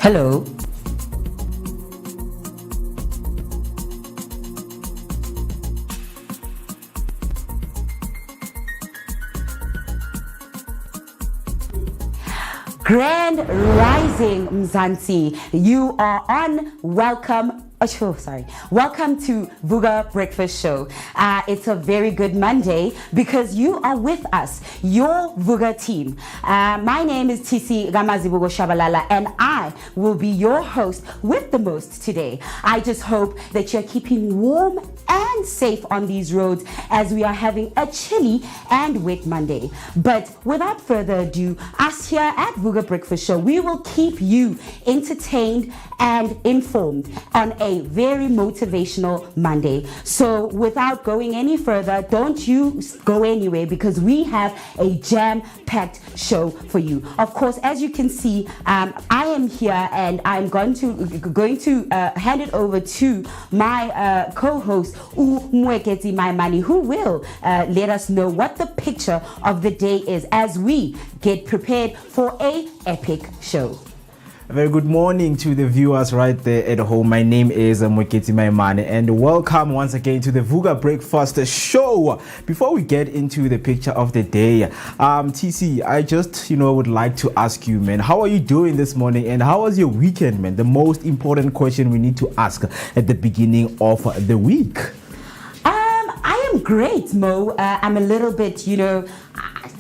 Hello. Grand Rising Mzansi. You are on Welcome to Vooka Breakfast Show. It's a very good Monday because you are with us, your Vooka team. My name is TC Gamazibugo Shabalala and I will be your host with the most today. I just hope that you're keeping warm and safe on these roads as we are having a chilly and wet Monday. But without further ado, us here at Vooka Breakfast Show, we will keep you entertained and informed on a very motivational Monday. So without going any further, don't you go anywhere because we have a jam-packed show for you. Of course, as you can see, I am here and I'm going to hand it over to my co-host Umweketi Maimani, who will let us know what the picture of the day is as we get prepared for a epic show. A very good morning to the viewers right there at home. My name is Mweketi Maimane and welcome once again to the Vooka Breakfast Show. Before we get into the picture of the day, TC, I just would like to ask you, man, how are you doing this morning and how was your weekend, man? The most important question we need to ask at the beginning of the week. I am great, Mo. I'm a little bit,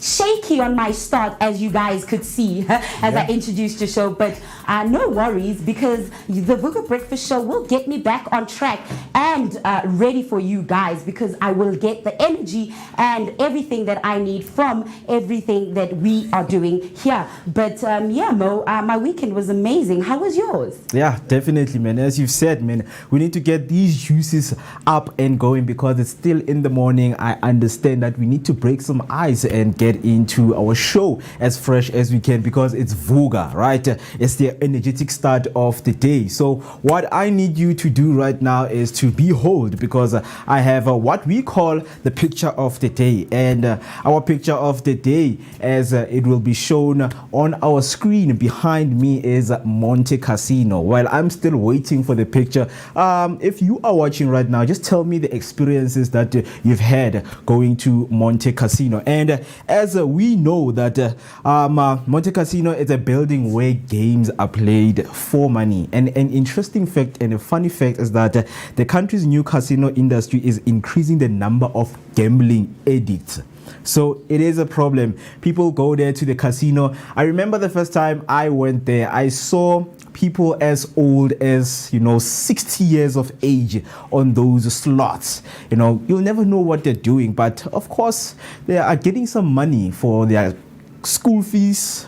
shaky on my start, as you guys could see as I introduced the show, but no worries because the Vooka Breakfast Show will get me back on track and ready for you guys because I will get the energy and everything that I need from everything that we are doing here. But Mo, my weekend was amazing. How was yours? Yeah, definitely, man. As you've said, man, we need to get these juices up and going because it's still in the morning. I understand that we need to break some ice and get into our show as fresh as we can because it's Vooka, right? It's the energetic start of the day. So what I need you to do right now is to behold because I have what we call the picture of the day, and our picture of the day as it will be shown on our screen behind me is Monte Casino. While I'm still waiting for the picture, if you are watching right now, just tell me the experiences that you've had going to Monte Casino. And as we know that Monte Casino is a building where games are played for money. And an interesting fact and a funny fact is that the country's new casino industry is increasing the number of gambling addicts. So it is a problem. People go there to the casino. I remember the first time I went there, I saw people as old as 60 years of age on those slots. You'll never know what they're doing, but of course they are getting some money for their school fees,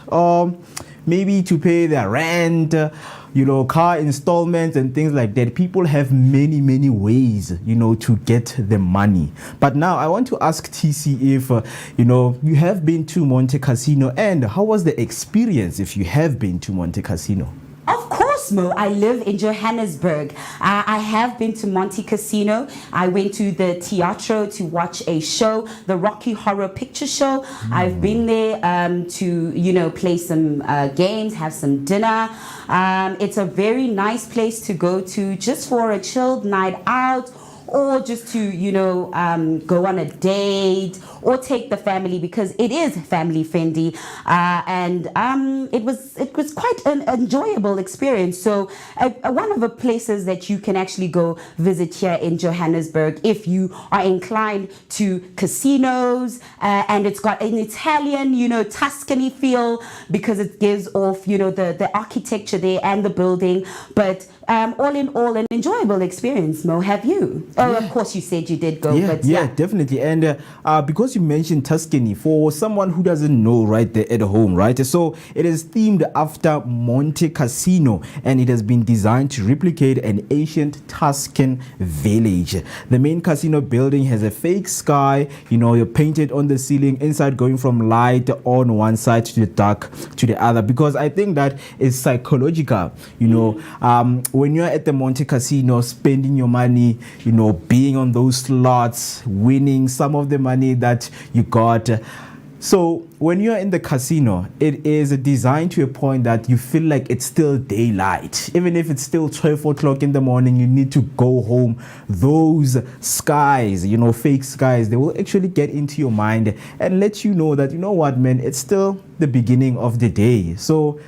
maybe to pay their rent, car installments and things like that. People have many ways, to get the money. But now I want to ask TC if, you have been to Monte Casino and how was the experience if you have been to Monte Casino? Of course, Mo. I live in Johannesburg. I have been to Monte Casino. I went to the Teatro to watch a show, the Rocky Horror Picture Show. I've been there to, play some games, have some dinner. It's a very nice place to go to just for a chilled night out, or just to, go on a date or take the family because it is family friendly. And it was quite an enjoyable experience. So one of the places that you can actually go visit here in Johannesburg if you are inclined to casinos, and it's got an Italian, Tuscany feel because it gives off, the architecture there and the building. But all in all, an enjoyable experience, Mo. Have you? Oh, yeah. Of course you said you did go. Yeah, definitely. And because you mentioned Tuscany, for someone who doesn't know right there at home, right? So it is themed after Monte Casino and it has been designed to replicate an ancient Tuscan village. The main casino building has a fake sky, you're painted on the ceiling, inside going from light on one side to the dark to the other, because I think that is psychological, when you're at the Monte Casino spending your money, being on those slots, winning some of the money that you got, So when you're in the casino, it is designed to a point that you feel like it's still daylight. Even if it's still 12 o'clock in the morning, you need to go home. Those skies, fake skies, they will actually get into your mind and let you know that, you know what, man, it's still the beginning of the day. So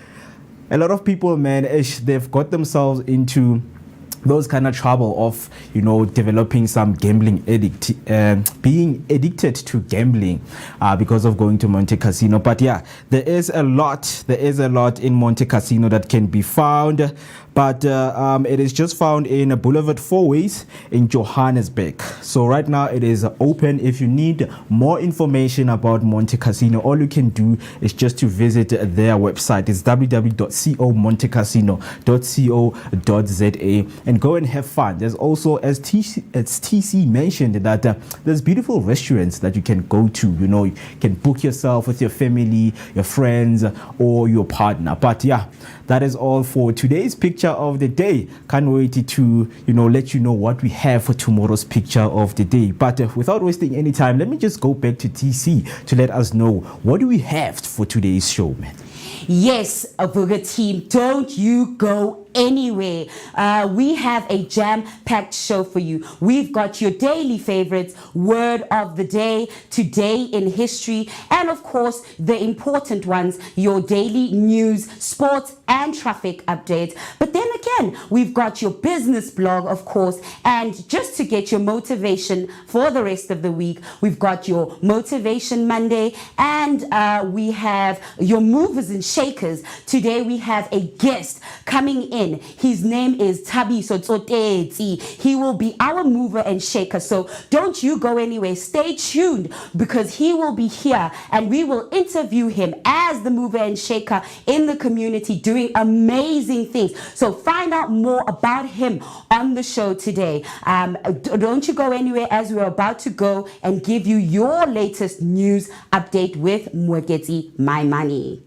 a lot of people, man, they've got themselves into those kind of trouble of developing some gambling addict, being addicted to gambling because of going to Monte Casino. But yeah, there is a lot in Monte Casino that can be found, but it is just found in Boulevard Four Ways in Johannesburg. So right now it is open. If you need more information about Monte Casino, all you can do is just to visit their website. It's www.montecasino.co.za and go and have fun. There's also, as TC mentioned, that there's beautiful restaurants that you can go to. You can book yourself with your family, your friends, or your partner. But yeah, that is all for today's picture of the day. Can't wait to let you know what we have for tomorrow's picture of the day. But without wasting any time, let me just go back to TC to let us know what do we have for today's show, man. Yes, Vooka team, don't you go anywhere. We have a jam-packed show for you. We've got your daily favorites, word of the day, today in history, and of course the important ones, your daily news, sports and traffic updates. But then again, we've got your business blog, of course, and just to get your motivation for the rest of the week, we've got your Motivation Monday, and we have your movers and shakers. Today we have a guest coming in. His name is Thabiso Tsotetsi. He will be our mover and shaker. So don't you go anywhere. Stay tuned because he will be here and we will interview him as the mover and shaker in the community doing amazing things. So find out more about him on the show today. Don't you go anywhere as we're about to go and give you your latest news update with Mweketi My Money.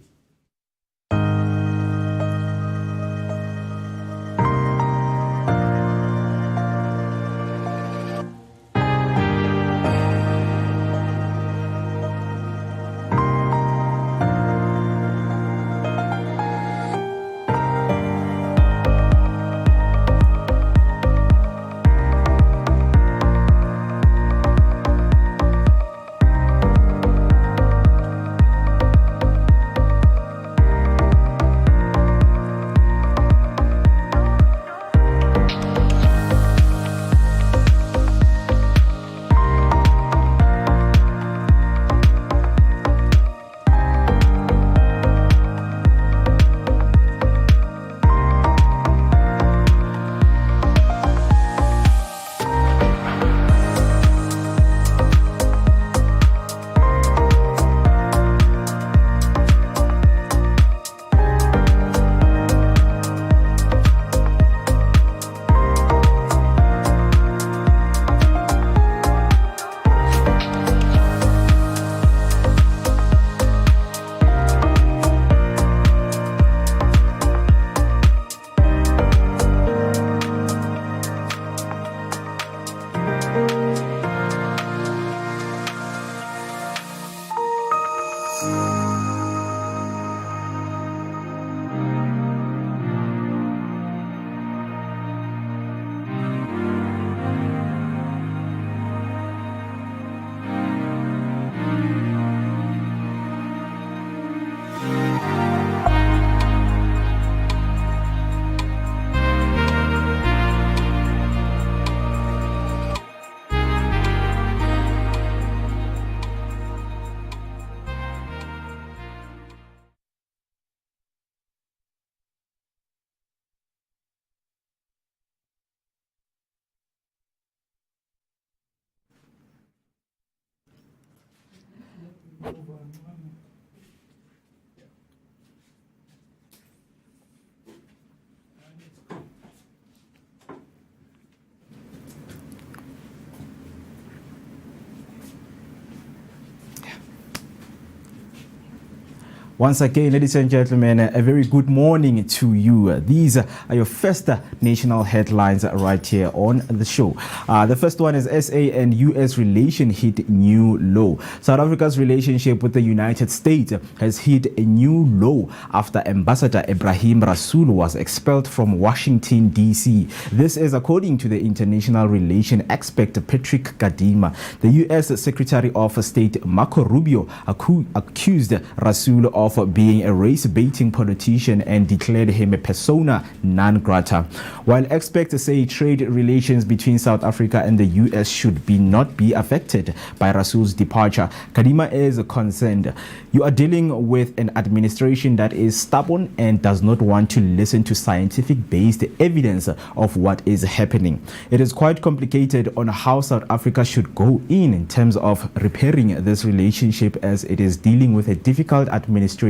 Once again, ladies and gentlemen, a very good morning to you. These are your first national headlines right here on the show. The first one is SA and US relation hit new low. South Africa's relationship with the United States has hit a new low after Ambassador Ebrahim Rasool was expelled from Washington, D.C. This is according to the international relation expert Patrick Kadima. The US Secretary of State Marco Rubio accused Rasool of being a race-baiting politician and declared him a persona non grata. While experts say trade relations between South Africa and the US should not be affected by Rasool's departure, Kadima is concerned. You are dealing with an administration that is stubborn and does not want to listen to scientific-based evidence of what is happening. It is quite complicated on how South Africa should go in terms of repairing this relationship as it is dealing with a difficult administration,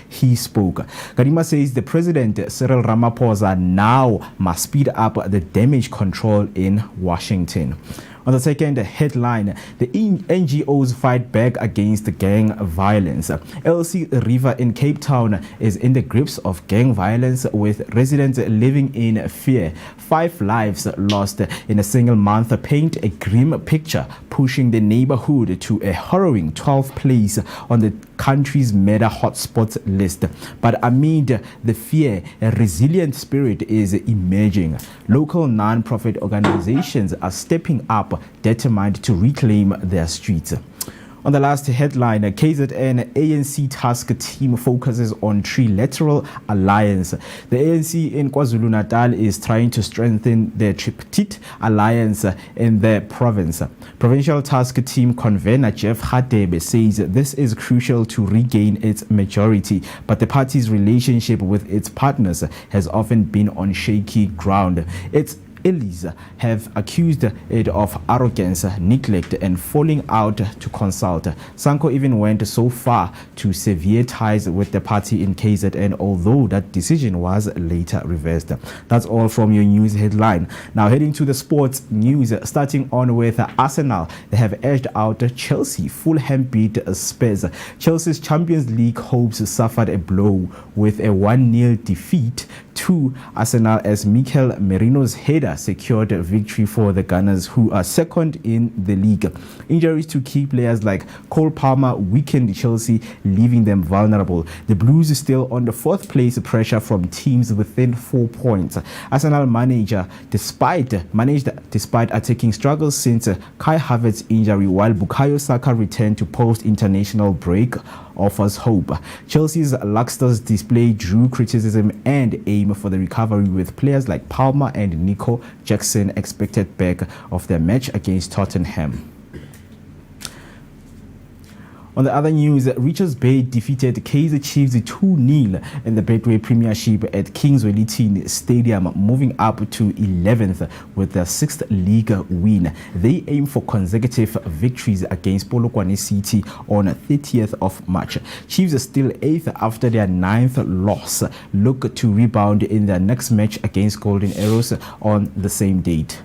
he spoke. Kadima says the President Cyril Ramaphosa now must speed up the damage control in Washington. On the second headline, the NGOs fight back against gang violence. LC River in Cape Town is in the grips of gang violence, with residents living in fear. 5 lives lost in a single month paint a grim picture, pushing the neighborhood to a harrowing 12th place on the country's murder hotspots list. But amid the fear, a resilient spirit is emerging. Local non-profit organizations are stepping up, determined to reclaim their streets. On the last headline, KZN ANC task team focuses on trilateral alliance. The ANC in KwaZulu-Natal is trying to strengthen the tripartite alliance in the province. Provincial task team convener Jeff Hadebe says this is crucial to regain its majority, but the party's relationship with its partners has often been on shaky ground. Its allies have accused it of arrogance, neglect, and falling out to consult. Sanko even went so far to sever ties with the party in KZN, although that decision was later reversed. That's all from your news headline. Now heading to the sports news, starting on with Arsenal. They have edged out Chelsea. Fulham beat Spurs. Chelsea's Champions League hopes suffered a blow with a 1-0 defeat to Arsenal as Mikel Merino's header secured a victory for the Gunners, who are second in the league. Injuries to key players like Cole Palmer weakened Chelsea, leaving them vulnerable. The Blues are still on the 4th place, pressure from teams within 4 points. Arsenal managed despite attacking struggles since Kai Havertz's injury, while Bukayo Saka returned to post-international break offers hope. Chelsea's luxurious display drew criticism and aim for the recovery, with players like Palmer and Nico Jackson expected back of their match against Tottenham. On the other news, Richards Bay defeated Kaizer Chiefs 2-0 in the Betway Premiership at Kingsway Luton Stadium, moving up to 11th with their 6th league win. They aim for consecutive victories against Polokwane City on 30th of March. Chiefs are still 8th after their 9th loss. Look to rebound in their next match against Golden Arrows on the same date.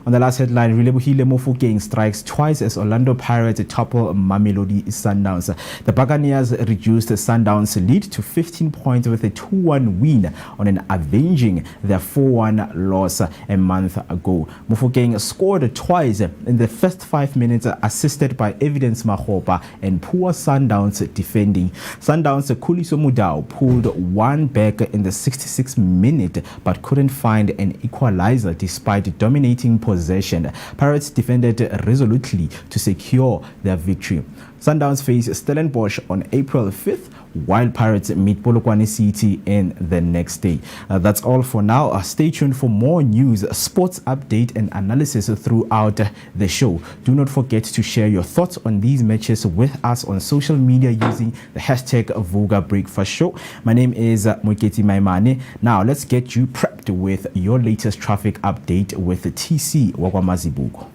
On the last headline, Relebohile Mofokeng strikes twice as Orlando Pirates topple Mamelodi Sundowns. The Buccaneers reduced Sundowns' lead to 15 points with a 2-1 win on an avenging their 4-1 loss a month ago. Mofokeng scored twice in the first 5 minutes, assisted by Evidence Mahopa and poor Sundowns defending. Sundowns' Khuliso Mudau pulled one back in the 66th minute but couldn't find an equalizer despite dominating possession. Pirates defended resolutely to secure their victory. Sundowns face Stellenbosch on April 5th, while Pirates meet Polokwane City in the next day. That's all for now. Stay tuned for more news, sports update, and analysis throughout the show. Do not forget to share your thoughts on these matches with us on social media using the hashtag Vooka Breakfast Show. My name is Moiketi Maimane. Now let's get you prepped with your latest traffic update with TC Wakwamazibuko.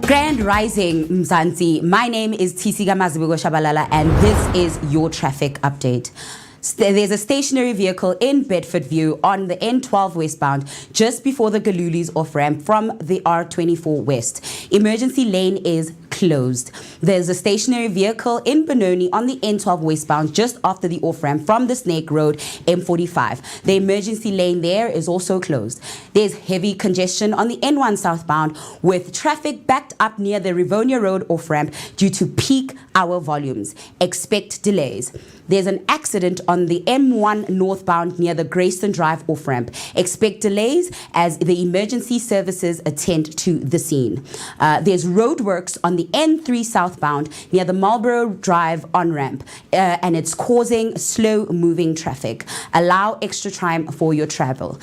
Grand And rising, Mzansi. My name is Tisiga Mazibugo Shabalala, and this is your traffic update. There's a stationary vehicle in Bedfordview on the N12 westbound just before the Galulis off-ramp from the R24 west. Emergency lane is closed. There's a stationary vehicle in Benoni on the N12 westbound just after the off-ramp from the Snake Road M45. The emergency lane there is also closed. There's heavy congestion on the N1 southbound with traffic backed up near the Rivonia Road off-ramp due to peak hour volumes. Expect delays. There's an accident on the M1 northbound near the Grayston Drive off-ramp. Expect delays as the emergency services attend to the scene. There's roadworks on the N3 southbound near the Marlborough Drive on-ramp, and it's causing slow-moving traffic. Allow extra time for your travel.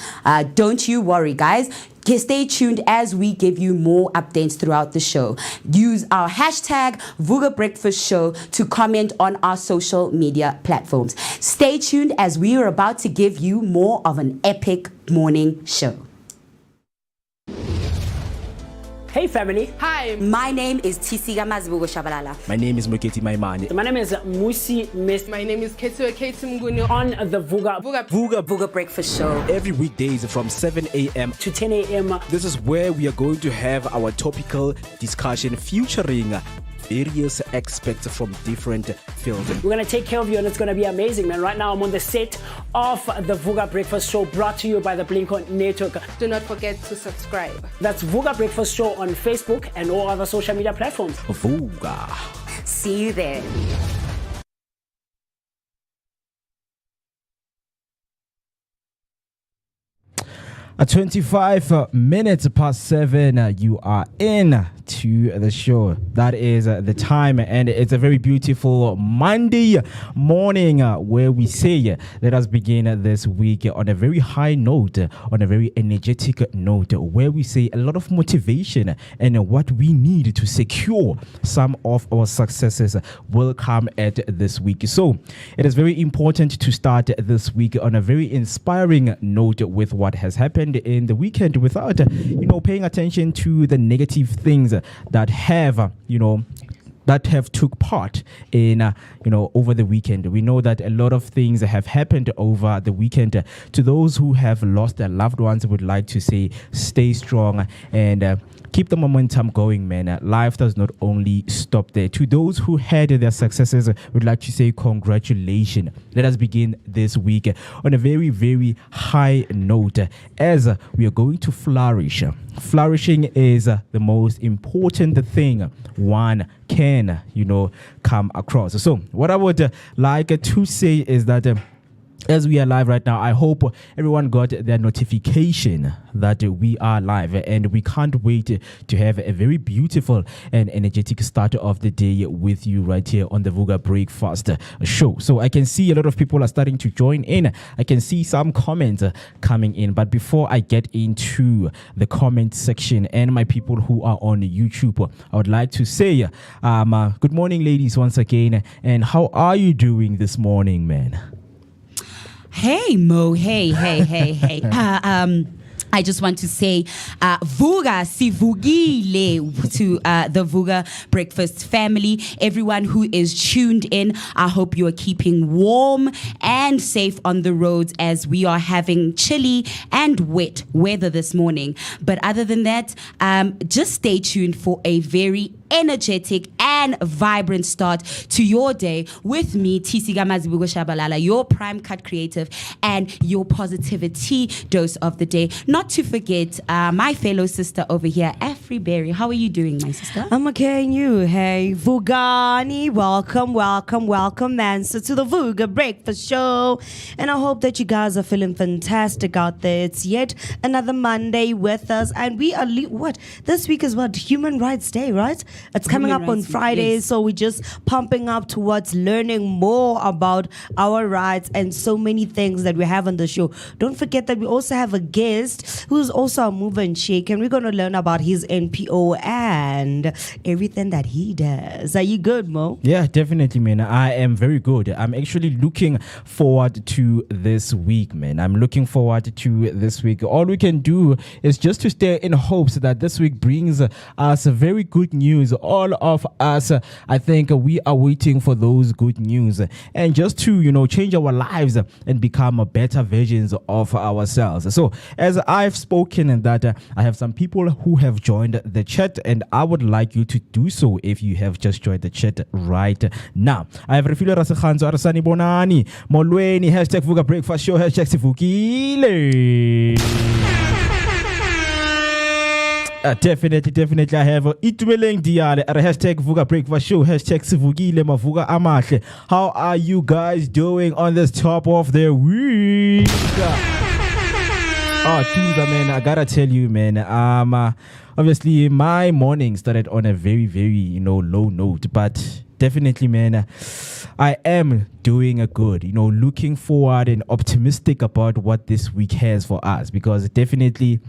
Don't you worry, guys. Stay tuned as we give you more updates throughout the show. Use our hashtag Vooka Breakfast Show to comment on our social media platforms. Stay tuned as we are about to give you more of an epic morning show. Hey family. Hi. My name is Tisiga Mazibugo Shabalala. My name is Moketi Maimane. My name is Musi Miss. My name is Ketsu Mgunu. On the Vooka Breakfast Show. Every weekdays from 7 a.m. to 10 a.m. This is where we are going to have our topical discussion featuring various experts from different fields. We're going to take care of you and it's going to be amazing, man. Right now I'm on the set of the Vooka Breakfast Show brought to you by the Blink-On Network. Do not forget to subscribe. That's Vooka Breakfast Show on Facebook and all other social media platforms. Vooka. See you there. At 25 minutes past 7, you are in to the show. That is the time, and it's a very beautiful Monday morning where we say, let us begin this week on a very high note, on a very energetic note, where we say a lot of motivation and what we need to secure some of our successes will come at this week. So it is very important to start this week on a very inspiring note with what has happened in the weekend without paying attention to the negative things that have took part in over the weekend. We know that a lot of things have happened over the weekend. To those who have lost their loved ones, would like to say stay strong and keep the momentum going, man. Life does not only stop there. To those who had their successes, would like to say congratulations. Let us begin this week on a very, very high note as we are going to flourish. Flourishing is the most important thing one can, come across. So what I would like to say is that as we are live right now, I hope everyone got their notification that we are live, and we can't wait to have a very beautiful and energetic start of the day with you right here on the Vooka Breakfast Show. So I can see a lot of people are starting to join in. I can see some comments coming in, but before I get into the comment section and my people who are on YouTube, I would like to say good morning, ladies, once again, and how are you doing this morning, man? Hey, Mo. Hey. I just want to say, Vooka si vugile to the Vooka Breakfast family. Everyone who is tuned in, I hope you are keeping warm and safe on the roads as we are having chilly and wet weather this morning. But other than that, just stay tuned for a very energetic and vibrant start to your day with me, Tisiga Mazibugo Shabalala, your prime cut creative and your positivity dose of the day. Not to forget my fellow sister over here, Afri Berry. How are you doing, my sister? I'm okay, and you? Hey, Vugani, welcome, man. So to the Vooka Breakfast Show, and I hope that you guys are feeling fantastic out there. It's yet another Monday with us, and we are this week is what, Human Rights Day, right? It's coming up on Friday, yes. So we're just pumping up towards learning more about our rights and so many things that we have on the show. Don't forget that we also have a guest who's also a mover and shake, and we're going to learn about his NPO and everything that he does. Are you good, Mo? Yeah, definitely, man. I am very good. I'm actually looking forward to this week, man. I'm looking forward to this week. All we can do is just to stay in hopes that this week brings us very good news. All of us, I think we are waiting for those good news and just to, change our lives and become better versions of ourselves. So, as I've spoken that I have some people who have joined the chat, and I would like you to do so if you have just joined the chat right now. I have Refilo Rasekhanzo Arasani Bonani Molweni #Vooka Breakfast Show #Sivukile. Definitely I have Itumeleng Diale at #Vooka Breakfast Show #Sivukile Mavuka Amahle. How are you guys doing on this top of the week? Oh, dude, man, I gotta tell you, man. Obviously, my morning started on a very, very, low note, but definitely, man, I am doing a good. Looking forward and optimistic about what this week has for us, because definitely,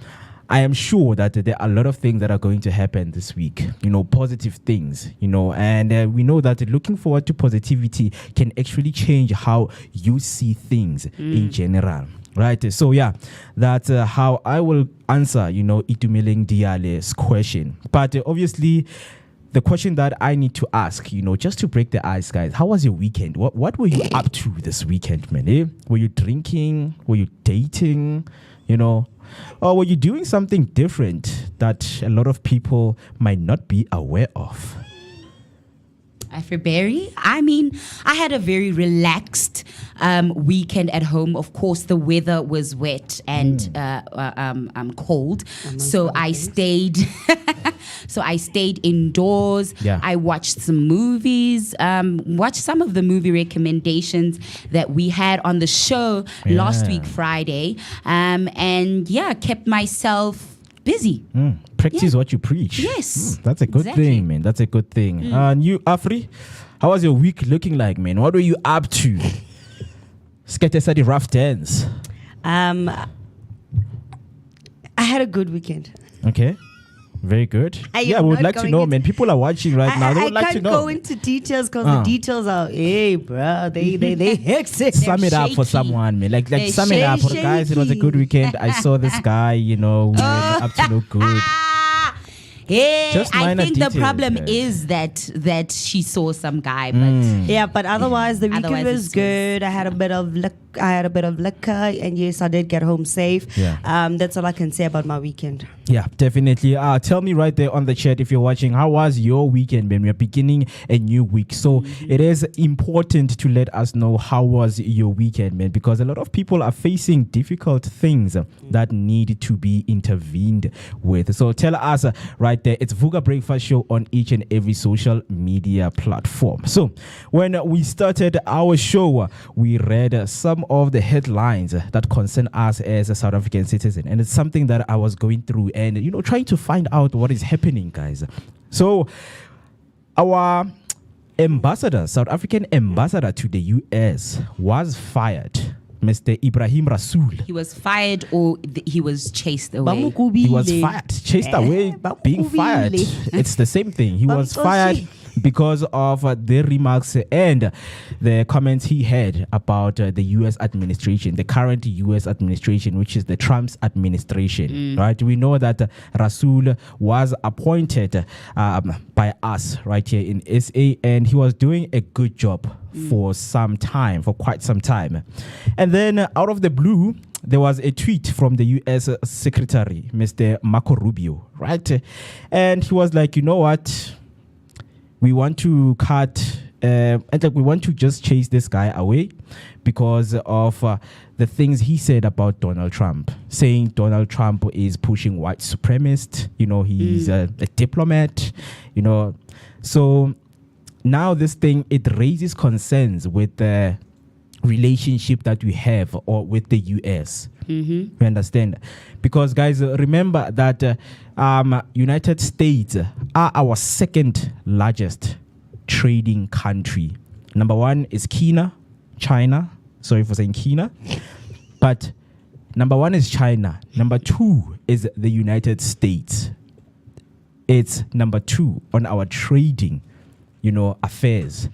I am sure that there are a lot of things that are going to happen this week, positive things, and we know that looking forward to positivity can actually change how you see things in general. Right. So, yeah, that's how I will answer, Itumeleng Diale's question. But obviously, the question that I need to ask, just to break the ice, guys, how was your weekend? What were you up to this weekend, man? Were you drinking? Were you dating? Or were you doing something different that a lot of people might not be aware of? Afroberry. I mean, I had a very relaxed weekend at home. Of course, the weather was wet and cold, so I stayed. So I stayed indoors. Yeah. I watched some movies. Watched some of the movie recommendations that we had on the show last week, Friday. And kept myself busy. Practice what you preach. Yes. That's a good thing, man. That's a good thing. And you, Afri, how was your week looking like, man? What were you up to? Skete the rough dance. I had a good weekend. Okay. Very good. We would like to know, man. People are watching right now. They would like to know. I can't go into details because the details are, bro, they hectic. Sum it up for someone, man. Like sum it up for the guys. It was a good weekend. I saw this guy, we were up to no good. Just I think details, the problem guys. is that she saw some guy, but but otherwise the weekend Otherwise was good. I had a bit of liquor, and yes, I did get home safe. That's all I can say about my weekend. Yeah, definitely. Tell me right there on the chat if you're watching, how was your weekend when we're beginning a new week? So it is important to let us know how was your weekend, man, because a lot of people are facing difficult things that need to be intervened with. So tell us right there. It's Vooka Breakfast Show on each and every social media platform. So when we started our show, we read some of the headlines that concern us as a South African citizen, and it's something that I was going through and trying to find out what is happening, guys. So our ambassador, South African ambassador to the US, was fired. Mr. Ibrahim Rasool. he was fired or he was chased away. He was fired, chased away, being fired. It's the same thing. He was fired because of the remarks and the comments he had about the U.S. administration, the current U.S. administration, which is the Trump's administration, right? We know that Rasool was appointed by us right here in SA, and he was doing a good job for quite some time. And then out of the blue, there was a tweet from the U.S. Secretary, Mr. Marco Rubio, right? And he was like, you know what? We want to cut, we want to just chase this guy away because of the things he said about Donald Trump, saying Donald Trump is pushing white supremacist, he's a diplomat, So now this thing, it raises concerns with the relationship that we have or with the US. You understand? Because guys, remember that United States are our second largest trading country. Number one is China. Sorry for saying China. But number one is China. Number two is the United States. it's number 2 on our trading, affairs.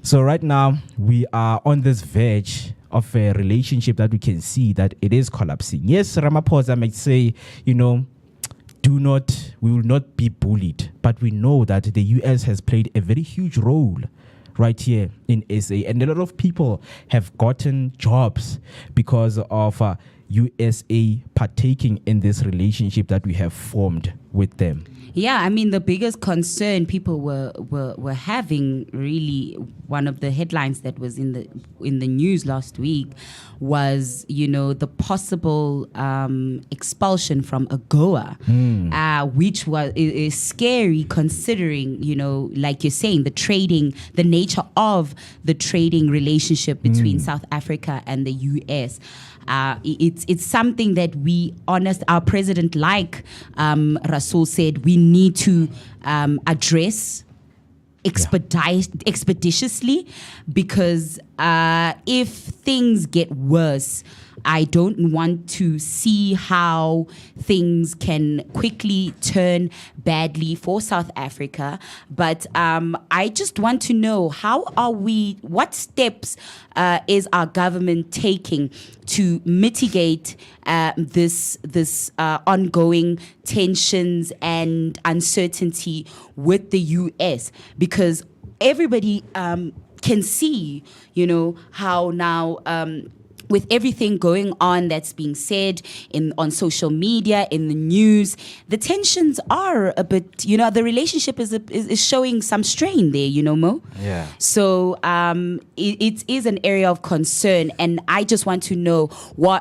So right now we are on this verge of a relationship that we can see that it is collapsing. Yes, Ramaphosa might say, we will not be bullied, but we know that the US has played a very huge role right here in SA, and a lot of people have gotten jobs because of USA partaking in this relationship that we have formed with them. Yeah, I mean, the biggest concern people were having, really, one of the headlines that was in the news last week was, the possible expulsion from AGOA, which is scary considering, like you're saying, the nature of the trading relationship between South Africa and the US. It's something that our president, like Rasul said, we need to address expeditiously, because if things get worse, I don't want to see how things can quickly turn badly for South Africa. But I just want to know, what steps is our government taking to mitigate this ongoing tensions and uncertainty with the US? Because everybody can see, how now with everything going on that's being said on social media, in the news, the tensions are a bit, the relationship is showing some strain there, Mo. Yeah. So it is an area of concern, and I just want to know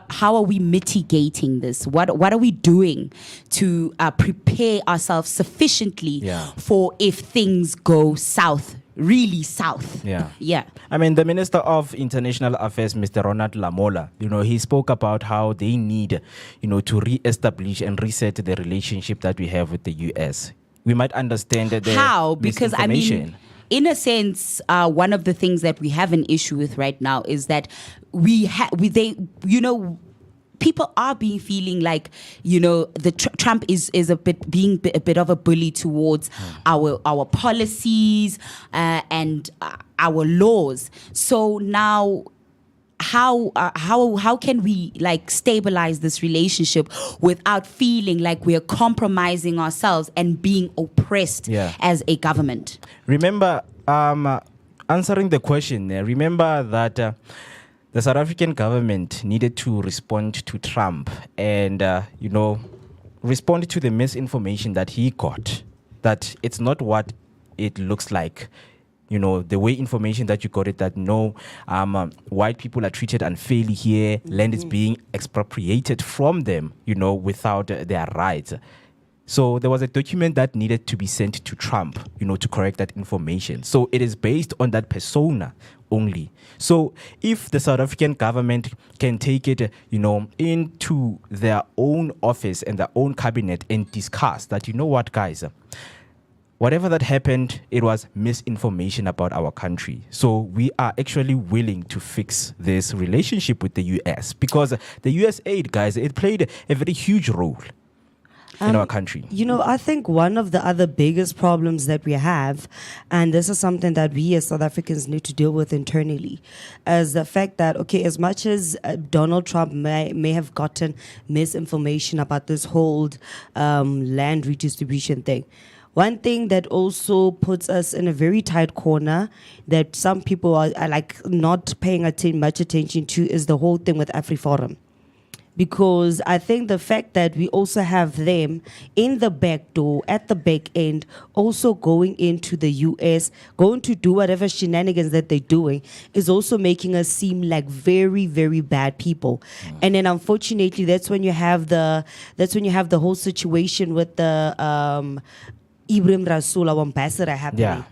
how are we mitigating this? What are we doing to prepare ourselves sufficiently for if things go south? Really south. Yeah. I mean, the Minister of International Affairs, Mr. Ronald Lamola, he spoke about how they need, to re-establish and reset the relationship that we have with the US. We might understand that how, because I mean, in a sense, one of the things that we have an issue with right now is that people are feeling like, Trump is being a bit of a bully towards our policies and our laws. So now, how can we stabilize this relationship without feeling like we are compromising ourselves and being oppressed as a government? Remember, answering the question, remember that the South African government needed to respond to Trump and, respond to the misinformation that he got, that it's not what it looks like. The way information that you got it, that white people are treated unfairly here, land is being expropriated from them, without their rights. So there was a document that needed to be sent to Trump, to correct that information. So it is based on that persona only. So if the South African government can take it, into their own office and their own cabinet and discuss that, what, guys, whatever that happened, it was misinformation about our country. So we are actually willing to fix this relationship with the US, because the US aid, guys, it played a very huge role in our country. I think one of the other biggest problems that we have, and this is something that we as South Africans need to deal with internally, is the fact that, as much as Donald Trump may have gotten misinformation about this whole land redistribution thing, one thing that also puts us in a very tight corner that some people are not paying much attention to is the whole thing with AfriForum. Because I think the fact that we also have them in the back door, at the back end, also going into the US, going to do whatever shenanigans that they're doing, is also making us seem like very, very bad people. And then unfortunately, that's when you have the whole situation with the Ibrahim Rasool, our ambassador, happening. Yeah.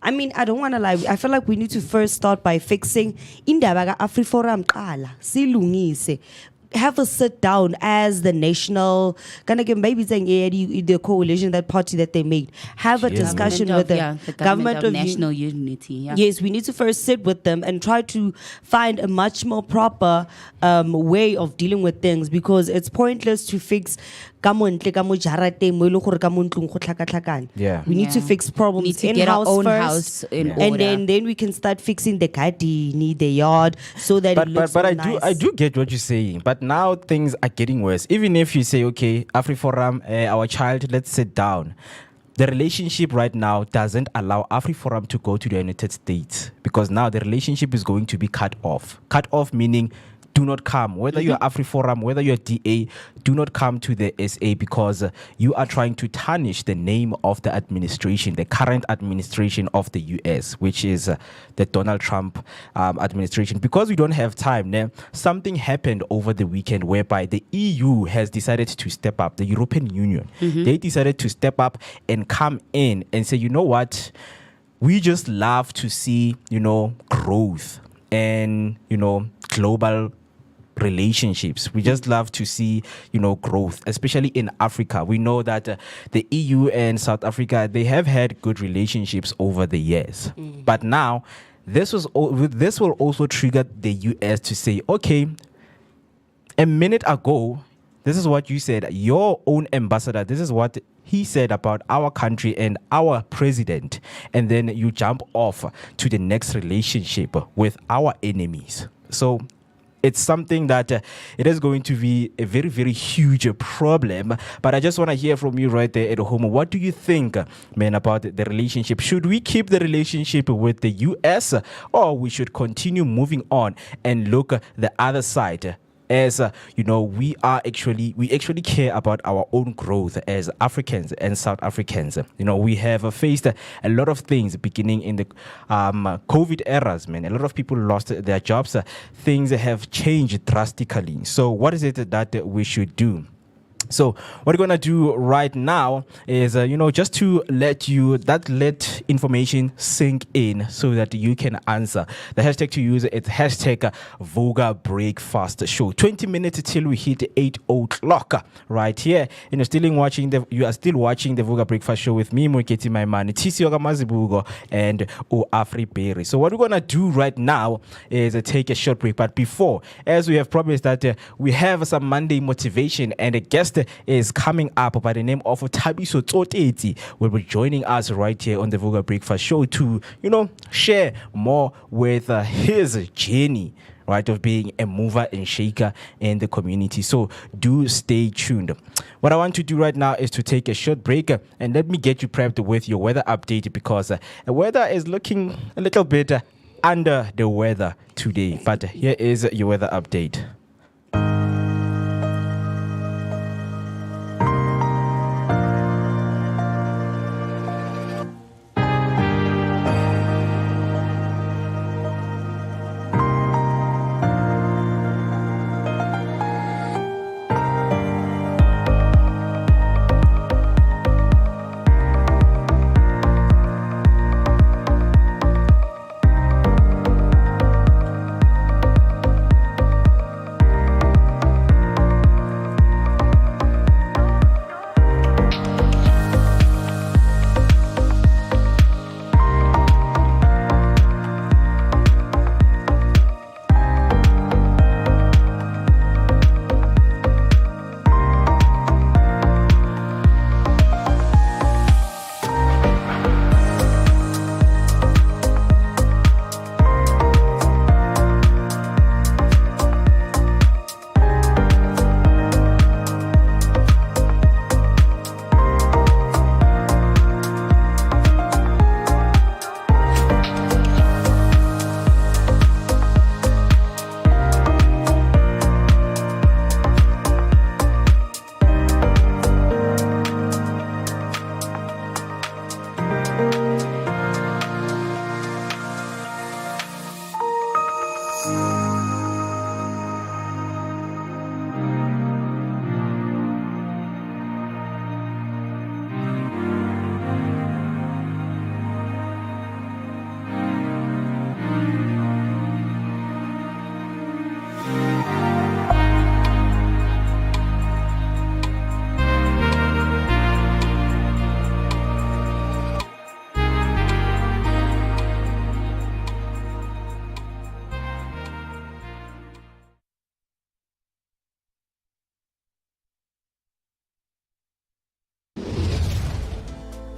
I mean, I don't want to lie. I feel like we need to first start by fixing indaba AfriForum qala silungise. Have a sit down as the national, maybe saying the coalition, that party that they made. Have a discussion with the government of national unity. Yeah. Yes, we need to first sit with them and try to find a much more proper way of dealing with things, because it's pointless to fix ka mo ntle ka mo jarateng mo e leng gore ka mo ntlong go tlhakatlhakane. Yeah. We need to Yeah. fix problems Need to in get our house own first, house in and order. then we can start fixing the garden, the yard, so that it looks But so I nice. do get what you're saying. But now things are getting worse. Even if you say, okay, AfriForum, our child, let's sit down. The relationship right now doesn't allow AfriForum to go to the United States because now the relationship is going to be cut off. Cut off meaning do not come. Whether you're AfriForum, whether you're DA, do not come to the SA because you are trying to tarnish the name of the administration, the current administration of the US, which is the Donald Trump administration. Because we don't have time, something happened over the weekend whereby the EU has decided to step up, the European Union. They decided to step up and come in and say, you know what? We just love to see, growth and, global relationships. We just love to see, growth, especially in Africa. We know that the EU and South Africa, they have had good relationships over the years. But now, this will also trigger the US to say, okay, a minute ago, this is what you said, your own ambassador, this is what he said about our country and our president. And then you jump off to the next relationship with our enemies. So it's something that it is going to be a very, very huge problem. But I just want to hear from you right there at home. What do you think, man, about the relationship? Should we keep the relationship with the US or we should continue moving on and look the other side? As we actually care about our own growth as Africans and South Africans. We have faced a lot of things beginning in the COVID eras, man. A lot of people lost their jobs. Things have changed drastically. So what is it that we should do? So what we're going to do right now is, just to let information sink in so that you can answer. The hashtag to use, it's hashtag Vooka Breakfast Show. 20 minutes till we hit 8 o'clock right here. And you are still watching the Vooka Breakfast Show with me, Moiketi Maimani, TC Ogamazibugo, and Afri Berry. So what we're going to do right now is take a short break. But before, as we have promised that we have some Monday motivation, and a guest is coming up by the name of Tabiso Tsoteti, will be joining us right here on the Vooka Breakfast Show to, share more with his journey, right, of being a mover and shaker in the community. So do stay tuned. What I want to do right now is to take a short break and let me get you prepped with your weather update because the weather is looking a little bit under the weather today. But here is your weather update.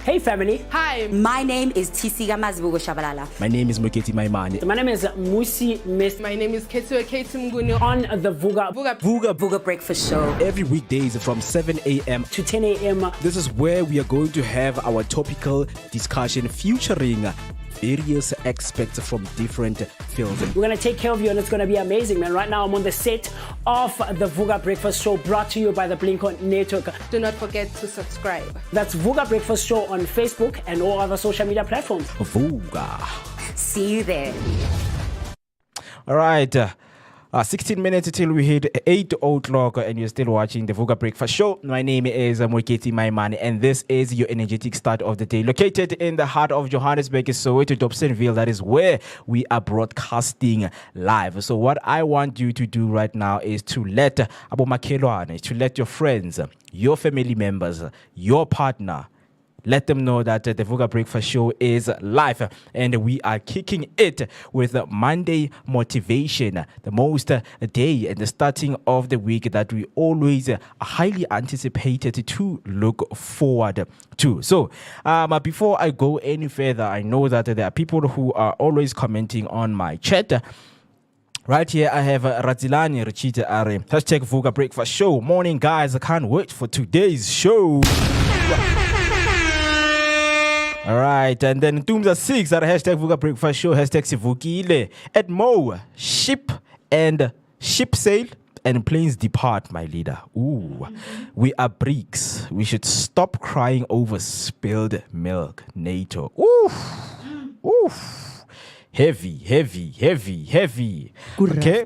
Hey family. Hi, My name is TC Gamazibugo Shabalala. My name is Moketi Maimane. My name is Musi Miss my name is Ketua Mguni. on the Vooka Vooka Breakfast Show. Every weekdays from 7 a.m. to 10 a.m. This is where we are going to have our topical discussion featuring various aspects from different fields. We're going to take care of you and it's going to be amazing, man. Right now I'm on the set of the Vooka Breakfast Show brought to you by the Blink-On Network. Do not forget to subscribe. That's Vooka Breakfast Show on Facebook and all other social media platforms. Vooka. See you there. All right. 16 minutes till we hit 8 o'clock and you're still watching the Vooka Breakfast Show. My name is Mweketi Maimane and this is your energetic start of the day. Located in the heart of Johannesburg, Soweto, Dobsonville. That is where we are broadcasting live. So what I want you to do right now is to let Abo Makelwane, to let your friends, your family members, your partner, let them know that the Vooka Breakfast Show is live and we are kicking it with Monday motivation, the most day and the starting of the week that we always highly anticipated to look forward to. So before I go any further, I know that there are people who are always commenting on my chat. Right here, I have Razilani Richita Are. Hashtag Vooka Breakfast Show. Morning, guys. I can't wait for today's show. All right, and then Tumza 6 at hashtag Vooka Breakfast Show, hashtag Sivukile. At Mo, ship sail and planes depart, my leader. Ooh, we are bricks. We should stop crying over spilled milk. NATO. Oof, oof. Heavy. Okay,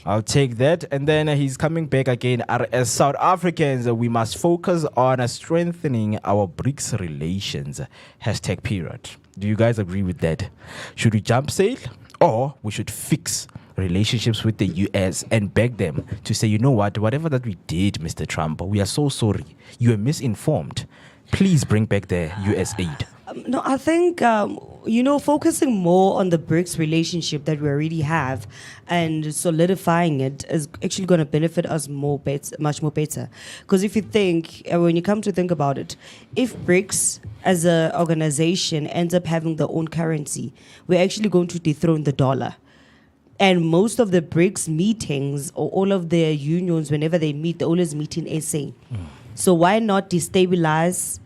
I'll take that. And then he's coming back again. As South Africans, we must focus on strengthening our BRICS relations. Hashtag period. Do you guys agree with that? Should we jump sail or we should fix relationships with the US and beg them to say, you know what, whatever that we did, Mr. Trump, we are so sorry. You are misinformed. Please bring back the US aid. No, I think, focusing more on the BRICS relationship that we already have and solidifying it is actually going to benefit us much more better. Because if you think, when you come to think about it, if BRICS as an organization ends up having their own currency, we're actually going to dethrone the dollar. And most of the BRICS meetings or all of their unions, whenever they meet, they always meet in SA. So why not destabilize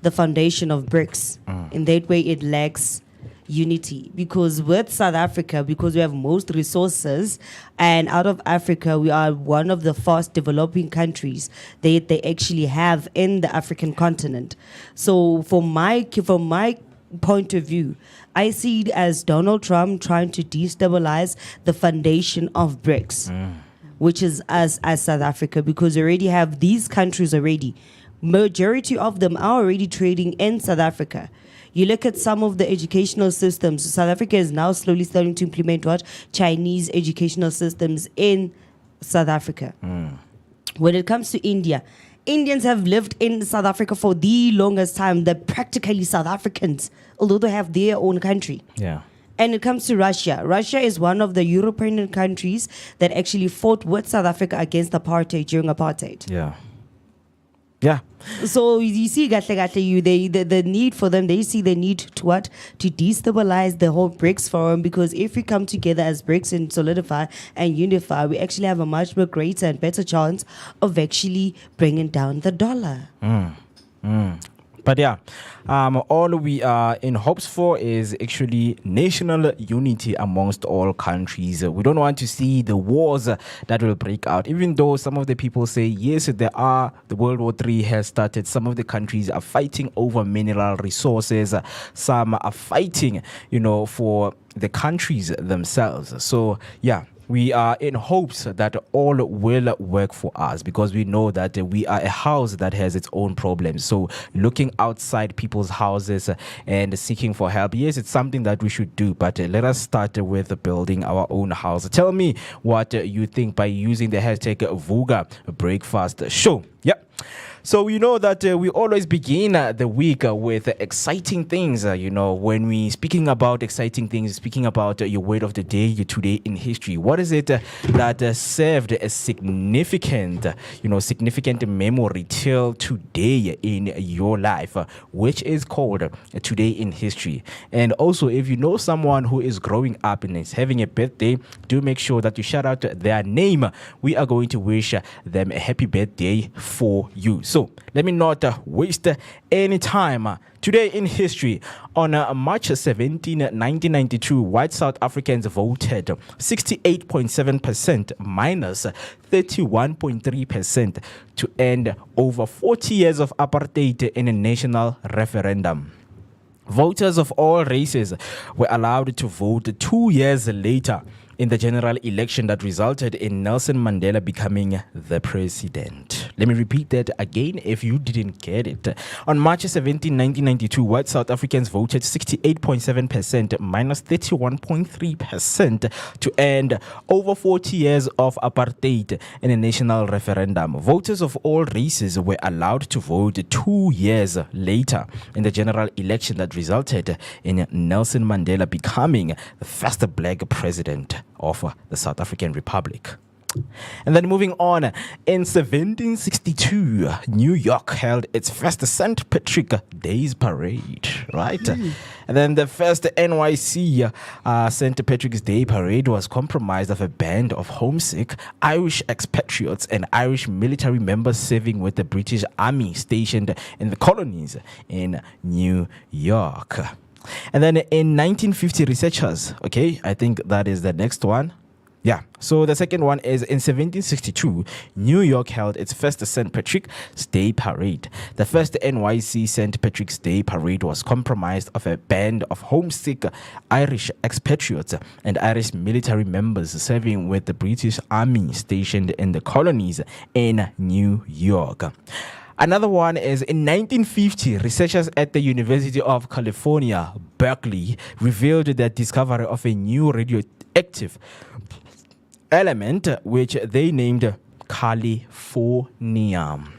the foundation of BRICS? In that way, it lacks unity. Because with South Africa, because we have most resources, and out of Africa, we are one of the fast developing countries they actually have in the African continent. So from my point of view, I see it as Donald Trump trying to destabilize the foundation of BRICS, which is us as South Africa, because we already have these countries already. Majority of them are already trading in South Africa. You look at some of the educational systems. South Africa is now slowly starting to implement Chinese educational systems in South Africa. When it comes to India, Indians have lived in South Africa for the longest time. They're practically South Africans, although they have their own country. Yeah. And it comes to Russia. Russia is one of the European countries that actually fought with South Africa against apartheid during apartheid. Yeah. Yeah. So you see, the need for them, they see the need to destabilize the whole BRICS forum, because if we come together as BRICS and solidify and unify, we actually have a much more greater and better chance of actually bringing down the dollar. But yeah, all we are in hopes for is actually national unity amongst all countries. We don't want to see the wars that will break out, even though some of the people say, yes, the World War III has started. Some of the countries are fighting over mineral resources. Some are fighting, for the countries themselves. So, yeah. We are in hopes that all will work for us, because we know that we are a house that has its own problems. So looking outside people's houses and seeking for help, yes, it's something that we should do, but let us start with building our own house. Tell me what you think by using the hashtag Vooka Breakfast Show. Yep. So we know that we always begin the week with exciting things. When we speaking about exciting things, speaking about your word of the day, your today in history. What is it that served a significant memory till today in your life, which is called today in history? And also, if you know someone who is growing up and is having a birthday, do make sure that you shout out their name. We are going to wish them a happy birthday for you. So let me not waste any time. Today in history, on March 17, 1992, white South Africans voted 68.7% minus 31.3% to end over 40 years of apartheid in a national referendum. Voters of all races were allowed to vote 2 years later in the general election that resulted in Nelson Mandela becoming the president. Let me repeat that again if you didn't get it. On March 17, 1992, white South Africans voted 68.7% minus 31.3% to end over 40 years of apartheid in a national referendum. Voters of all races were allowed to vote 2 years later in the general election that resulted in Nelson Mandela becoming the first black president of the South African Republic. And then moving on, in 1762, New York held its first St. Patrick Day's parade, right? And then the first NYC St. Patrick's Day parade was comprised of a band of homesick Irish expatriates and Irish military members serving with the British Army stationed in the colonies in New York. And then in 1950, researchers, I think that is the next one. Yeah, so the second one is in 1762, New York held its first St. Patrick's Day parade. The first NYC St. Patrick's Day parade was comprised of a band of homesick Irish expatriates and Irish military members serving with the British Army stationed in the colonies in New York. Another one is in 1950, researchers at the University of California, Berkeley, revealed the discovery of a new radioactive element, which they named californium.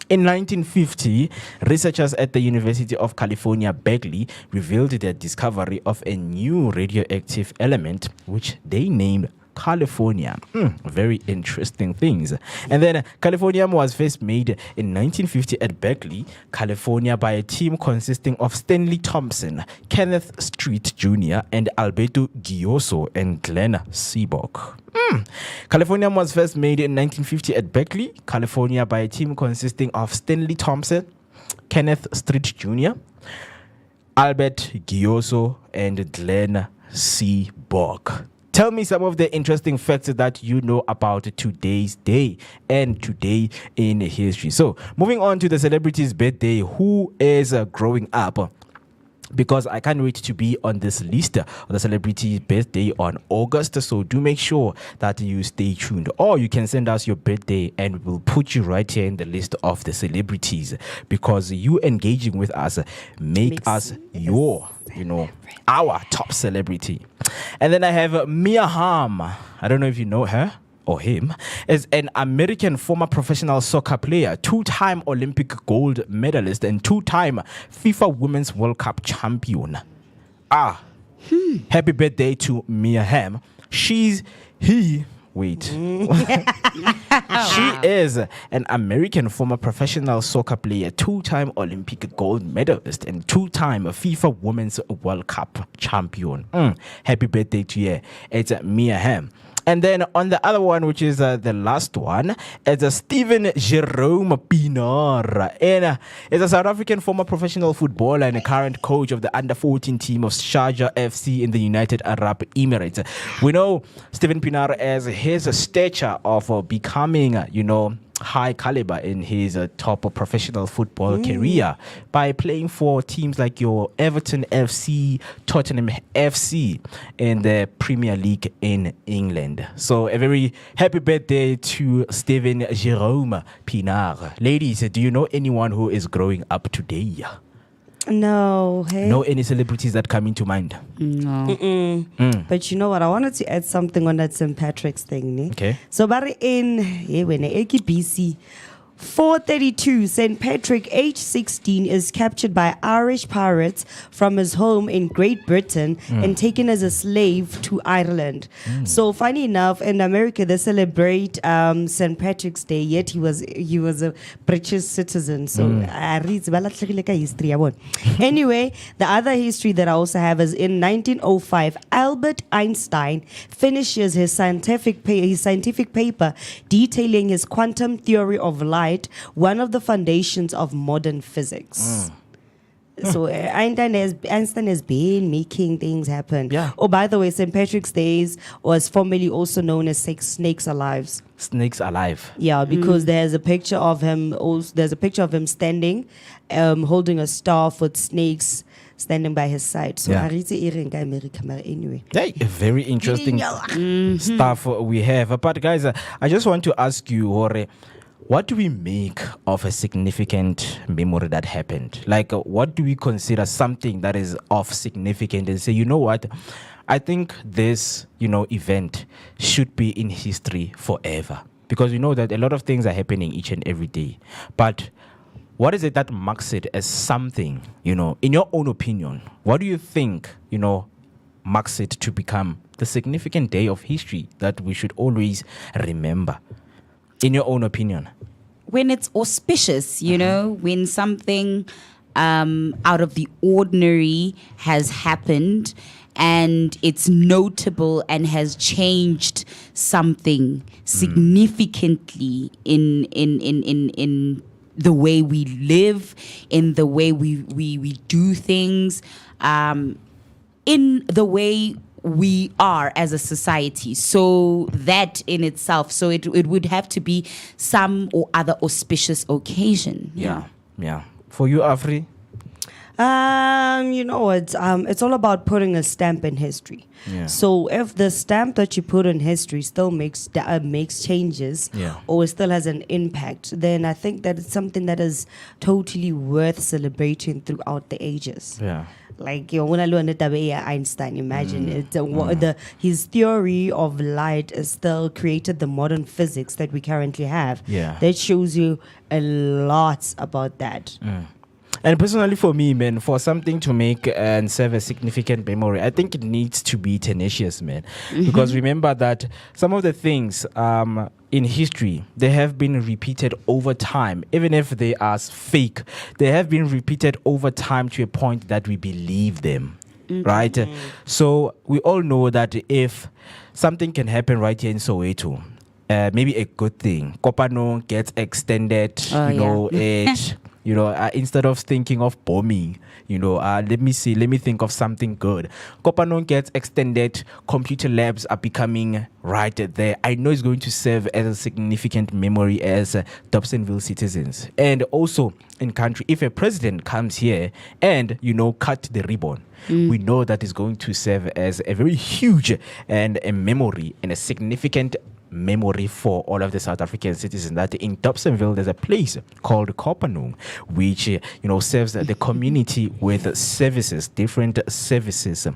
In 1950, researchers at the University of California, Berkeley, revealed the discovery of a new radioactive element, which they named California. Very interesting things. And then Californium was first made in 1950 at Berkeley, California by a team consisting of Stanley Thompson, Kenneth Street Jr., and Alberto Gioso and Glenn Seaborg. Californium was first made in 1950 at Berkeley, California by a team consisting of Stanley Thompson, Kenneth Street Jr., Albert Gioso, and Glenn Seaborg. Tell me some of the interesting facts that you know about today's day and today in history. So, moving on to the celebrity's birthday, who is growing up, because I can't wait to be on this list of the celebrity's birthday on August. So do make sure that you stay tuned, or you can send us your birthday and we'll put you right here in the list of the celebrities, because you engaging with us makes us our top celebrity. And then I have Mia Hamm. I don't know if you know her or him, is an American former professional soccer player, two-time Olympic gold medalist, and two-time FIFA Women's World Cup champion. Happy birthday to Mia Hamm. She is an American former professional soccer player, two-time Olympic gold medalist, and two-time FIFA Women's World Cup champion. Happy birthday to you. It's Mia Hamm. And then on the other one, which is the last one, it's Steven Jerome Pienaar. And is a South African former professional footballer and a current coach of the under-14 team of Sharjah FC in the United Arab Emirates. We know Steven Pienaar as his stature of becoming, high caliber in his top professional football career by playing for teams like your Everton FC, Tottenham FC in the Premier League in England. So a very happy birthday to Steven Jerome Pienaar. Ladies, do you know anyone who is growing up today? No. Hey? Know any celebrities that come into mind? No. But you know what? I wanted to add something on that St. Patrick's thing. Ne? Okay. So, in BC, 432, St. Patrick, age 16, is captured by Irish pirates from his home in Great Britain and taken as a slave to Ireland. So funny enough, in America they celebrate St. Patrick's Day, yet he was a British citizen. So history. Anyway, the other history that I also have is in 1905, Albert Einstein finishes his scientific paper detailing his quantum theory of light, one of the foundations of modern physics. So Einstein has been making things happen. Yeah. Oh, by the way, St. Patrick's Day was formerly also known as Snakes Alive. Snakes alive. Yeah, because there's a picture of him. There's a picture of him standing, holding a staff with snakes standing by his side. So Yeah. anyway. Hey, very interesting stuff we have. But guys, I just want to ask you, Hore, what do we make of a significant memory that happened? Like, what do we consider something that is of significance and say, you know what? I think this, event should be in history forever. Because you know that a lot of things are happening each and every day. But what is it that marks it as something, in your own opinion? What do you think, marks it to become the significant day of history that we should always remember? In your own opinion? When it's auspicious, when something out of the ordinary has happened and it's notable and has changed something significantly in the way we live, in the way we do things, in the way we are as a society. So that in itself, so it would have to be some or other auspicious occasion. Yeah. For you, Afri? It's all about putting a stamp in history. Yeah. So if the stamp that you put in history still makes changes, or still has an impact, then I think that it's something that is totally worth celebrating throughout the ages. Yeah. Like Einstein, imagine his theory of light is still created the modern physics that we currently have. Yeah. That shows you a lot about that. And personally for me, man, for something to make and serve a significant memory, I think it needs to be tenacious, man. Because remember that some of the things in history, they have been repeated over time. Even if they are fake, they have been repeated over time to a point that we believe them. Right? So we all know that if something can happen right here in Soweto, maybe a good thing, Kopano gets extended, instead of thinking of bombing, let me think of something good. Kopano gets extended, computer labs are becoming right there. I know it's going to serve as a significant memory as Dobsonville citizens. And also in country, if a president comes here and, cut the ribbon, we know that is going to serve as a very huge and a memory and a significant memory for all of the South African citizens that in Dobsonville there's a place called Kopanung which serves the community with services, different services,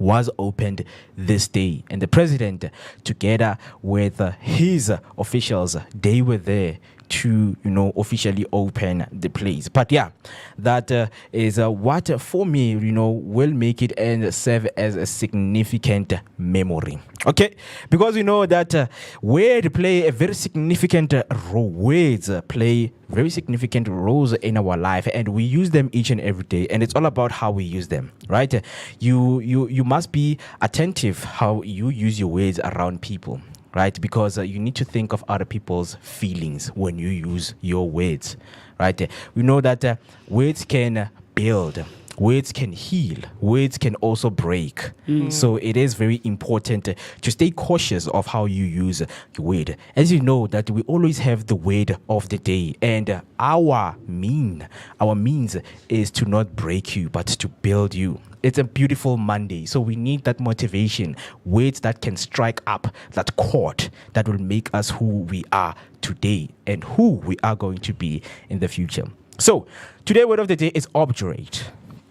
was opened this day, and the president together with his officials, they were there to officially open the place. But yeah, that is what for me will make it and serve as a significant memory. Okay, because we know that words play a very significant role. Words play very significant roles in our life, and we use them each and every day. And it's all about how we use them, right? You must be attentive how you use your words around people. Right, because you need to think of other people's feelings when you use your words, right? We know that words can build, words can heal, words can also break. So it is very important to stay cautious of how you use your word. As you know that we always have the word of the day, and our means is to not break you, but to build you. It's a beautiful Monday, so we need that motivation, words that can strike up that chord that will make us who we are today and who we are going to be in the future. So, today's word of the day is obdurate.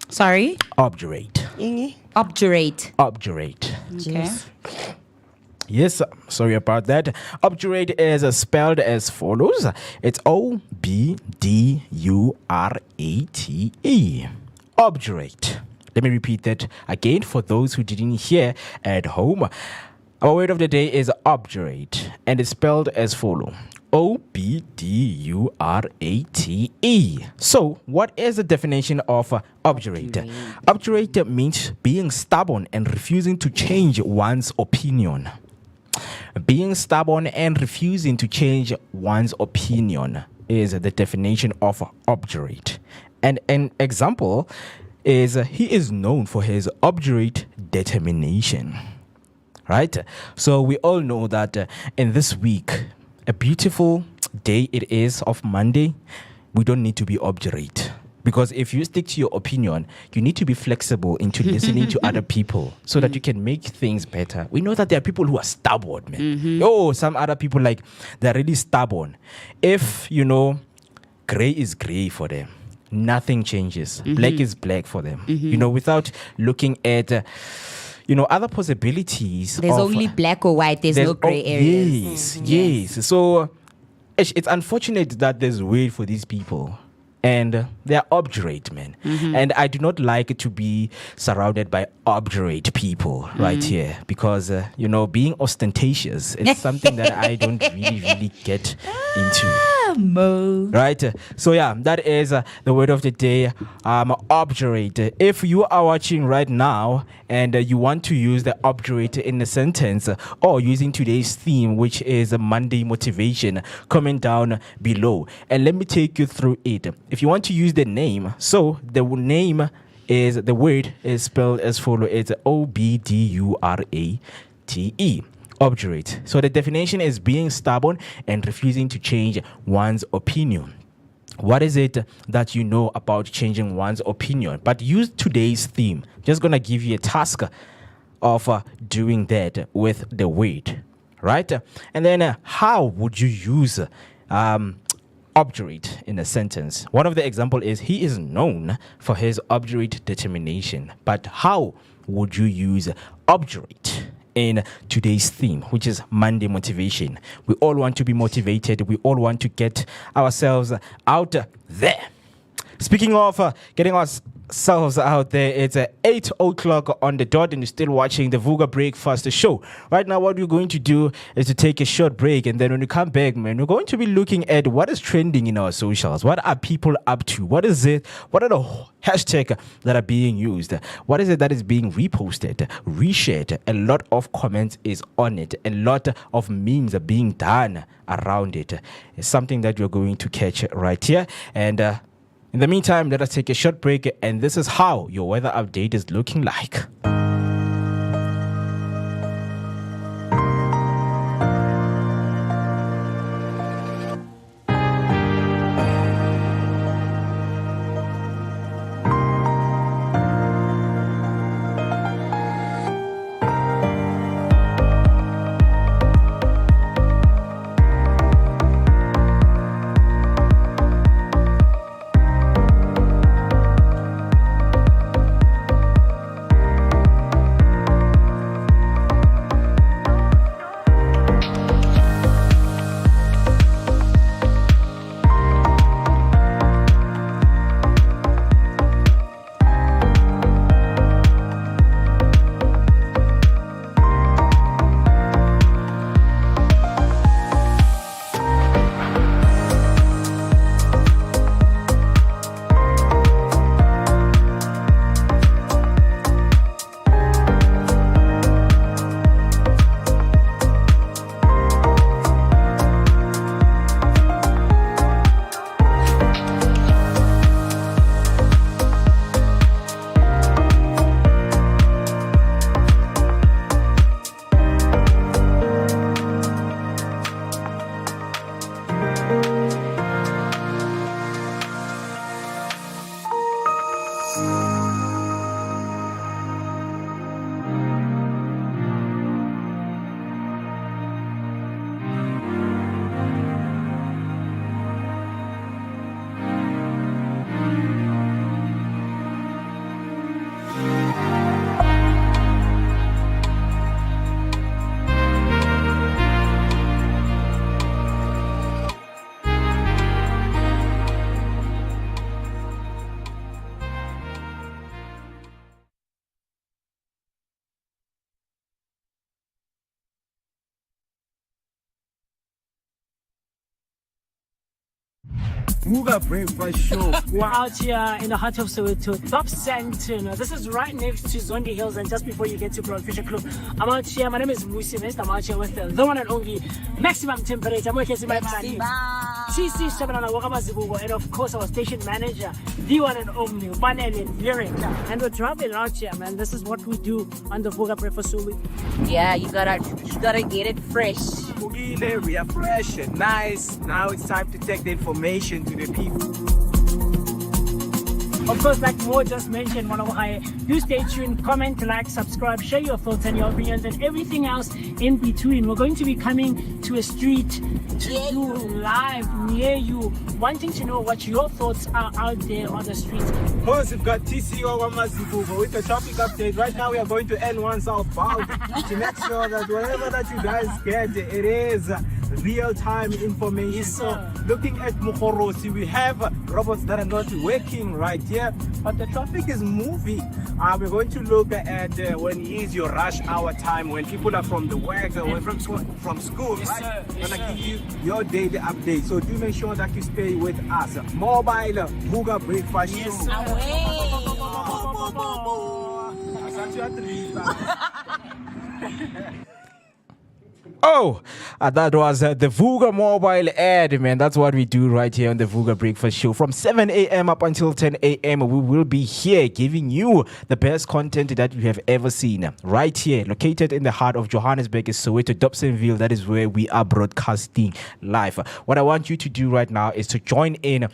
Sorry? Obdurate. Obdurate. Obdurate. Okay. Yes, sorry about that. Obdurate is spelled as follows. It's Obdurate. Obdurate. Let me repeat that again for those who didn't hear at home. Our word of the day is obdurate, and it's spelled as follows. Obdurate. So, what is the definition of obdurate? Obdurate means being stubborn and refusing to change one's opinion. Being stubborn and refusing to change one's opinion is the definition of obdurate. And an example is he is known for his obdurate determination. Right? So we all know that in this week, a beautiful day it is of Monday, we don't need to be obdurate. Because if you stick to your opinion, you need to be flexible into listening to other people so that you can make things better. We know that there are people who are stubborn, man. Oh, some other people, like, they're really stubborn. If, gray is gray for them, nothing changes. Black is black for them. Without looking at, other possibilities. There's only black or white. There's no gray areas. Yes. So it's unfortunate that there's way for these people. And they're obdurate, man. And I do not like to be surrounded by obdurate people right here. Because, being ostentatious is something that I don't really get into. Mo. Right? So, yeah, that is the word of the day. Obdurate. If you are watching right now and you want to use the obdurate in a sentence or using today's theme, which is Monday motivation, comment down below. And let me take you through it. If you want to use the name, so the name is, the word is spelled as follows. It's Obdurate. Obdurate. So the definition is being stubborn and refusing to change one's opinion. What is it that you know about changing one's opinion? But use today's theme. Just gonna give you a task of doing that with the word, right? And then how would you use obdurate in a sentence? One of the example is he is known for his obdurate determination. But how would you use obdurate in today's theme, which is Monday motivation? We all want to be motivated. We all want to get ourselves out there. Speaking of getting ourselves out there, it's 8 o'clock on the dot and you're still watching the Vooka Breakfast show. Right now, what we're going to do is to take a short break, and then when we come back, man, we're going to be looking at what is trending in our socials. What are people up to? What is it? What are the hashtags that are being used? What is it that is being reposted, reshared? A lot of comments is on it. A lot of memes are being done around it. It's something that you're going to catch right here. And in the meantime, let us take a short break, and this is how your weather update is looking like. Vooka Breakfast Show. We're out here in the heart of Soweto, Top Santon. This is right next to Zondi Hills and just before you get to Broad Fisher Club. I'm out here, my name is Musi Mest. I'm out here with the one and only maximum temperature. I'm working with my TC Shabalala Wakamazibugo, and of course our station manager, the one and only Banelin Lyric. And we're traveling out here, man. This is what we do on the Vooka Breakfast Show. Yeah, you gotta get it fresh. Mugile, we are fresh and nice. Now it's time to take the information to the people. Of course, like Mo just mentioned, do stay tuned, comment, like, subscribe, share your thoughts and your opinions and everything else in between. We're going to be coming to a street to do live near you, wanting to know what your thoughts are out there on the streets. First, we've got TC Mazibugo with the traffic update. Right now, we are going to N1 southbound to make sure that whatever that you guys get, it is real-time information. Yes, so, looking at Mukhorosi, we have robots that are not working right here, but the traffic is moving. We're going to look at when is your rush hour time, when people are from the work, from school, yes, right? Yes, I'm gonna give you your daily update. So do make sure that you stay with us. Mobile Vooka Breakfast Show. Yes, Oh, that was the Vooka mobile ad, man. That's what we do right here on the Vooka Breakfast Show. From 7 a.m. up until 10 a.m., we will be here giving you the best content that you have ever seen. Right here, located in the heart of Johannesburg is Soweto, Dobsonville. That is where we are broadcasting live. What I want you to do right now is to join in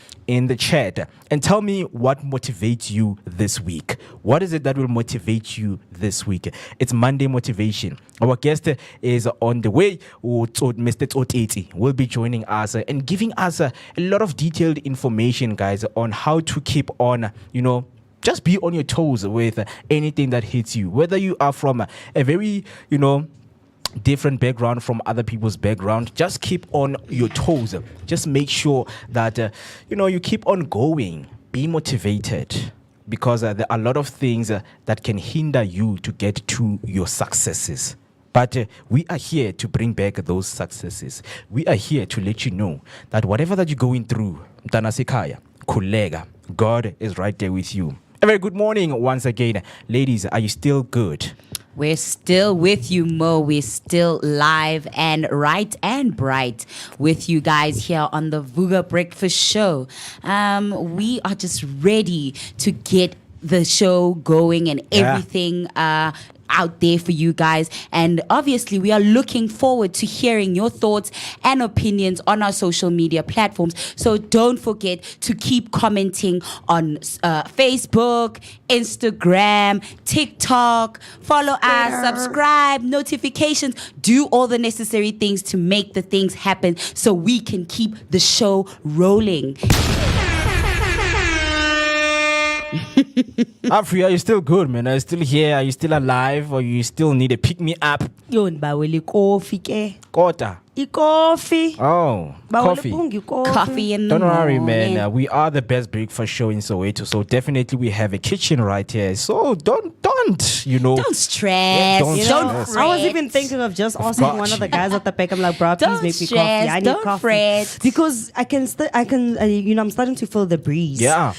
the chat and tell me what motivates you this week. What is it that will motivate you this week? It's Monday motivation. Our guest is on the way. Mr. Tsoteti will be joining us and giving us a lot of detailed information, guys, on how to keep on, just be on your toes with anything that hits you. Whether you are from a very, different background from other people's background, just keep on your toes. Just make sure that, you keep on going. Be motivated. Because there are a lot of things that can hinder you to get to your successes. But we are here to bring back those successes. We are here to let you know that whatever that you're going through, Mtanasikaya, Kulega, God is right there with you. A very good morning once again. Ladies, are you still good? We're still with you, Mo. We're still live and right and bright with you guys here on the Vooka Breakfast Show. We are just ready to get the show going and everything out there for you guys. And obviously, we are looking forward to hearing your thoughts and opinions on our social media platforms. So don't forget to keep commenting on Facebook, Instagram, TikTok. Follow us, subscribe, notifications. Do all the necessary things to make the things happen so we can keep the show rolling. Afri, are you still good, man? Are you still here? Are you still alive? Or you still need a pick-me-up? Kota. Coffee. Oh, coffee. Coffee in the Don't worry, morning. man. We are the best breakfast show in Soweto, so definitely we have a kitchen right here. So don't Don't stress. Don't Don't stress. I was even thinking of just asking one of the guys at the back. I'm like, bro, please Don't make me stress, coffee. I need don't coffee fret. because I'm starting to feel the breeze. Yeah.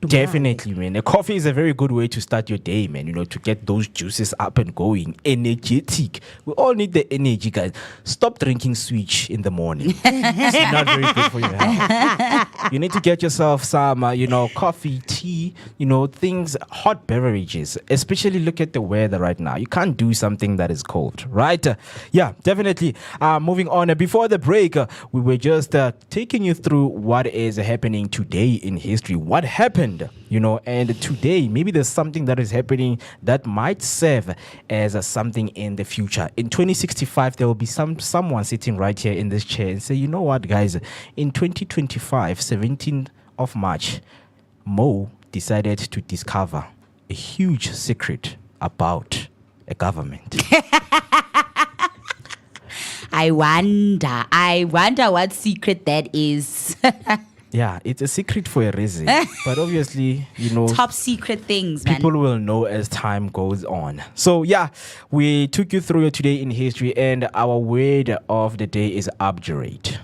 Definitely, man. A coffee is a very good way to start your day, man. To get those juices up and going. Energetic. We all need the energy, guys. Stop drinking switch in the morning. It's not very good for your health. You need to get yourself some, coffee, tea, things, hot beverages. Especially look at the weather right now. You can't do something that is cold, right? Yeah, definitely. Moving on. Before the break, we were just taking you through what is happening today in history. What happened, and today maybe there's something that is happening that might serve as something in the future. In 2065, there will be someone sitting right here in this chair and say, you know what, guys, in 2025, 17th of March, Mo decided to discover a huge secret about a government. I wonder what secret that is. Yeah, it's a secret for a reason. But obviously, Top secret things, man. people will know as time goes on. So yeah, we took you through today in history, and our word of the day is abjurate.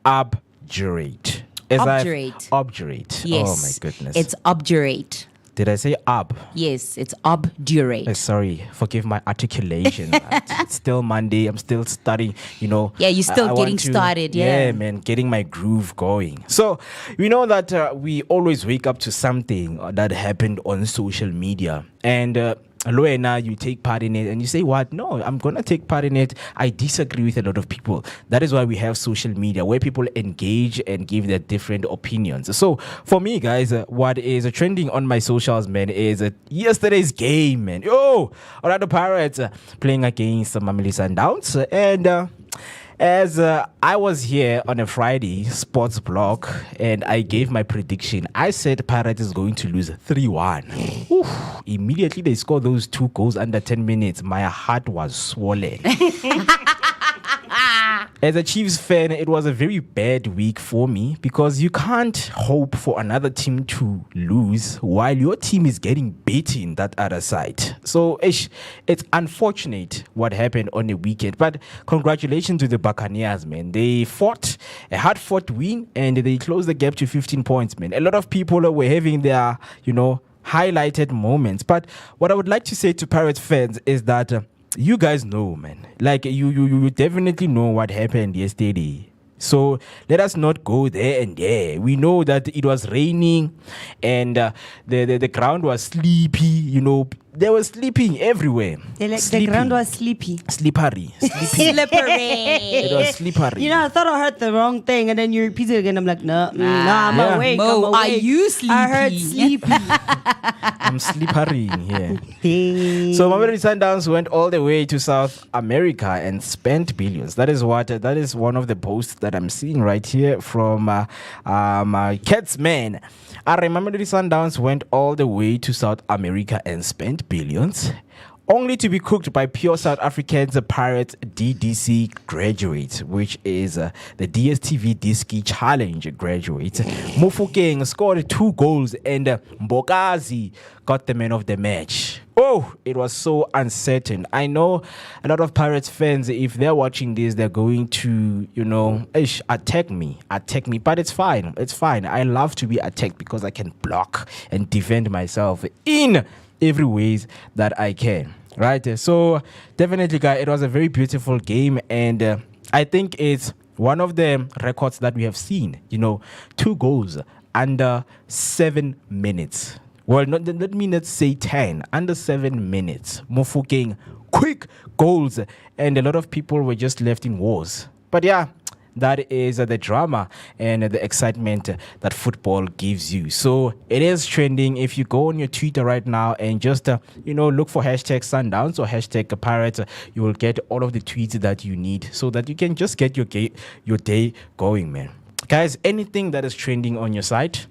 Abjurate. Obdurate. Yes. Oh my goodness. It's obdurate. Did I say ab? Yes, it's obdurate. Sorry, forgive my articulation. It's still Monday. I'm still studying, Yeah, you're still I getting want to- started, yeah. Yeah, man, getting my groove going. So, we know that we always wake up to something that happened on social media. And Loena, you take part in it and you say, what? No, I'm going to take part in it. I disagree with a lot of people. That is why we have social media where people engage and give their different opinions. So for me, guys, what is trending on my socials, man, is yesterday's game, man. Orlando Pirates playing against the Mamelodi Sundowns. And as I was here on a Friday sports blog and I gave my prediction, I said Pirates is going to lose 3-1. Oof. Immediately they scored those 2 goals under 10 minutes. My heart was swollen. As a Chiefs fan, it was a very bad week for me because you can't hope for another team to lose while your team is getting beaten that other side. So it's unfortunate what happened on the weekend, but congratulations to the Buccaneers, man. They fought a hard-fought win and they closed the gap to 15 points, man. A lot of people were having their, highlighted moments. But what I would like to say to Pirates fans is that you guys know, man. Like, you definitely know what happened yesterday. So let us not go there and there. We know that it was raining and the ground was sleepy, They were sleeping everywhere. The ground was sleepy. Slippery. It was slippery. I thought I heard the wrong thing, and then you repeated it again. I'm like, no, I'm Yeah. awake. Mo, I'm are awake. you sleepy? I heard sleepy. I'm slippery here. So Mamelodi Sundowns went all the way to South America and spent billions. That is one of the posts that I'm seeing right here from Catsman. I remember the Sundowns went all the way to South America and spent billions, only to be cooked by pure South Africans, Pirates DDC graduates, which is the DSTV Diski Challenge graduates. Mofokeng scored 2 goals and Mbokazi got the man of the match. Oh, it was so uncertain. I know a lot of Pirates fans, if they're watching this, they're going to, attack me. But it's fine. It's fine. I love to be attacked because I can block and defend myself in every ways that I can. Right? So definitely, guys, it was a very beautiful game. And I think it's one of the records that we have seen. 2 goals under 7 minutes. Well, let me not say 10, under 7 minutes. Mofokeng, quick goals. And a lot of people were just left in wars. But yeah, that is the drama and the excitement that football gives you. So it is trending. If you go on your Twitter right now and just, look for hashtag Sundowns or hashtag Pirates, you will get all of the tweets that you need so that you can just get your day going, man. Guys, anything that is trending on your site?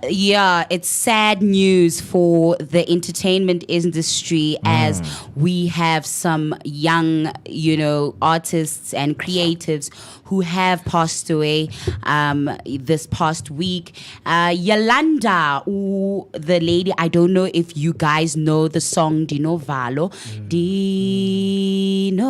Yeah, it's sad news for the entertainment industry as we have some young, artists and creatives who have passed away this past week. Yolanda, the lady, I don't know if you guys know the song Dino Valo. Dino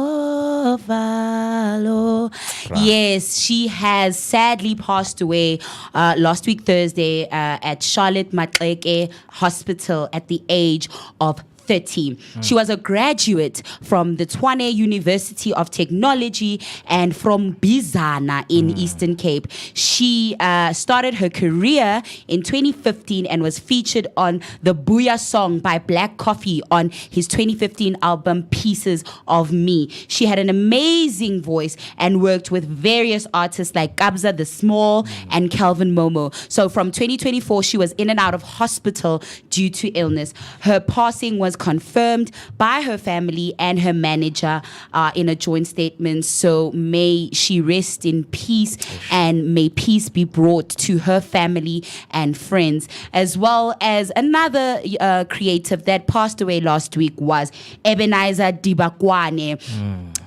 Valo. Right. Yes, she has sadly passed away last week Thursday at Charlotte Maxeke Hospital at the age of 30. She was a graduate from the Tshwane University of Technology and from Bizana in Eastern Cape. She started her career in 2015 and was featured on the Booyah song by Black Coffee on his 2015 album Pieces of Me. She had an amazing voice and worked with various artists like Kabza the Small and Calvin Momo. So from 2024, she was in and out of hospital due to illness. Her passing was confirmed by her family and her manager in a joint statement. So may she rest in peace and may peace be brought to her family and friends. As well as another creative that passed away last week was Ebenezer Dibakwane.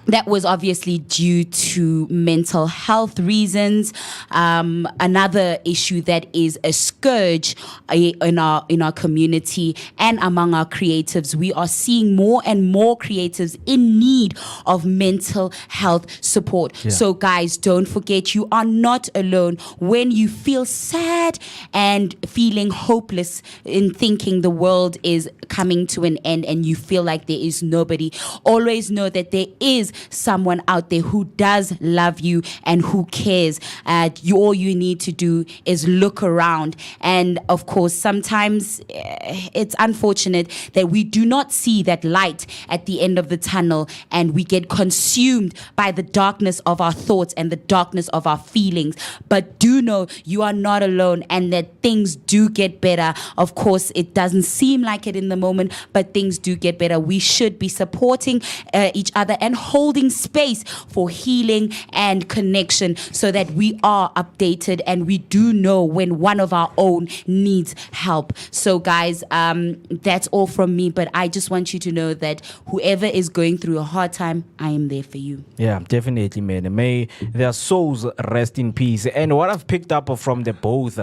that was obviously due to mental health reasons. Another issue that is a scourge in our community and among our creatives. We are seeing more and more creatives in need of mental health support. Yeah. So guys, don't forget, you are not alone. When you feel sad and feeling hopeless in thinking the world is coming to an end and you feel like there is nobody, always know that there is someone out there who does love you and who cares. All you need to do is look around. And of course, sometimes it's unfortunate that we do not see that light at the end of the tunnel, and we get consumed by the darkness of our thoughts and the darkness of our feelings. But do know you are not alone, and that things do get better. Of course, it doesn't seem like it in the moment, but things do get better. We should be supporting each other and holding space for healing and connection, so that we are updated and we do know when one of our own needs help. So guys, that's all from me, but I just want you to know that whoever is going through a hard time, I am there for you. Yeah, definitely, man. May their souls rest in peace. And what I've picked up from the both,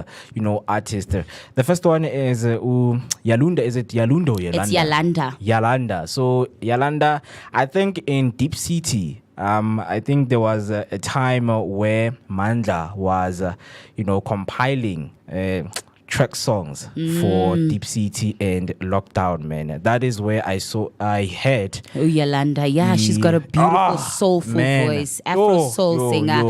artists. The first one is Yalunda. Is it Yalundo? Yolanda? It's Yolanda. Yolanda. So Yolanda, I think in Deep City, I think there was a time where Mandla was, compiling track songs for Deep City and Lockdown, man. That is where I heard. Oh, Yolanda, yeah, she's got a beautiful, soulful voice, Afro soul singer.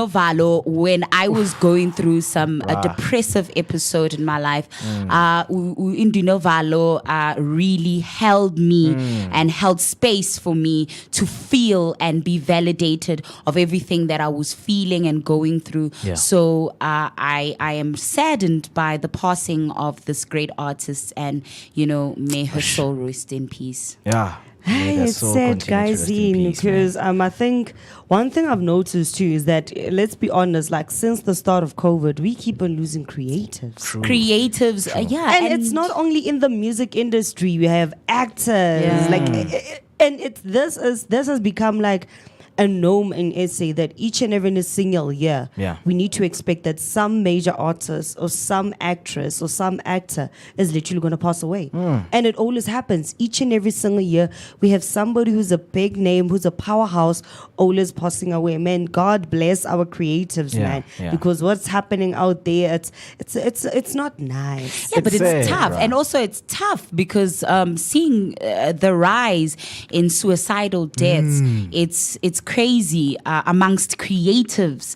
Valo, when I was going through some depressive episode in my life, Valo really held me and held space for me to feel and be validated of everything that I was feeling and going through. Yeah. So I am saddened by the passing of this great artist, and may her soul rest in peace. Yeah. Hey, it's sad, guys, because I think one thing I've noticed too is that, let's be honest, like since the start of COVID, we keep on losing creatives. True. Creatives, yeah, and it's not only in the music industry. We have actors, this has become like a norm in SA that each and every single year, we need to expect that some major artist or some actress or some actor is literally going to pass away. And it always happens. Each and every single year, we have somebody who's a big name, who's a powerhouse, always passing away. Man, God bless our creatives, man. Yeah. Because what's happening out there, it's not nice. Yeah, but it's tough. Right? And also it's tough because seeing the rise in suicidal deaths, it's crazy amongst creatives.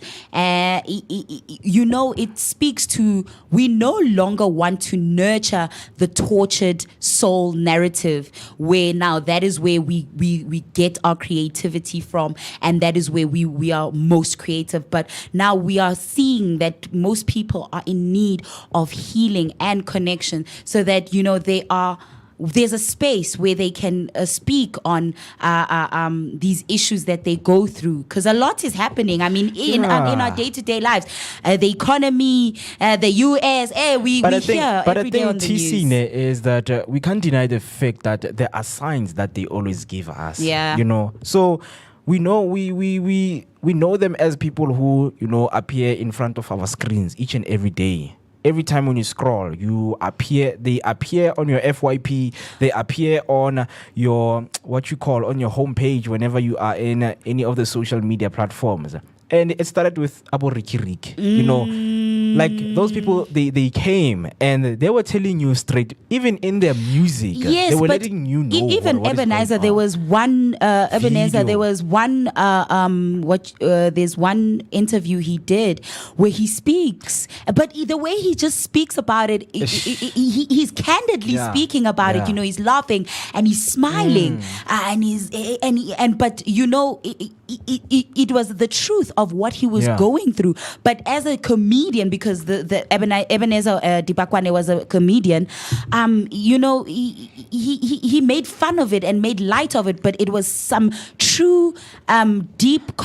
It speaks to, we no longer want to nurture the tortured soul narrative, where now that is where we get our creativity from, and that is where we are most creative. But now we are seeing that most people are in need of healing and connection, so that there's a space where they can speak on these issues that they go through, because a lot is happening. I mean, in our day-to-day lives, the economy, the US, we hear every day on the news. But I think TC is that we can't deny the fact that there are signs that they always give us. Yeah, so we know we know them as people who appear in front of our screens each and every day. Every time when you scroll, they appear on your FYP, they appear on your, on your homepage whenever you are in any of the social media platforms. And it started with Abo Riki Rik, like those people, they came and they were telling you straight, even in their music, yes, they were letting you know. Even Ebenezer, there was one there's one interview he did where he speaks, but the way he just speaks about it, he's candidly speaking about it. He's laughing and he's smiling, but it was the truth of what he was going through. But as a comedian, because the Ebenezer Dibakwane was a comedian, he made fun of it and made light of it, but it was some true deep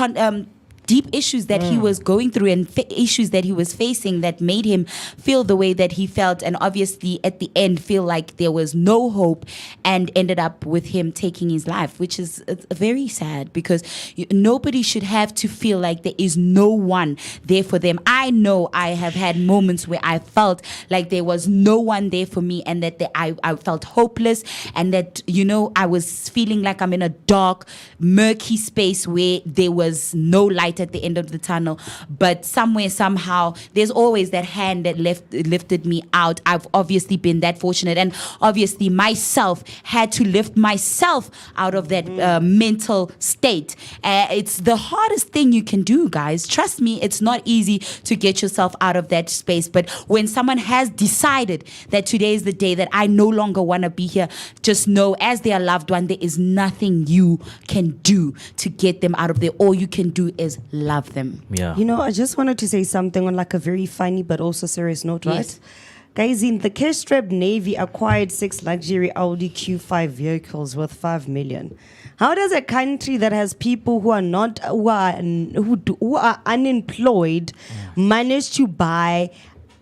deep issues that he was going through and issues that he was facing that made him feel the way that he felt, and obviously at the end feel like there was no hope, and ended up with him taking his life, which is very sad, because nobody should have to feel like there is no one there for them. I know I have had moments where I felt like there was no one there for me, and that I felt hopeless, and that, you know, I was feeling like I'm in a dark, murky space where there was no light at the end of the tunnel. But somewhere, somehow, there's always that hand that lifted me out. I've obviously been that fortunate, and obviously myself had to lift myself out of that mental state. It's the hardest thing you can do, guys. Trust me, it's not easy to get yourself out of that space. But when someone has decided that today is the day that I no longer want to be here, just know, as their loved one, there is nothing you can do to get them out of there. All you can do is love them. Yeah. You know, I just wanted to say something on like a very funny but also serious note, right? Yes. Guys, in the cash-strapped Navy acquired 6 luxury Audi Q5 vehicles worth 5 million. How does a country that has people who are unemployed manage to buy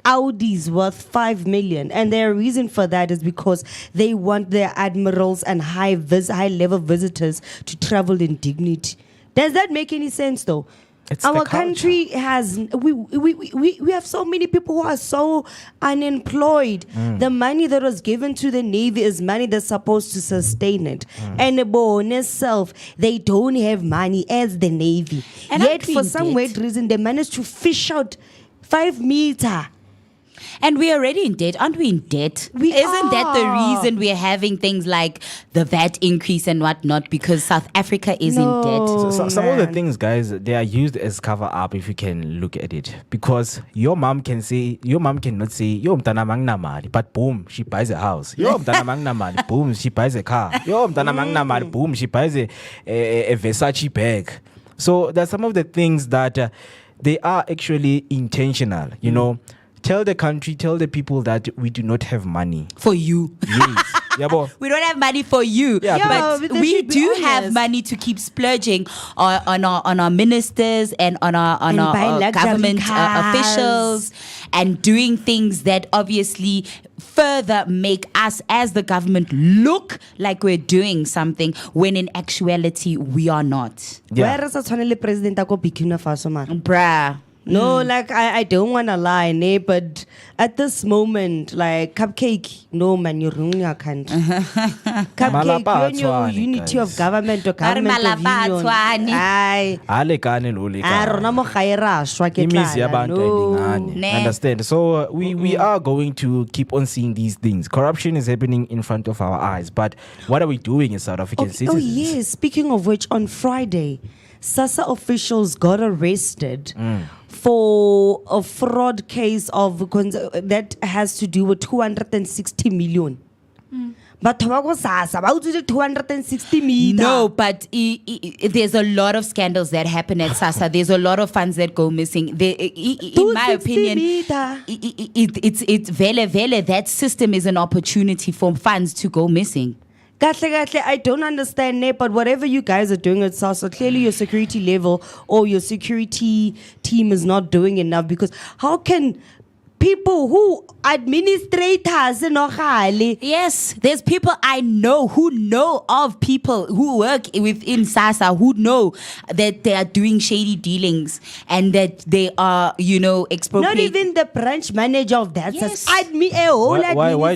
Audis worth 5 million? And their reason for that is because they want their admirals and high-level visitors to travel in dignity. Does that make any sense, though? It's Our the culture. country has we have so many people who are so unemployed. The money that was given to the Navy is money that's supposed to sustain it. And the bonus self, they don't have money as the Navy. And Yet aren't we for in some debt? weird reason they managed to fish out 5 meter. And we're already in debt. Aren't we in debt? We Isn't that the are. reason we're having things like the VAT increase and whatnot? Because South Africa is in debt. Some of the man. things, guys, they are used as cover up, if you can look at it, because your mom cannot say, yo mtana mangna mali, but boom, she buys a house. Yo mtana mangna mali, boom, she buys a car. Yo mtana mangna mali, boom, she buys a Versace bag. So there's some of the things that they are actually intentional, you know. Tell the country, tell the people that we do not have money. For you. Yes. Yeah, boy. We don't have money for you, Yeah, but but they we should be do have honest. money to keep splurging on our ministers and on our And buying luxury government cars. officials, and doing things that obviously further make us as the government look like we're doing something, when in actuality we are not. Yeah. Where is the president of Burkina Faso, man? Bruh. No, like I don't want to lie, but at this moment, like Cupcake, no man, you're ruining our country. Cupcake, Malapa you're in your atshwane, unity guys. of government or government of malapa union. atshwane. Aye. Alekane lo lekane. Rona mo gae ra shwa ke Imizi tlala, yabantu no. ayilingani. Ne. Understand? So we are going to keep on seeing these things. Corruption is happening in front of our eyes. But what are we doing as South African Oh citizens? yes, speaking of which, on Friday, SASSA officials got arrested for a fraud case of that has to do with 260 million. But Tobago SASSA, about 260 million. No, but there's a lot of scandals that happen at SASSA. There's a lot of funds that go missing. In my 260 opinion, meter. it's vele. That system is an opportunity for funds to go missing. Kahle, I don't understand it, but whatever you guys are doing at SASSA, clearly your security level or your security team is not doing enough, because how can people who administrators Yes, there's people I know who know of people who work within SASSA who know that they are doing shady dealings and that they are, not expropriating. even the branch manager of that Yes. Why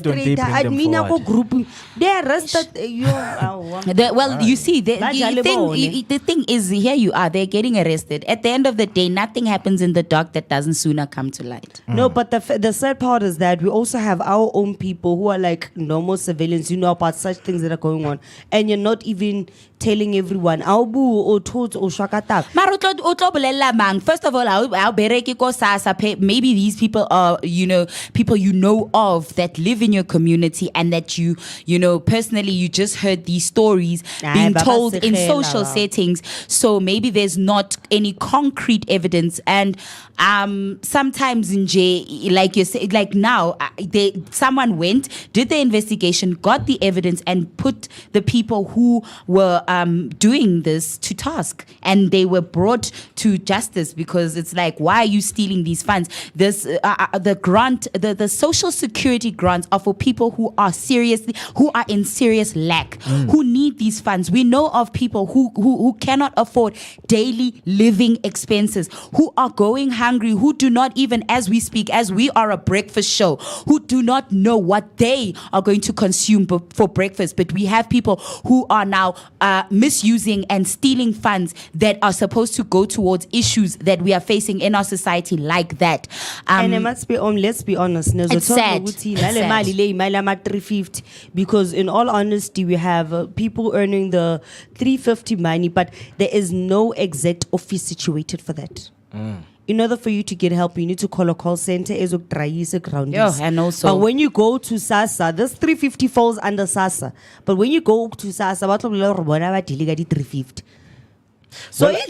don't they bring them administrator, forward? group, they arrested You see, the Bajale thing is, here you are, they're getting arrested. At the end of the day, nothing happens in the dark that doesn't sooner come to light. No, but the sad part is that we also have our own people who are like normal civilians, you know about such things that are going on, and you're not even telling everyone. Aubu or tot or shakata. Mara o tlo bolella mang? First of all, I'll bereke ko SASSA. Maybe these people are, people you know of that live in your community, and that you personally, you just heard these stories being Baba told in Sekela. social settings. So maybe there's not any concrete evidence, and sometimes in J, like you say, like now, someone went, did the investigation, got the evidence, and put the people who were doing this to task, and they were brought to justice because it's like, why are you stealing these funds? This the social security grants are for people who are in serious lack, who need these funds. We know of people who cannot afford daily living expenses, who are going hungry, who do not even, as we speak, as we are a breakfast show, who do not know what they are going to consume for breakfast. But we have people who are now misusing and stealing funds that are supposed to go towards issues that we are facing in our society like that. And it must be let's be honest. It's sad. Because in all honesty, we have people earning the 350 money, but there is no exact office situated for that. In order for you to get help, you need to call a call center. And also, but when you go to SASA, this 350 falls under SASA. But when you go to SASA, what 350. So Well, I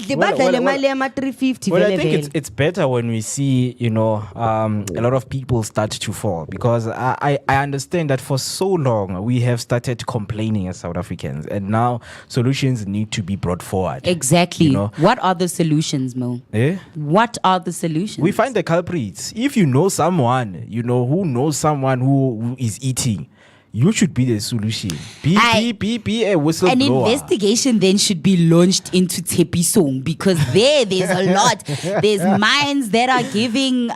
think it's better when we see, a lot of people start to fall, because I understand that for so long we have started complaining as South Africans, and now solutions need to be brought forward. exactly. What are the solutions, Mo? Eh? What are the solutions? We find the culprits. If you know someone, who knows someone who is eating, you should be the solution. Be a whistleblower. An investigation then should be launched into Tepisong, because there's a lot. There's mines that are giving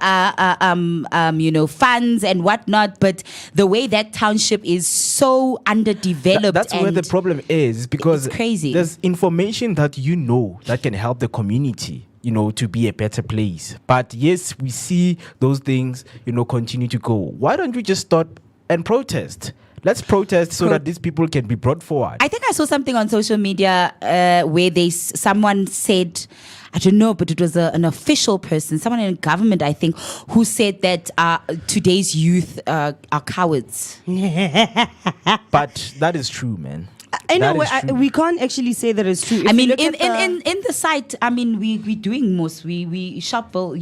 funds and whatnot, but the way that township is so underdeveloped. That's where the problem is, because it's crazy. There's information that that can help the community, to be a better place. But yes, we see those things, continue to go. Why don't we just stop and protest? Let's protest so that these people can be brought forward. I think I saw something on social media where someone said, I don't know, but it was an official person, someone in government, I think, who said that today's youth are cowards. But that is true, man. I know That is true. we can't actually say that it's true. If I you mean, look in at the site, I mean, we're doing most. We Sharpeville,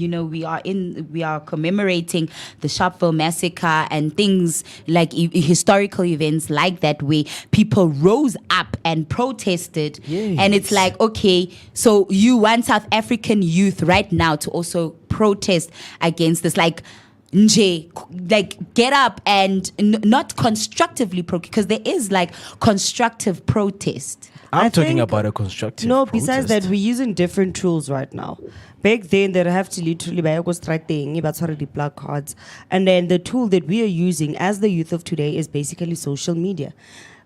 we are commemorating the Sharpeville massacre and things like historical events like that, where people rose up and protested. Yes. And it's like, okay, so you want South African youth right now to also protest against this, like get up and not constructively because there is like constructive protest. I'm I talking think- about a constructive No, protest. besides that, we're using different tools right now. Back then, they'd have to literally buy a striking, but already placards. And then the tool that we are using as the youth of today is basically social media.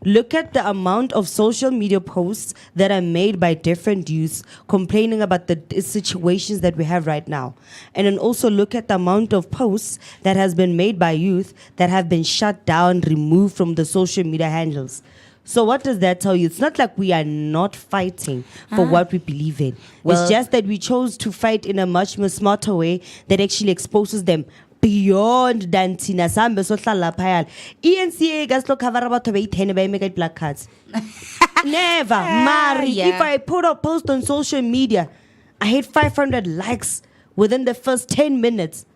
Look at the amount of social media posts that are made by different youths complaining about the situations that we have right now. And then also look at the amount of posts that has been made by youth that have been shut down, removed from the social media handles. So what does that tell you? It's not like we are not fighting for what we believe in. Well- it's just that we chose to fight in a much more smarter way that actually exposes them beyond than Tina Sambe Sohlala Payal. ENCA gas lo cover about to be 10 by make black cards. Never. Mari. yeah. If I put a post on social media, I hit 500 likes within the first 10 minutes.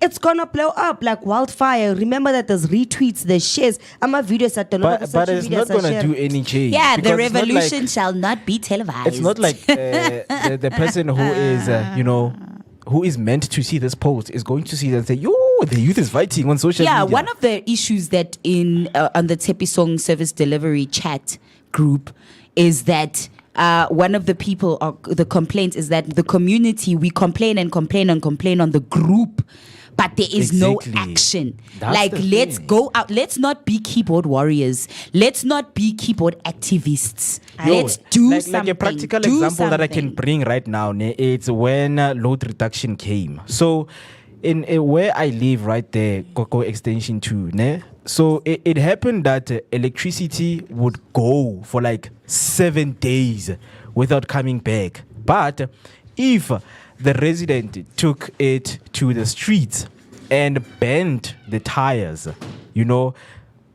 It's gonna blow up like wildfire. Remember that there's retweets, there's shares. I'm a video set But it's not going to do any change. Yeah, the because it's not revolution like- shall not be televised. It's not like the person who is, who is meant to see this post is going to see that and say, yo, the youth is fighting on social Yeah, media. one of the issues that on the Tepisong service delivery chat group is that one of the people, the complaints is that the community, we complain and complain and complain on the group, but there is no Exactly. action. That's Like, the let's thing. go out. Let's not be keyboard warriors. Let's not be keyboard activists. Let's do something. Like a practical Do example that I can something. bring right now, it's when load reduction came. So in where I live right there, Koko Extension 2, so it happened that electricity would go for like 7 days without coming back. But if the resident took it to the streets and bent the tires,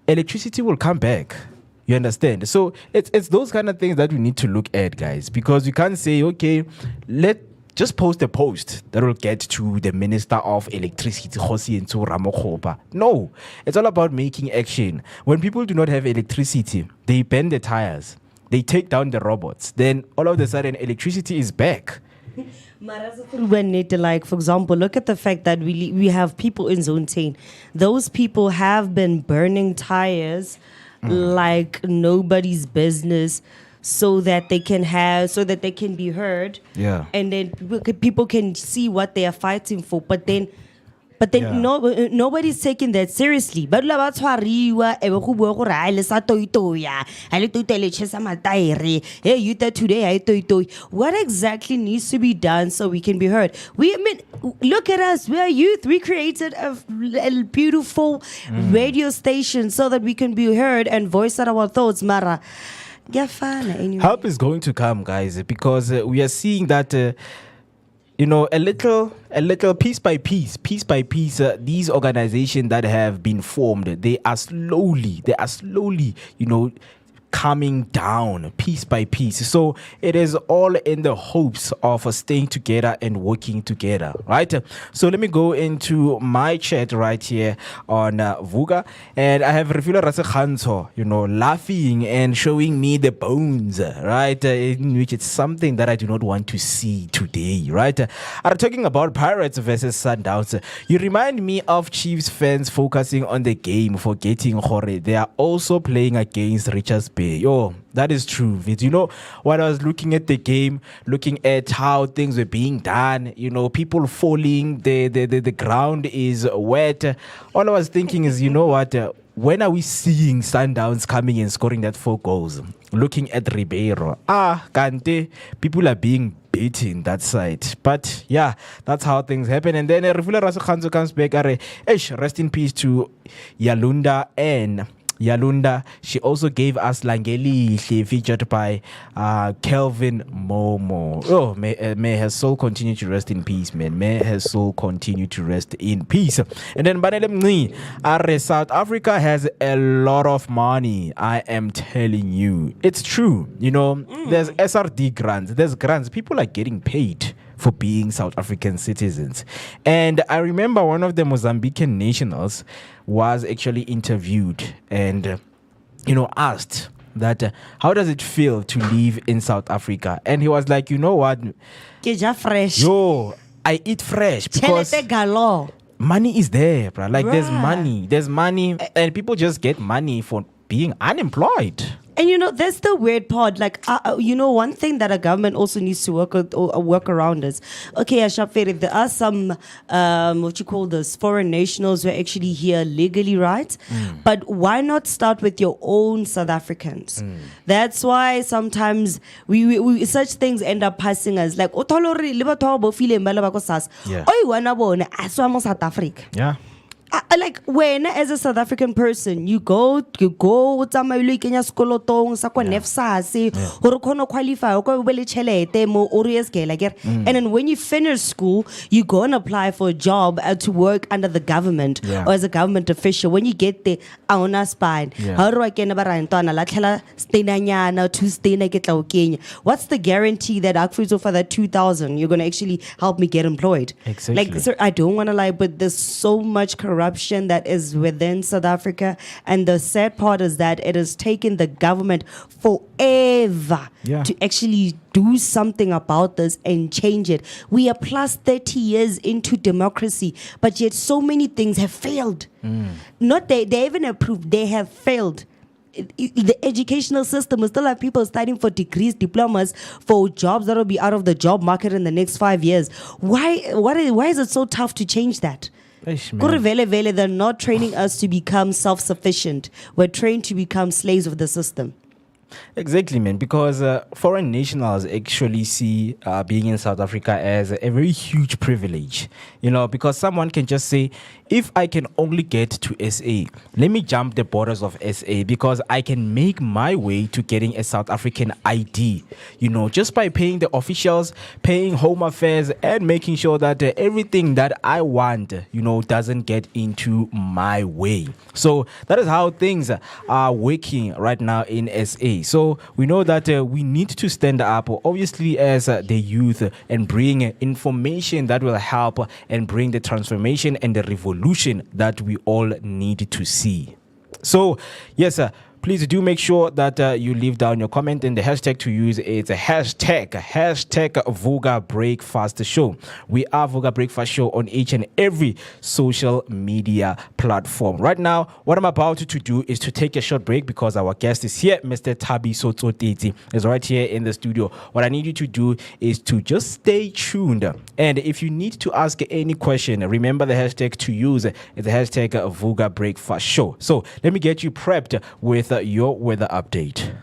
electricity will come back. You understand? So it's those kind of things that we need to look at, guys, because you can't say, okay, just post a post that will get to the Minister of Electricity, Khosi Ntsho Ramokgopa. No, it's all about making action. When people do not have electricity, they bend the tires. they take down the robots, then all of a sudden electricity is back. When it, like, for example, look at the fact that we have people in Zone 10. Those people have been burning tires like nobody's business, so that they can be heard. Yeah. And then people can see what they are fighting for. But then Yeah. nobody's taking that seriously. But la ba tshwariwa e be go bua gore ha le sa toitoya ha le toitoya le chesa mataere hey you that today ha toitoi. What exactly needs to be done so we can be heard? Look at us, we are youth. We created a beautiful radio station so that we can be heard and voice out our thoughts. Mara anyway. Help is going to come, guys, because we are seeing that a little piece by piece, these organizations that have been formed, they are slowly, coming down piece by piece. So it is all in the hopes of staying together and working together, right? So let me go into my chat right here on Vooka, and I have Refila Rasekhanto, laughing and showing me the bones, right? In which it's something that I do not want to see today, right? I'm talking about Pirates versus Sundowns. You remind me of Chiefs fans focusing on the game, forgetting Hore. They are also playing against Richards Bay. Yo, that is true. When I was looking at the game, looking at how things were being done, people falling, the ground is wet. All I was thinking is, when are we seeing Sundowns coming and scoring that 4 goals? Looking at Ribeiro. Kante, people are being beaten that side. But yeah, that's how things happen. And then Refula Rasekhanto comes back. Rest in peace to Yalunda and Yalunda. She also gave us Langeli, featured by Kelvin Momo. Oh, may her soul continue to rest in peace, man. May her soul continue to rest in peace. And then Banele South Africa has a lot of money. I am telling you, it's true. There's SRD grants, there's grants. People are getting paid for being South African citizens. And I remember one of the Mozambican nationals was actually interviewed and, asked that how does it feel to live in South Africa? And he was like, you know what? Fresh. Yo, I eat fresh because money is there, bro. Like there's money and people just get money for being unemployed. And that's the weird part. Like, one thing that a government also needs to work around is, okay, Ashaferi, there are some, foreign nationals who are actually here legally, right? But why not start with your own South Africans? That's why sometimes we such things end up passing us. Like, South Africa. Yeah. Like when as a South African person you go tsamaya kenya sekolotong sa kwa NEFSAS gore khona qualify go be le chelete mo and then when you finish school you go and apply for a job to work under the government or as a government official. When you get there auna spine how do I kena ba rantwana la thela steinanyana to steina ke tla o kenya. What's the guarantee that akfuzo for that 2000 you're going to actually help me get employed? Exactly. Like, sir, I don't want to lie, but there's so much corruption that is within South Africa, and the sad part is that it has taken the government forever to actually do something about this and change it. We are plus 30 years into democracy, but yet so many things have failed. Not they even approved, they have failed. The educational system will still have people studying for degrees, diplomas, for jobs that will be out of the job market in the next 5 years. Why is it so tough to change that? They're not training us to become self-sufficient. We're trained to become slaves of the system. Exactly, man, because foreign nationals actually see being in South Africa as a very huge privilege, because someone can just say, if I can only get to SA, let me jump the borders of SA because I can make my way to getting a South African ID, just by paying the officials, paying home affairs, and making sure that everything that I want, doesn't get into my way. So that is how things are working right now in SA. So we know that we need to stand up, obviously, as the youth and bring information that will help and bring the transformation and the revolution that we all need to see. So, yes, please do make sure that you leave down your comment, and the hashtag to use is a hashtag Vooka Breakfast Show. We are Vooka Breakfast Show on each and every social media platform. Right now, what I'm about to do is to take a short break because our guest is here. Mr. Tabi Sotsoteti is right here in the studio. What I need you to do is to just stay tuned. And if you need to ask any question, remember the hashtag to use is the hashtag Vooka Breakfast Show. So let me get you prepped with your weather update.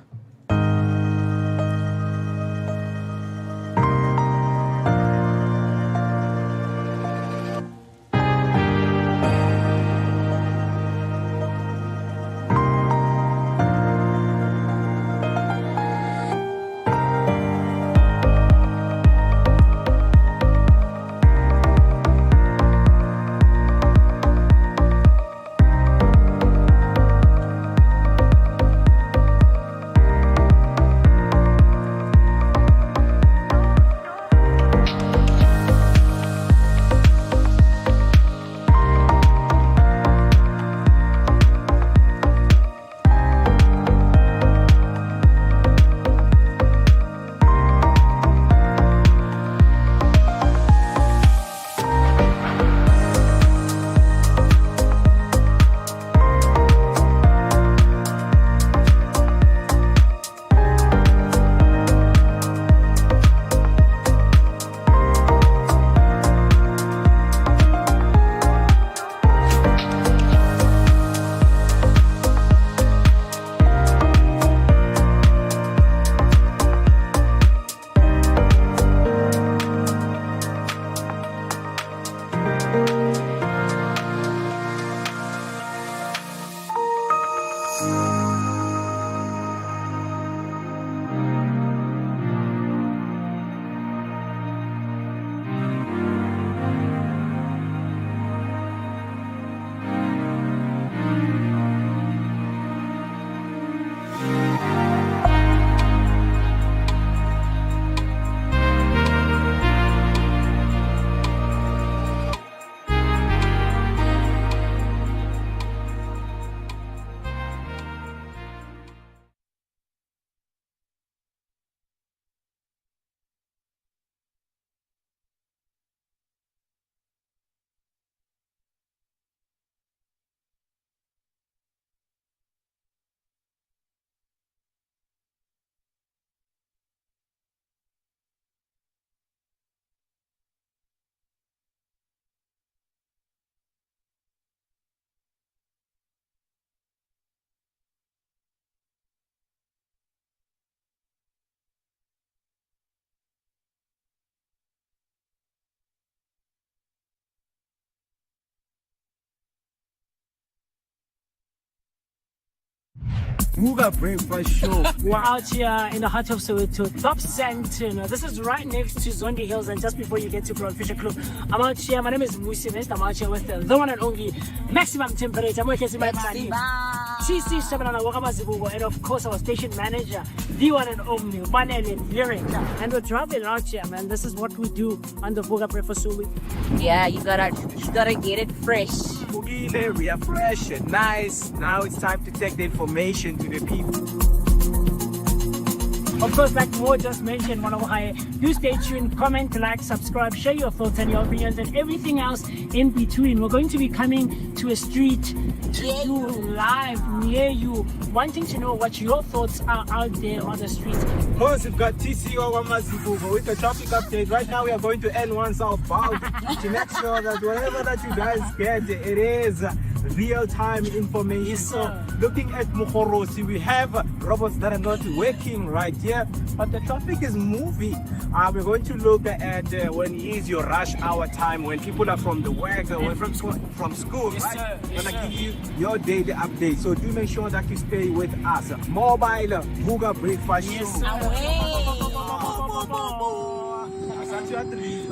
Vooka Breakfast Show. We're out here in the heart of Soweto, Top Sandton. This is right next to Zondi Hills, and just before you get to Broad Fisher Club, I'm out here. My name is Musi Mest. I'm out here with the one and only maximum temperature. I'm working with my buddy, TC Shabalala Wakamazibugo, and of course our station manager, the one and only Panele Lyric. And we're traveling out here, man. This is what we do on the Vooka Breakfast Show. Yeah, you gotta get it fresh. Bugile, we are fresh and nice. Now it's time to take the information to the people. Of course, like Mo just mentioned, one of our do stay tuned, comment, like, subscribe, share your thoughts and your opinions and everything else in between. We're going to be coming to a street to do live near you, wanting to know what your thoughts are out there on the streets. First, we've got TC Mazibugo with the traffic update. Right now, we are going to N1 southbound to make sure that wherever that you guys get, it is real-time information. Yes, sir. So, looking at Mukhorosi, we have robots that are not working right here, but the traffic is moving. We're going to look at when is your rush hour time, when people are from the work or from school, Yes, right? sir. Yes, Gonna sir. give you your daily update. So do make sure that you stay with us. Mobile Vooka Breakfast Show. Yes, sir. Asante ya three.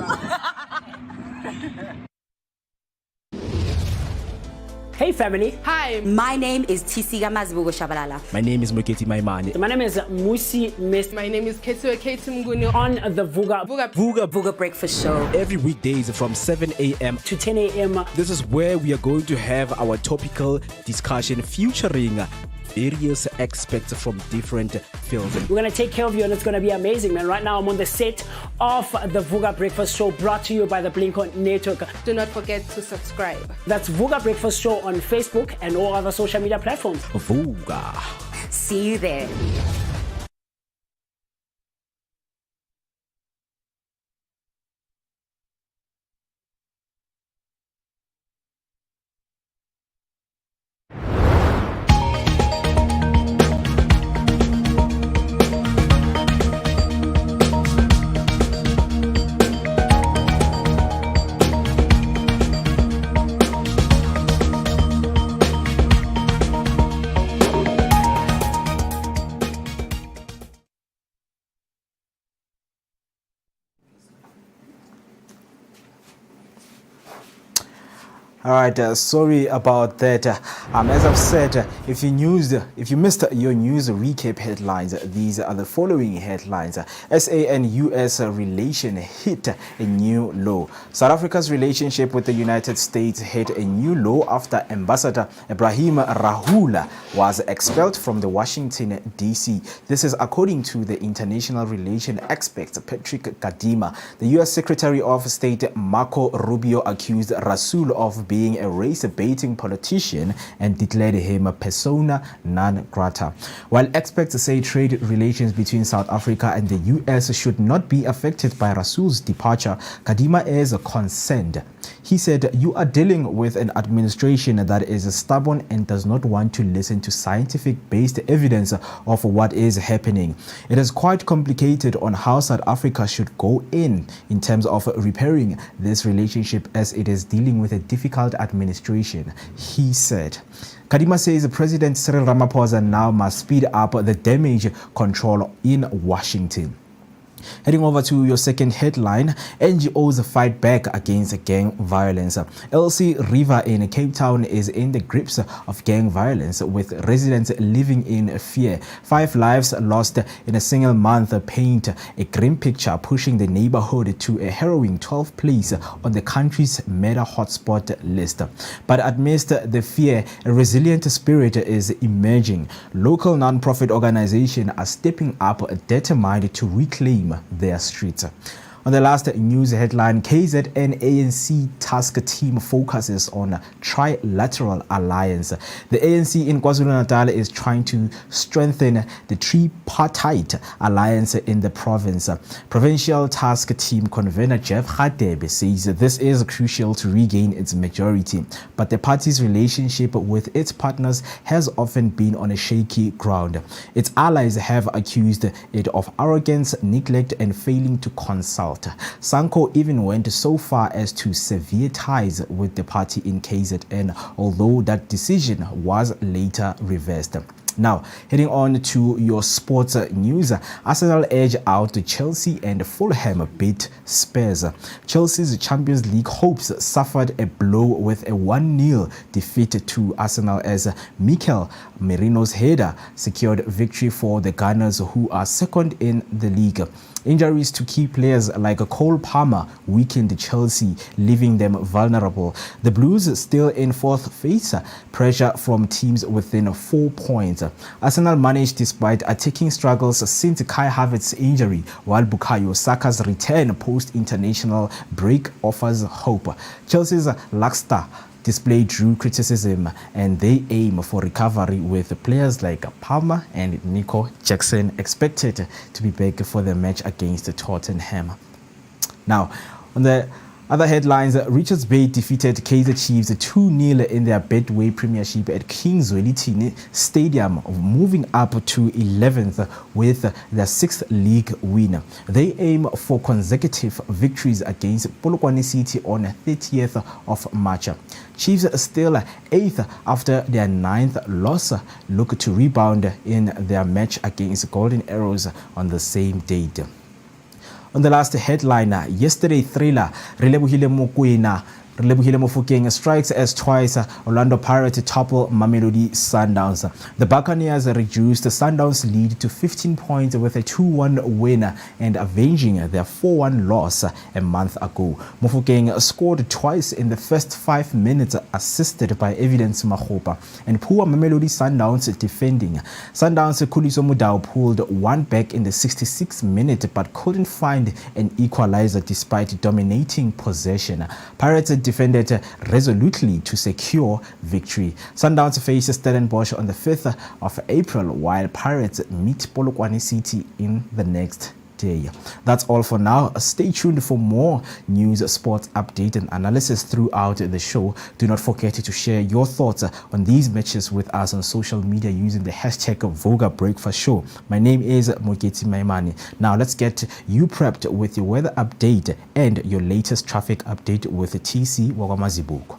Hey family, Hi, My name is TC Mazibugo Shabalala. My name is Muketi Maimane. my name is Musi Mest my name is Ketu Mguni. on the Vooka Vooka Breakfast Show. Every weekdays from 7 a.m. to 10 a.m. This is where we are going to have our topical discussion featuring various experts from different fields. We're going to take care of you and it's going to be amazing, man. Right now I'm on the set of the Vooka Breakfast Show brought to you by the Blink-On Network. Do not forget to subscribe. That's Vooka Breakfast Show on Facebook and all other social media platforms. Vooka. See you there. All right, sorry about that. As I've said, if you missed your news recap headlines, these are the following headlines. SA and US relation hit a new low. South Africa's relationship with the United States hit a new low after Ambassador Ibrahim Rahula was expelled from the Washington, D.C. This is according to the international relation expert Patrick Kadima. The US Secretary of State Marco Rubio accused Rasul of being a race-baiting politician and declared him a persona non grata. While experts say trade relations between South Africa and the US should not be affected by Rasul's departure, Kadima is concerned. He said, "You are dealing with an administration that is stubborn and does not want to listen to scientific-based evidence of what is happening. It is quite complicated on how South Africa should go in terms of repairing this relationship as it is dealing with a difficult administration," he said. Kadima says President Cyril Ramaphosa now must speed up the damage control in Washington. Heading over to your second headline, NGOs fight back against gang violence. LC River in Cape Town is in the grips of gang violence, with residents living in fear. 5 lives lost in a single month paint a grim picture, pushing the neighborhood to a harrowing 12th place on the country's murder hotspot list. But amidst the fear, a resilient spirit is emerging. Local non-profit organizations are stepping up, determined to reclaim their streets. On the last news headline, KZN ANC task team focuses on trilateral alliance. The ANC in KwaZulu-Natal is trying to strengthen the tripartite alliance in the province. Provincial task team convener Jeff Hadebe says this is crucial to regain its majority, but the party's relationship with its partners has often been on a shaky ground. Its allies have accused it of arrogance, neglect, and failing to consult. Sanko even went so far as to sever ties with the party in KZN, although that decision was later reversed. Now, heading on to your sports news, Arsenal edge out Chelsea and Fulham beat Spurs. Chelsea's Champions League hopes suffered a blow with a 1-0 defeat to Arsenal as Mikel Merino's header secured victory for the Gunners, who are second in the league. Injuries to key players like Cole Palmer weakened Chelsea, leaving them vulnerable. The Blues still in fourth face pressure from teams within 4 points. Arsenal managed despite attacking struggles since Kai Havertz's injury, while Bukayo Saka's return post-international break offers hope. Chelsea's lackluster display drew criticism, and they aim for recovery, with players like Palmer and Nico Jackson expected to be back for the match against Tottenham. Now, on the other headlines, Richards Bay defeated Kaizer Chiefs 2-0 in their Betway Premiership at Kings Welitini Stadium, moving up to 11th with their 6th league win. They aim for consecutive victories against Polokwane City on 30th of March. Chiefs still 8th after their 9th loss, look to rebound in their match against Golden Arrows on the same date. On the last headline, yesterday Thriller Relebohile Mokoena Relebohile Mofokeng strikes as twice Orlando Pirates topple Mamelodi Sundowns. The Buccaneers reduced the Sundowns lead to 15 points with a 2-1 win and avenging their 4-1 loss a month ago. Mofokeng scored twice in the first 5 minutes, assisted by Evidence Mahopa, and poor Mamelodi Sundowns defending. Sundowns Khuliso Mudau pulled one back in the 66th minute but couldn't find an equalizer despite dominating possession. Pirates defended resolutely to secure victory. Sundowns face Stellenbosch on the 5th of April, while Pirates meet Polokwane City in the next day. That's all for now. Stay tuned for more news, sports update and analysis throughout the show. Do not forget to share your thoughts on these matches with us on social media using the hashtag Vooka Breakfast Show. My name is Moketi Maimani. Now let's get you prepped with your weather update and your latest traffic update with TC Wagamazibuko.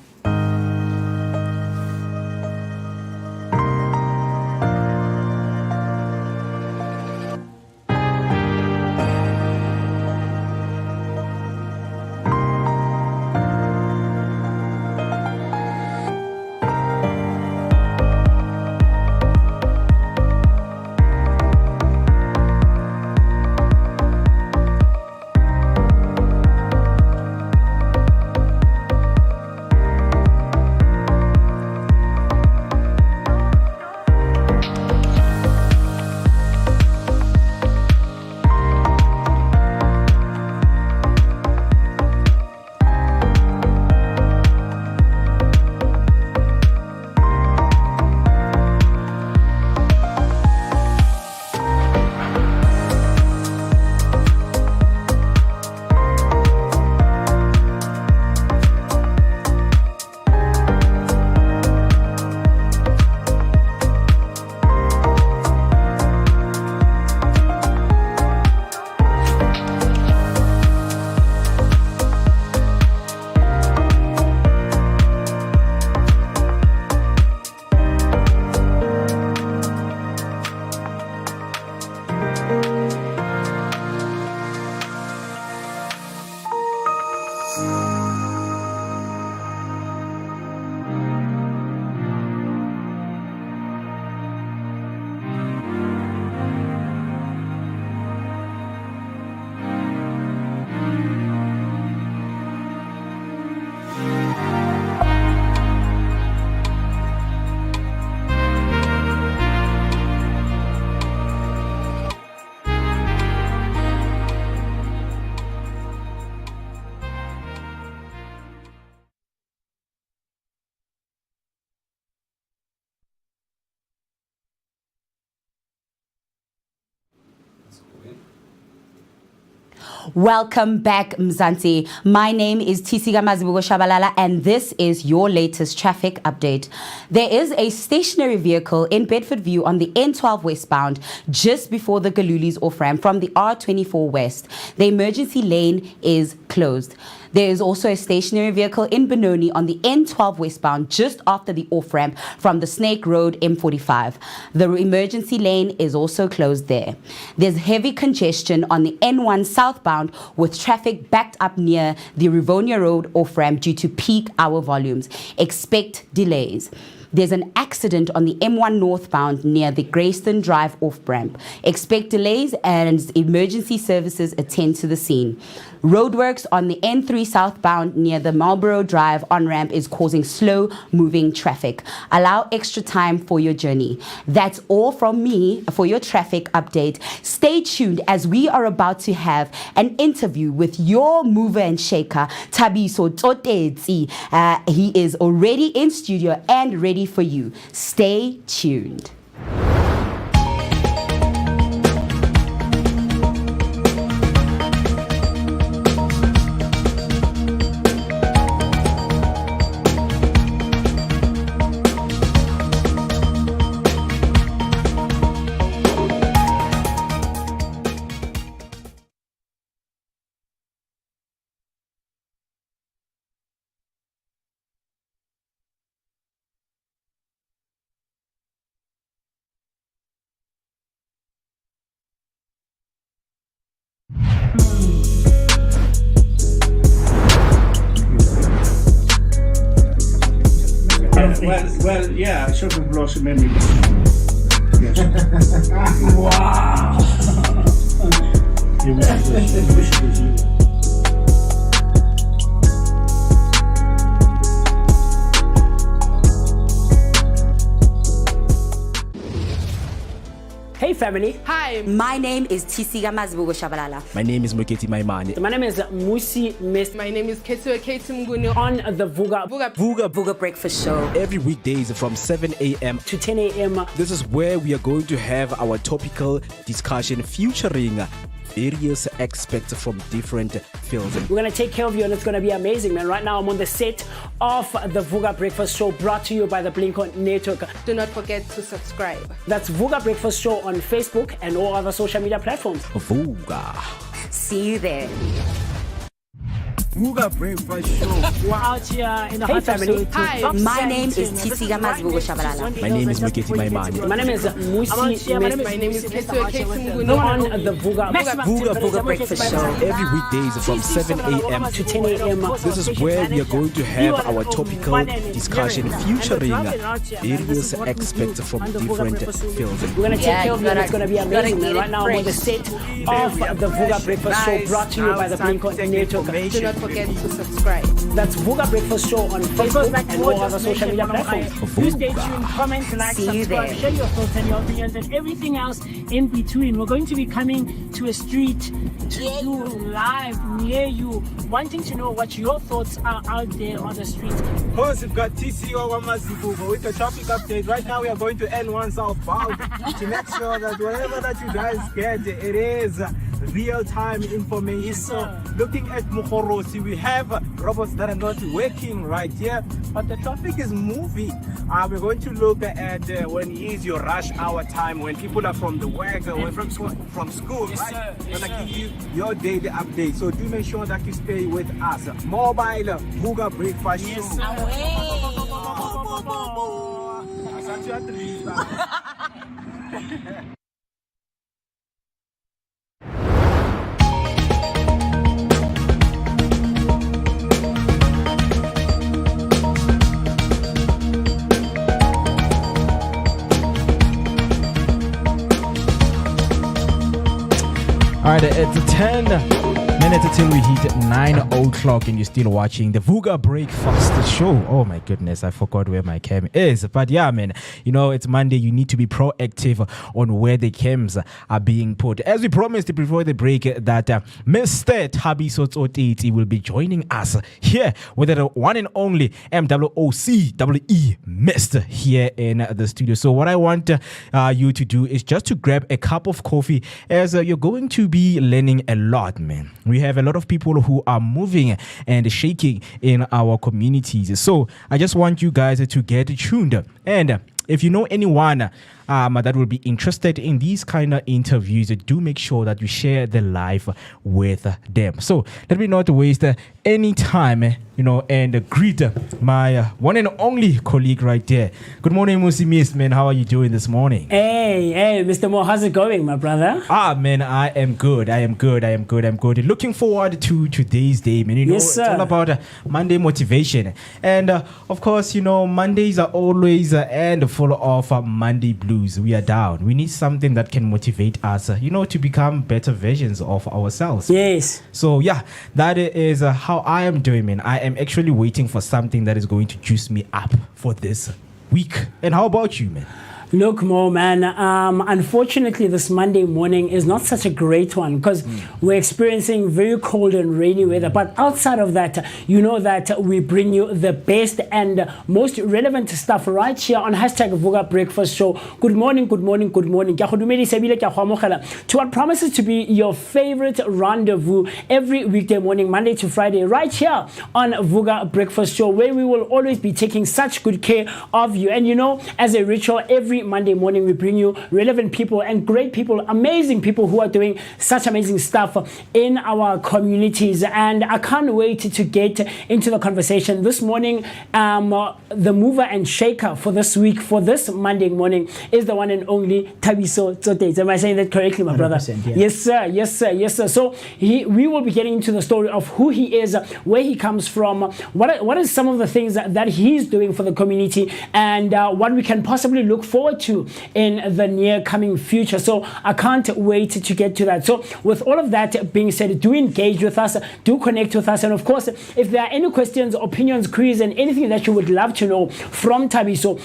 Welcome back, Mzansi. My name is TC Mazibuko Shabalala, and this is your latest traffic update. There is a stationary vehicle in Bedford View on the N12 westbound, just before the Galulis off-ramp from the R24 west. The emergency lane is closed. There is also a stationary vehicle in Benoni on the N12 westbound, just after the off-ramp from the Snake Road M45. The emergency lane is also closed there. There's heavy congestion on the N1 southbound with traffic backed up near the Rivonia Road off-ramp due to peak hour volumes. Expect delays. There's an accident on the M1 northbound near the Grayston Drive off-ramp. Expect delays and emergency services attend to the scene. Roadworks on the N3 southbound near the Marlborough Drive on-ramp is causing slow-moving traffic. Allow extra time for your journey. That's all from me for your traffic update. Stay tuned as we are about to have an interview with your mover and shaker, Tabiso Totetsi. He is already in studio and ready for you. Stay tuned. Well, yeah, shopping blossom memory. Yes. Wow. You wish it was you. Hey family, Hi. My name is TC Gamazibugo Shabalala. My name is Moketi Maimane. my name is Musi Mist My name is Ketsu Mguni. on the Vooka Vooka Breakfast Show. Every weekdays from 7 a.m. to 10 a.m. This is where we are going to have our topical discussion featuring various experts from different fields. We're going to take care of you and it's going to be amazing, man. Right now I'm on the set of the Vooka Breakfast Show brought to you by the Blinko Network. Do not forget to subscribe. That's Vooka Breakfast Show on Facebook and all other social media platforms. Vooka. See you there. Vooka Breakfast Show. We're out here in the Hey, heart of family. Soweto. Hi. Top My name is Sandton. TC This Gamazibugo next to Shabalala. Zondi My name Hills is and just Moketi before you get Maimane. to- My name is Musi My name is Ketsu the one on the Vooka Vooka Breakfast Show. Every weekdays from 7 a.m. to 10 a.m. This is where we are going to have our topical discussion featuring various experts from different fields. We're going to take care of you and it's going to be amazing. And right now I'm on the set of the Vooka Breakfast Show brought to you by the Blinko Network. Do not forget to subscribe. That's Vooka Breakfast Show on Facebook and all other social media platforms. You stay tuned, comment, like, See you subscribe, there. share your thoughts and your opinions and everything else in between. We're going to be coming to a street to you live near you, wanting to know what your thoughts are out there on the street. Of course, we've got TC Gamazibugo with the traffic update. Right now, we are going to N1 southbound to make sure that whatever that you guys get, it is real-time information. Yes, sir. So, looking at Mukhorosi, we have robots that are not working right here, but the traffic is moving. We're going to look at when is your rush hour time, when people are from the work, when from school, Yes, right? sir. We're Yes, gonna sir. give you your daily update. So do make sure that you stay with us. Mobile Vooka Breakfast Yes, Show. sir. Asante at least. All right, it's 10 minutes until we hit 9 o'clock and you're still watching the Vooka Breakfast Show. Oh my goodness, I forgot where my cam is. But yeah, man, you know, it's Monday. You need to be proactive on where the cams are being put. As we promised before the break that Mr. Tabi Sotsotiti will be joining us here with the one and only MWOCWE Mr. here in the studio. So what I want you to do is just to grab a cup of coffee as you're going to be learning a lot, man. We have a lot of people who are moving and shaking in our communities. So I just want you guys to get tuned. And if you know anyone that will be interested in these kind of interviews, do make sure that you share the live with them. So let me not waste any time, you know, and greet my one and only colleague right there. Good morning, Musi Miss, man. How are you doing this morning? Hey, Mr. Mo, how's it going, my brother? Man, I am good. I'm good. Looking forward to today's day, man. You know, Yes, it's sir. all about Monday motivation. And of course, you know, Mondays are always and full of Monday blues. We are down. We need something that can motivate us, you know, to become better versions of ourselves. Yes. So yeah, that is how I am doing, man. I am actually waiting for something that is going to juice me up for this week. And how about you, man? Look, Mo, man, unfortunately, this Monday morning is not such a great one because we're experiencing very cold and rainy weather. But outside of that, you know that we bring you the best and most relevant stuff right here on hashtag Vooka Breakfast Show. Good morning, good morning, good morning. Ke a go dumedisa ebile ke a go amogela to what promises to be your favorite rendezvous every weekday morning, Monday to Friday, right here on Vooka Breakfast Show, where we will always be taking such good care of you. And you know, as a ritual, every every Monday morning we bring you relevant people and great people, amazing people who are doing such amazing stuff in our communities. And I can't wait to get into the conversation. This morning, the mover and shaker for this week, for this Monday morning, is the one and only Thabiso Tsotetsi. Am I saying that correctly, my brother? Yeah. Yes, sir. Yes, sir. Yes, sir. So we will be getting into the story of who he is, where he comes from, what is some of the things that he's doing for the community, and what we can possibly look forward to in the near coming future. So I can't wait to get to that. So with all of that being said, do engage with us, do connect with us, and of course, if there are any questions, opinions, queries, and anything that you would love to know from Thabiso,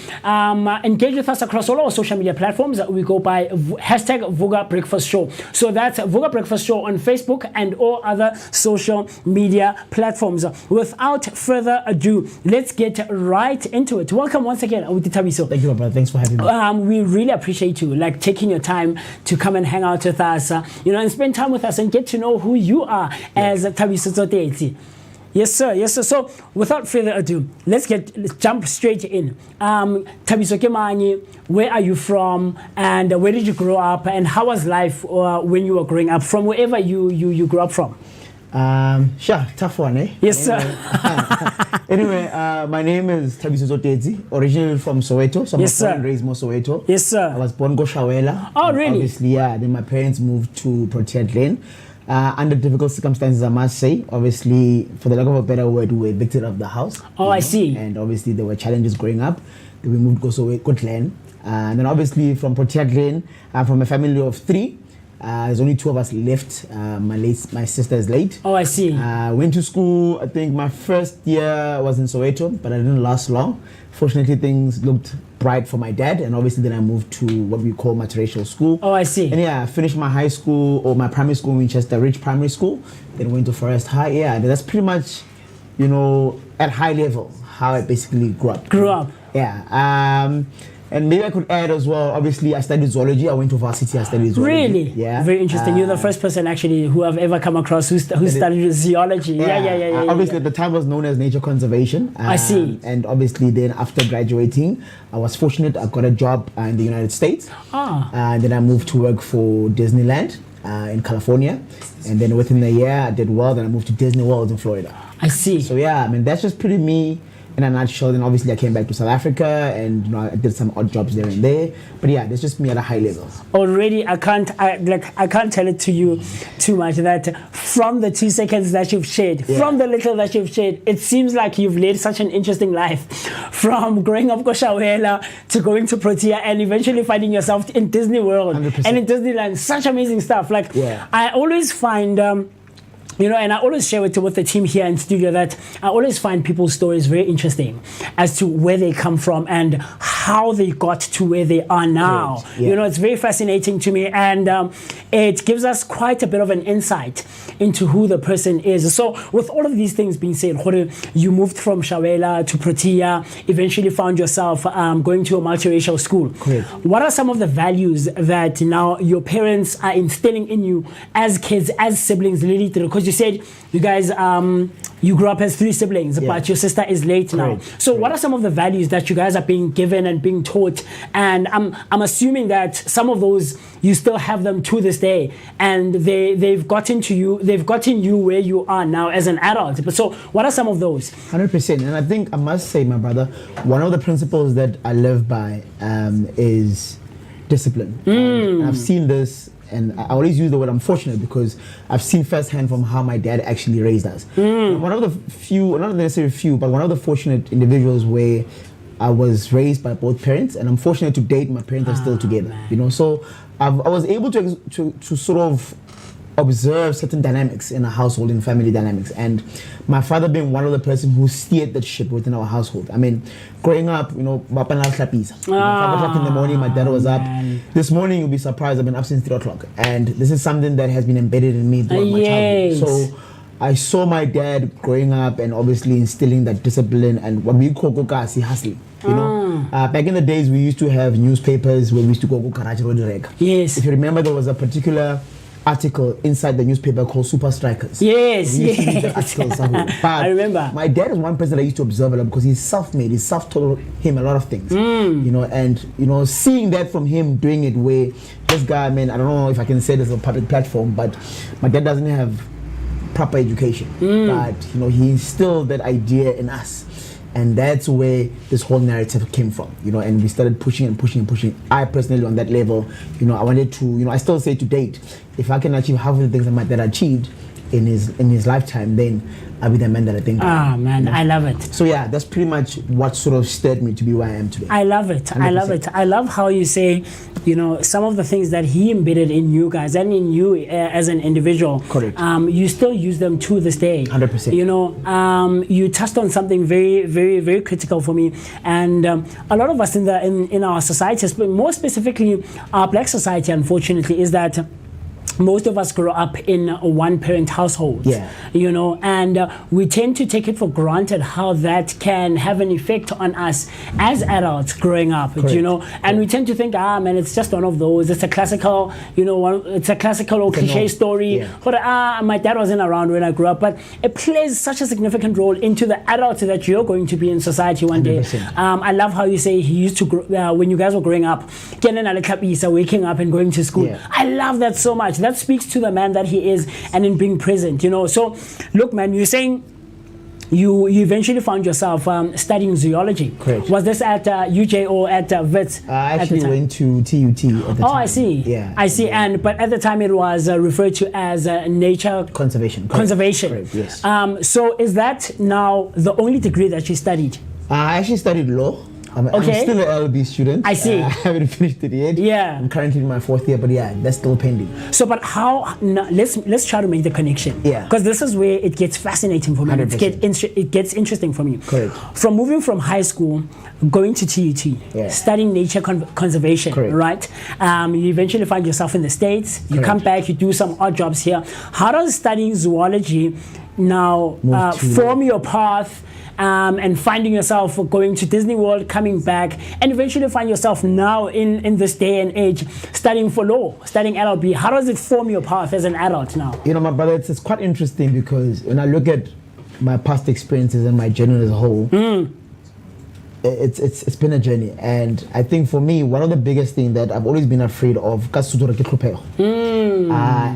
engage with us across all our social media platforms. We go by hashtag Vooka Breakfast Show. So that's Vooka Breakfast Show on Facebook and all other social media platforms. Without further ado, let's get right into it. Welcome once again, with Thabiso. Thank you, my brother. Thanks for having me. We really appreciate you, like taking your time to come and hang out with us, and spend time with us and get to know who you are as Thabiso Tsotetsi. Yes, sir. Yes, sir. So, without further ado, let's jump straight in. Thabiso Kemani, where are you from, and where did you grow up, and how was life when you were growing up, from wherever you grew up from? Sure, tough one, eh? Yes, sir. Anyway, my name is Thabiso Tsotetsi, originally from Soweto. So Yes, I'm born sir. and raised more Soweto. Yes, sir. I was born Goshawela. Oh, And really? Obviously, yeah. Then my parents moved to Protea Lane. Under difficult circumstances, I must say. Obviously, for the lack of a better word, we were evicted of the house. Oh, I see. And obviously, there were challenges growing up. Then we moved to Gotland. And then obviously, from Protea Lane, I'm from a family of 3. There's only 2 of us left. My sister is late. Oh, I see. Went to school. I think my first year was in Soweto, but I didn't last long. Fortunately, things looked bright for my dad, and obviously then I moved to what we call multiracial school. Oh, I see. And yeah, I finished my high school or my primary school in Winchester Ridge Primary School. Then went to Forest High. Yeah, that's pretty much, at high level how I basically grew up. Yeah. And maybe I could add as well, obviously I studied zoology. I went to varsity, I studied zoology. Really? Yeah. Very interesting. You're the first person actually who I've ever come across who studied zoology. Yeah. Obviously at the time it was known as nature conservation. I see. And obviously then after graduating, I was fortunate. I got a job in the United States. And then I moved to work for Disneyland in California. And then within a year I did well. Then I moved to Disney World in Florida. I see. So yeah, that's just pretty me in a nutshell. Then obviously I came back to South Africa and I did some odd jobs there and there. But yeah, that's just me at a high level. Already, I can't tell it to you too much that from the 2 seconds that you've shared, from the little that you've shared, it seems like you've led such an interesting life, from growing up Goshawela to going to Protea and eventually finding yourself in Disney World 100%. and in Disneyland. Such amazing stuff. I always find. And I always share it with the team here in studio that I always find people's stories very interesting as to where they come from and how they got to where they are now. Great. Yeah. It's very fascinating to me, and it gives us quite a bit of an insight into who the person is. So with all of these things being said, you moved from Shawela to Protea, eventually found yourself going to a multiracial school. Correct. What are some of the values that now your parents are instilling in you as kids, as siblings, Lily? Because you said you guys you grew up as 3 siblings, but your sister is late now. So what are some of the values that you guys are being given and being taught? And I'm assuming that some of those you still have them to this day, and they've gotten you where you are now as an adult. But so what are some of those? 100%. And I think I must say, my brother, one of the principles that I live by is discipline. And I've seen this, and I always use the word unfortunate because I've seen firsthand from how my dad actually raised us. One of the few, not necessarily few, but one of the fortunate individuals where I was raised by both parents, and I'm fortunate to date. My parents are still together, so I was able to sort of observe certain dynamics in a household, in family dynamics, and my father being one of the person who steered that ship within our household. I mean, growing up, Papa na hlapisa. 5 o'clock in the morning, my dad was up. This morning, you'll be surprised, I've been up since 3 o'clock, and this is something that has been embedded in me throughout my childhood. So I saw my dad growing up and obviously instilling that discipline and what we call kokasi hustling. Back in the days, we used to have newspapers where we used to go Karachi Road Direct. Yes. If you remember, there was a particular article inside the newspaper called Super Strikers. Yes, We used to read the yes. articles somewhere. But I remember. my dad is one person I used to observe a lot because he's self-made. He's self-taught him a lot of things. You know, and seeing that from him, doing it where this guy, man, I don't know if I can say this on a public platform, but my dad doesn't have proper education, but he instilled that idea in us. And that's where this whole narrative came from, and we started pushing and pushing and pushing. I personally, on that level, I wanted to, I still say to date, if I can achieve half of the things that my dad achieved in his lifetime, then I'll be the man that I think. Ah, man, I love it. So yeah, that's pretty much what sort of stirred me to be where I am today. I love it. 100%. I love it. I love how you say, some of the things that he embedded in you guys and in you as an individual. Correct. You still use them to this day. 100%. You touched on something very, very, very critical for me, and a lot of us in our society, but more specifically our black society, unfortunately, is that most of us grow up in a one-parent household, and we tend to take it for granted how that can have an effect on us as adults growing up. Correct. And we tend to think, man, it's just one of those. It's a classical, it's a classical or cliche story. Yeah. But my dad wasn't around when I grew up. But it plays such a significant role into the adult that you're going to be in society one day. 100%. I love how you say he used to grow, when you guys were growing up, waking up and going to school. Yeah. I love that so much. That speaks to the man that he is and in being present, So, look, man, you're saying you eventually found yourself studying zoology. Correct. Was this at UJ or at WITS? I actually went to TUT at the time. Oh, I see. Yeah. I see. But at the time it was referred to as nature Conservation. Correct. conservation. Correct, yes. So is that now the only degree that you studied? I actually studied law. I'm still an LLB student. I see. I haven't finished it yet. Yeah. I'm currently in my 4th year, but yeah, that's still pending. So, but how? Let's try to make the connection. Yeah. Because this is where it gets fascinating for me. 100%. It gets interesting for me. Correct. From moving from high school, going to TUT, Yeah. studying nature conservation, Correct. right? You eventually find yourself in the States. You Correct. come back, you do some odd jobs here. How does studying zoology now form your path? And finding yourself going to Disney World, coming back, and eventually find yourself now in this day and age studying for law, studying LLB. How does it form your path as an adult now? My brother, it's quite interesting because when I look at my past experiences and my journey as a whole, it's been a journey. And I think for me, one of the biggest things that I've always been afraid of,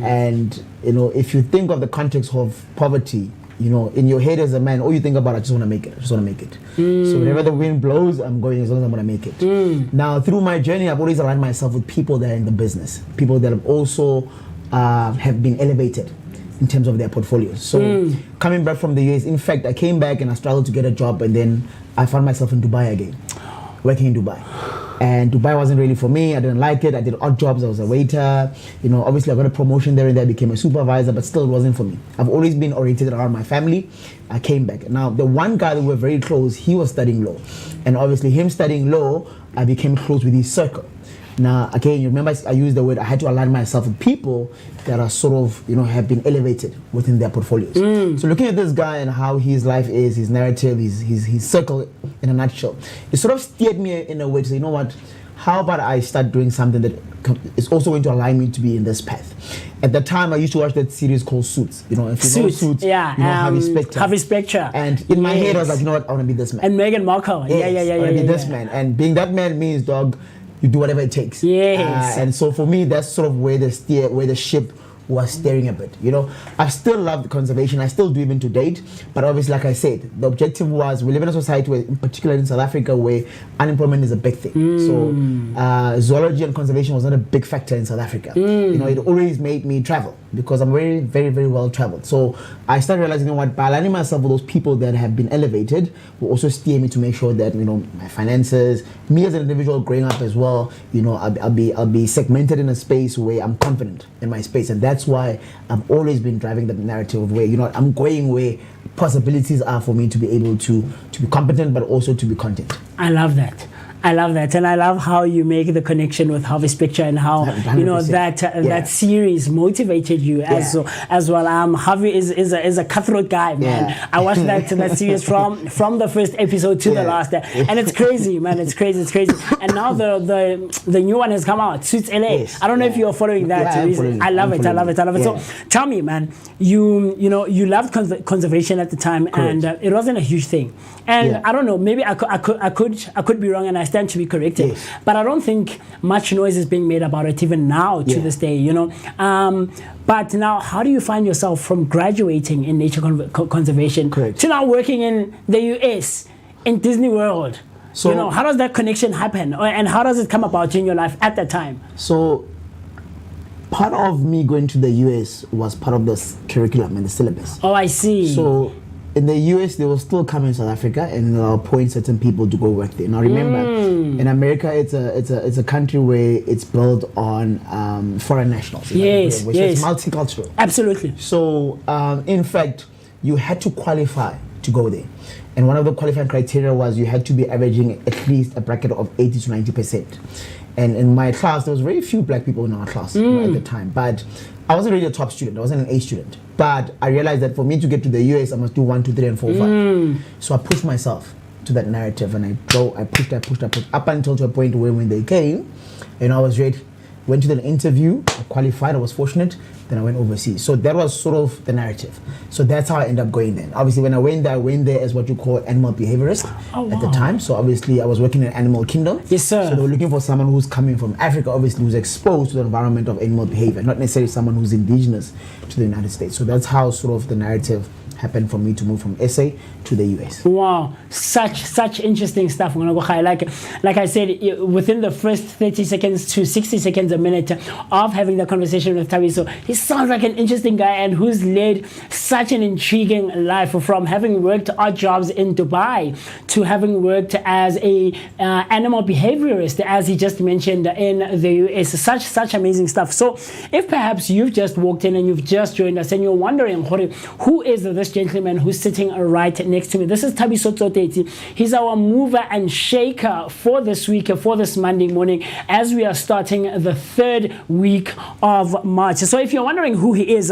and if you think of the context of poverty, in your head as a man, all you think about, I just want to make it. So whenever the wind blows, I'm going as long as I'm going to make it. Now, through my journey, I've always aligned myself with people that are in the business, people that have also have been elevated in terms of their portfolios. So coming back from the US, in fact, I came back and I struggled to get a job, and then I found myself in Dubai again, working in Dubai. And Dubai wasn't really for me. I didn't like it. I did odd jobs. I was a waiter. Obviously I got a promotion there and there. I became a supervisor, but still it wasn't for me. I've always been oriented around my family. I came back. Now, the one guy that we were very close, he was studying law. And obviously him studying law, I became close with his circle. Now, again, you remember I used the word, I had to align myself with people that are sort of, have been elevated within their portfolios. So looking at this guy and how his life is, his narrative, his circle in a nutshell, it sort of steered me in a way to say, what, how about I start doing something that is also going to align me to be in this path. At the time, I used to watch that series called Suits. If you know Suits, yeah, Harvey Specter. And in my head, I was like, I want to be this man. And Meghan Markle. Yes, I want to be this man. And being that man means, dog, you do whatever it takes. Yes. And so for me, that's sort of where the ship was steering a bit. I still love the conservation. I still do even to date. But obviously, like I said, the objective was we live in a society where, in particular in South Africa, where unemployment is a big thing. So zoology and conservation was not a big factor in South Africa. It always made me travel because I'm very, very, very well traveled. So I started realizing, by aligning myself with those people that have been elevated will also steer me to make sure that, my finances, me as an individual growing up as well, I'll be segmented in a space where I'm confident in my space. And that's why I've always been driving the narrative of where, I'm going where possibilities are for me to be able to be competent, but also to be content. I love that. I love that, and I love how you make the connection with Harvest Picture and how 100%. that series motivated you as well. Harvey is a cutthroat guy, man. Yeah. I watched that series from the first episode to the last, and it's crazy, man. It's crazy. And now the new one has come out, Suits LA. Yes. I don't know if you're following that. Yeah, I'm following I love it. it. So tell me, man, you loved conservation at the time, and it wasn't a huge thing. And I don't know, maybe I could be wrong, and I stand to be corrected. Yes. But I don't think much noise is being made about it even now to this day, But now, how do you find yourself from graduating in nature conservation to now working in the US, in Disney World? So, how does that connection happen? And how does it come about in your life at that time? So, part of me going to the US was part of the curriculum and the syllabus. Oh, I see. So, in the US, they will still come in South Africa and they'll appoint certain people to go work there. Now, remember, in America, it's a country where it's built on foreign nationals. Yes, which is multicultural. Absolutely. So, in fact, you had to qualify to go there. And one of the qualifying criteria was you had to be averaging at least a bracket of 80 to 90%. And in my class, there was very few black people in our class at the time. But I wasn't really a top student. I wasn't an A student. But I realized that for me to get to the US, I must do 1, 2, 3, and 4, 5. So I pushed myself to that narrative, and I pushed up until to a point where when they came, I was ready. Went to the interview, I qualified, I was fortunate, then I went overseas. So that was sort of the narrative. So that's how I ended up going then. Obviously, when I went there as what you call animal behaviorist at the time. So obviously, I was working in animal kingdom. Yes, sir. So they were looking for someone who's coming from Africa, obviously, who's exposed to the environment of animal behavior, not necessarily someone who's indigenous to the United States. So that's how sort of the narrative happened for me to move from SA to the US. Wow, such interesting stuff. Like I said, within the first 30 seconds to 60 seconds a minute of having the conversation with Thabiso, he sounds like an interesting guy and who's led such an intriguing life, from having worked odd jobs in Dubai to having worked as a animal behaviorist, as he just mentioned, in the US. Such amazing stuff. So if perhaps you've just walked in and you've just joined us and you're wondering, who is this gentleman who's sitting right next to me? This is Thabiso Tsoteti. He's our mover and shaker for this week, for this Monday morning, as we are starting the 3rd week of March. So if you're wondering who he is,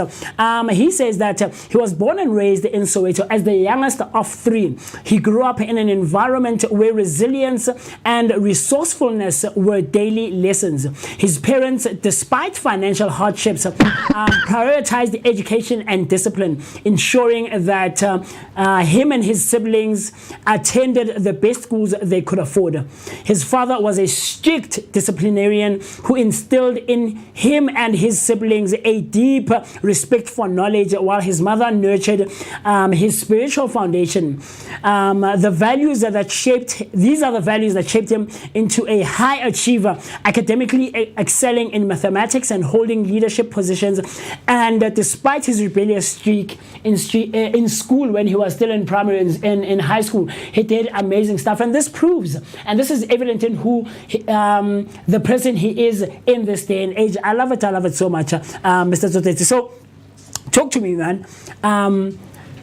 he says that he was born and raised in Soweto as the youngest of 3. He grew up in an environment where resilience and resourcefulness were daily lessons. His parents, despite financial hardships, prioritized education and discipline, ensuring that him and his siblings attended the best schools they could afford. His father was a strict disciplinarian who instilled in him and his siblings a deep respect for knowledge, while his mother nurtured his spiritual foundation. These are the values that shaped him into a high achiever, academically excelling in mathematics and holding leadership positions. And despite his rebellious streak in school, when he was still in primary and in high school, he did amazing stuff. And this proves, and this is evident in who the person he is in this day and age. I love it so much, Mr. Tsoteti. So talk to me, man.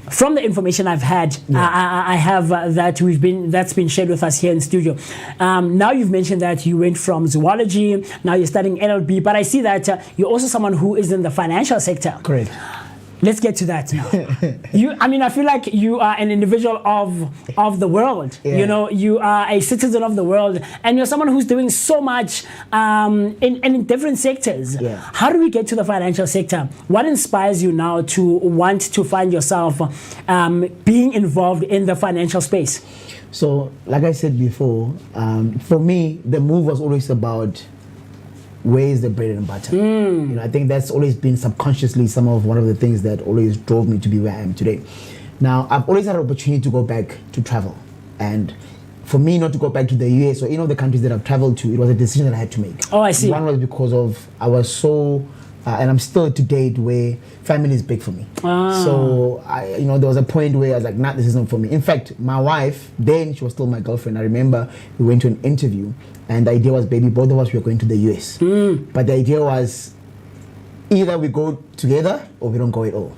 From the information I've had, I have that's been shared with us here in studio. Now you've mentioned that you went from zoology, now you're studying LLB, but I see that you're also someone who is in the financial sector. Correct. Let's get to that now. I feel like you are an individual of the world. Yeah. You are a citizen of the world, and you're someone who's doing so much in different sectors. Yeah. How do we get to the financial sector? What inspires you now to want to find yourself being involved in the financial space? So, like I said before, for me, the move was always about where is the bread and butter. I think that's always been subconsciously one of the things that always drove me to be where I am today. Now, I've always had an opportunity to go back to travel, and for me not to go back to the US or any of the countries that I've traveled to, it was a decision that I had to make. Oh, I see. One was because of I was so and I'm still to date where family is big for me. So there was a point where I was like, nah, this isn't for me. In fact, my wife, then she was still my girlfriend. I remember we went to an interview, and the idea was, baby, both of us were going to the US. But the idea was either we go together or we don't go at all.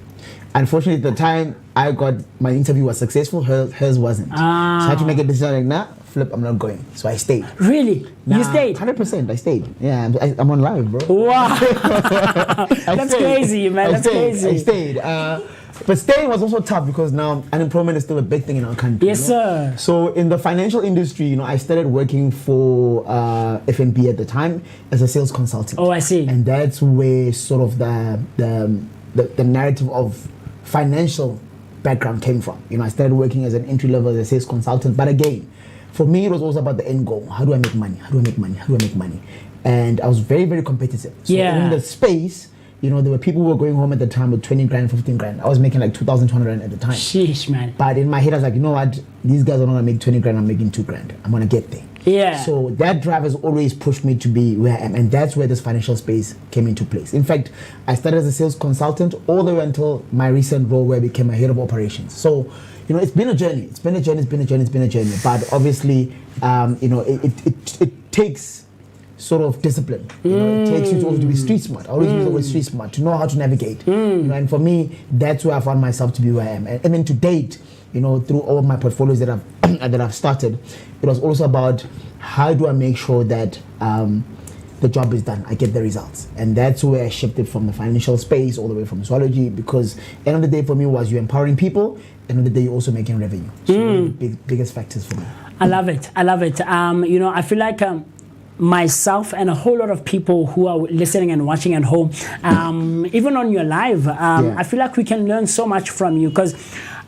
Unfortunately, at the time I got my interview was successful, hers wasn't. So I had to make a decision like, nah, flip, I'm not going. So I stayed. Really? You stayed? 100%, I stayed. Yeah, I'm on live, bro. Wow. That's crazy, man. That's crazy. I stayed. But staying was also tough because now unemployment is still a big thing in our country. Yes, sir. So in the financial industry, I started working for FNB at the time as a sales consultant. Oh, I see. And that's where sort of the narrative of financial background came from. I started working as an entry level as a sales consultant. But again, for me, it was also about the end goal. How do I make money? How do I make money? How do I make money? And I was very, very competitive. So in the space, there were people who were going home at the time with 20 grand, 15 grand. I was making like 2,200 at the time. Sheesh, man. But in my head, I was like, you know what? These guys are not going to make 20 grand. I'm making 2 grand. I'm going to get there. Yeah. So that drive has always pushed me to be where I am. And that's where this financial space came into place. In fact, I started as a sales consultant all the way until my recent role where I became a head of operations. So, it's been a journey. It's been a journey. But obviously, it takes sort of discipline. It takes you to also to be street smart. I always use the word street smart, to know how to navigate. And for me, that's where I found myself to be where I am. And then to date, through all of my portfolios that I've started, it was also about how do I make sure that the job is done, I get the results. And that's where I shifted from the financial space all the way from zoology, because end of the day for me was you empowering people, end of the day you're also making revenue. So biggest factors for me. I love it. I feel like myself and a whole lot of people who are listening and watching at home, even on your live, I feel like we can learn so much from you, because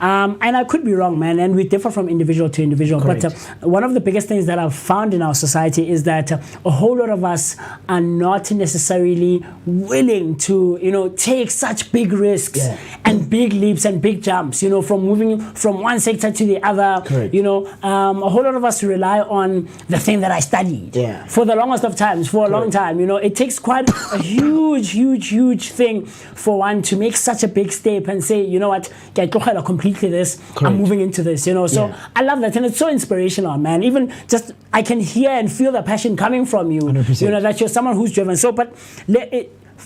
and I could be wrong, man, and we differ from individual to individual. Correct. But one of the biggest things that I've found in our society is that a whole lot of us are not necessarily willing to, take such big risks and big leaps and big jumps, from moving from one sector to the other. Correct. A whole lot of us rely on the thing that I studied for the longest of times, for a long time. It takes quite a huge thing for one to make such a big step and say, you know what, completely this. Correct. I'm moving into this, So I love that, and it's so inspirational, man. Even just I can hear and feel the passion coming from you. 100%. That you're someone who's driven. So, but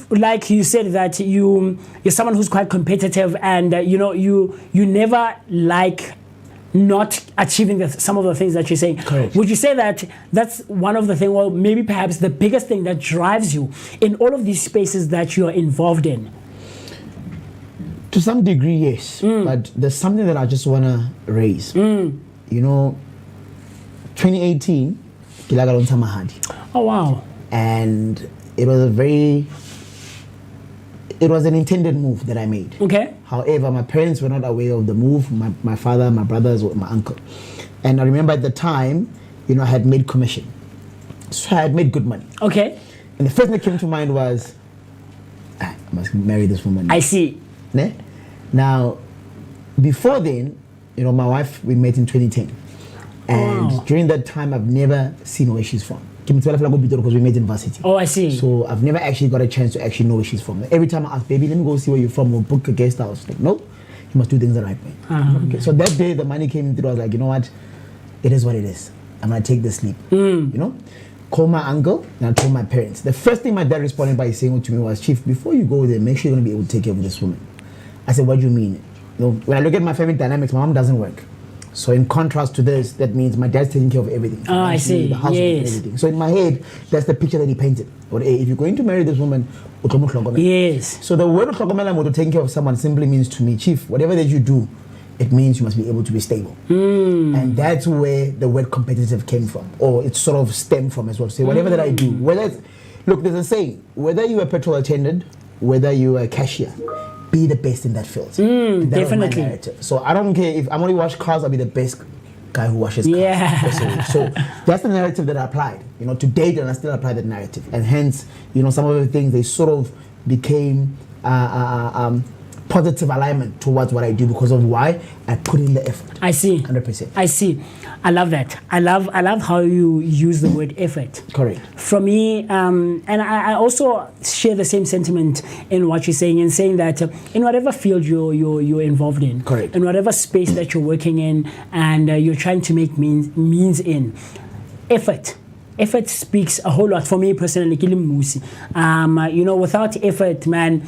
like you said, that you're someone who's quite competitive, and you never like not achieving some of the things that you're saying. Correct. Would you say that that's one of the things, well, maybe perhaps the biggest thing that drives you in all of these spaces that you're involved in? To some degree, yes. But there's something that I just want to raise. 2018, Kilaga Mahadi. Oh, wow. And it was an intended move that I made. Okay. However, my parents were not aware of the move. My father, my brothers, my uncle. And I remember at the time, I had made commission. So I had made good money. Okay. And the first thing that came to mind was, I must marry this woman. I see. Ne? Now, before then, my wife, we met in 2010. And during that time, I've never seen where she's from. Because we met in varsity. Oh, I see. So I've never actually got a chance to actually know where she's from. Every time I ask, baby, let me go see where you're from, we'll book a guest house. Like, no, you must do things the right way. Okay. So that day, the money came through. I was like, you know what? It is what it is. I'm going to take this leap. Call my uncle, and I told my parents. The first thing my dad responded by saying to me was, Chief, before you go there, make sure you're going to be able to take care of this woman. I said, what do you mean? When I look at my family dynamics, my mom doesn't work. So in contrast to this, that means my dad's taking care of everything. Oh, I see. The house and everything. So in my head, that's the picture that he painted. But if you're going to marry this woman, yes. So the word taking care of someone simply means to me, Chief, whatever that you do, it means you must be able to be stable. And that's where the word competitive came from, or it sort of stemmed from as well. Say whatever that I do, look, there's a saying, whether you're a petrol attendant, whether you're a cashier, be the best in that field. Definitely. So I don't care if I'm only wash cars, I'll be the best guy who washes cars. Yeah. So that's the narrative that I applied, to date, and I still apply that narrative. And hence, some of the things, they sort of became positive alignment towards what I do because of why I put in the effort. I see. 100%. I see. I love that. I love how you use the word effort. Correct. For me, and I also share the same sentiment in what you're saying, in saying that in whatever field you're involved in, correct, in whatever space that you're working in, and you're trying to make means in, effort speaks a whole lot for me personally. Without effort, man,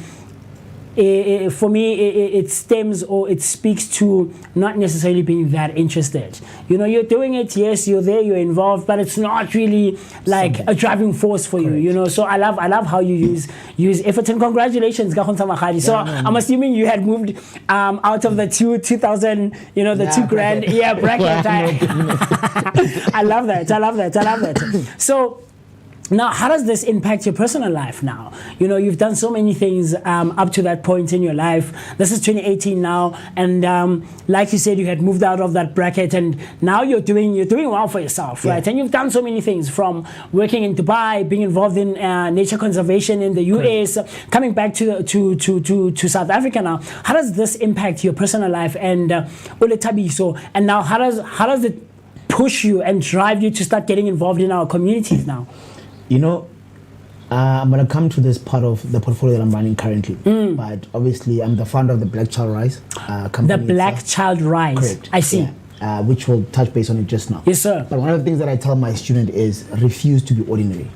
for me, it stems or it speaks to not necessarily being that interested. You know, you're doing it, yes, you're there, you're involved, but it's not really like a driving force for you. You know, so I love how you use effort, and congratulations, Gahon Samahari. So I'm assuming you had moved out of the 2,000, you know, the $2,000 bracket. I love that. So now, how does this impact your personal life now? You know, you've done so many things up to that point in your life. This is 2018 now, and like you said, you had moved out of that bracket, and now you're doing well for yourself, right? And you've done so many things, from working in Dubai, being involved in nature conservation in the US, coming back to South Africa now. How does this impact your personal life and Uletabiso? And now, how does it push you and drive you to start getting involved in our communities now? You know, I'm going to come to this part of the portfolio that I'm running currently. But obviously, I'm the founder of the Black Child Rise company. The Black Child Rise. Correct. I see. Yeah. Which will touch base on it just now. Yes, sir. But one of the things that I tell my student is refuse to be ordinary.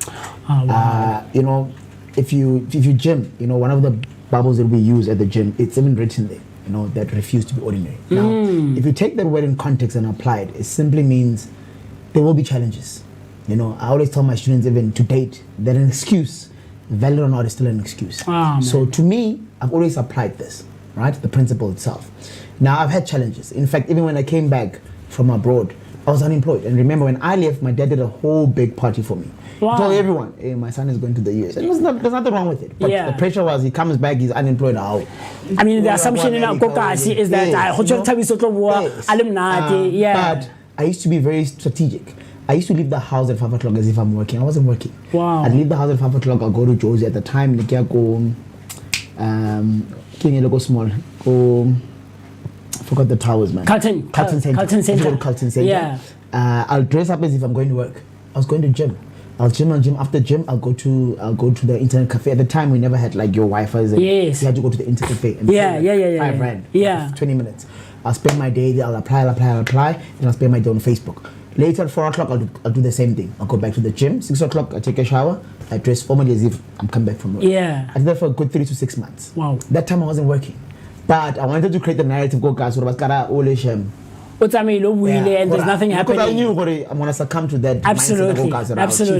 Oh, wow. You know, if you gym, you know, one of the Bibles that we use at the gym, it's even written there, you know, that refuse to be ordinary. Now, if you take that word in context and apply it, it simply means there will be challenges. You know, I always tell my students, even to date, that an excuse, valid or not, is still an excuse. So to me, I've always applied this, right? The principle itself. Now, I've had challenges. In fact, even when I came back from abroad, I was unemployed. And remember, when I left, my dad did a whole big party for me. He told everyone, hey, my son is going to the US. And there's nothing wrong with it. But the pressure was, he comes back, he's unemployed. How? I mean, the assumption in our Kokasi is that but I used to be very strategic. I used to leave the house at 5 o'clock as if I'm working. I wasn't working. Wow. I'd leave the house at 5 o'clock. I'll go to Josie at the time. Go small. Go. Forgot the towers, man. Carlton Center. Carlton Center. Yeah. I'll dress up as if I'm going to work. I was going to gym. I'll gym. After gym, I'll go to the internet cafe. At the time, we never had like your Wi-Fi. Yes. You had to go to the internet cafe. And $5 rand. Yeah. 20 minutes. I'll spend my day there. I'll apply, and I'll spend my day on Facebook. Later at 4 o'clock, I'll do the same thing. I'll go back to the gym. 6 o'clock, I take a shower. I dress formally as if I'm coming back from work. Yeah. I did that for a good 3 to 6 months. Wow. That time I wasn't working. But I wanted to create the narrative, go guys, and there's nothing happening. Because I knew I'm going to succumb to that. Absolutely.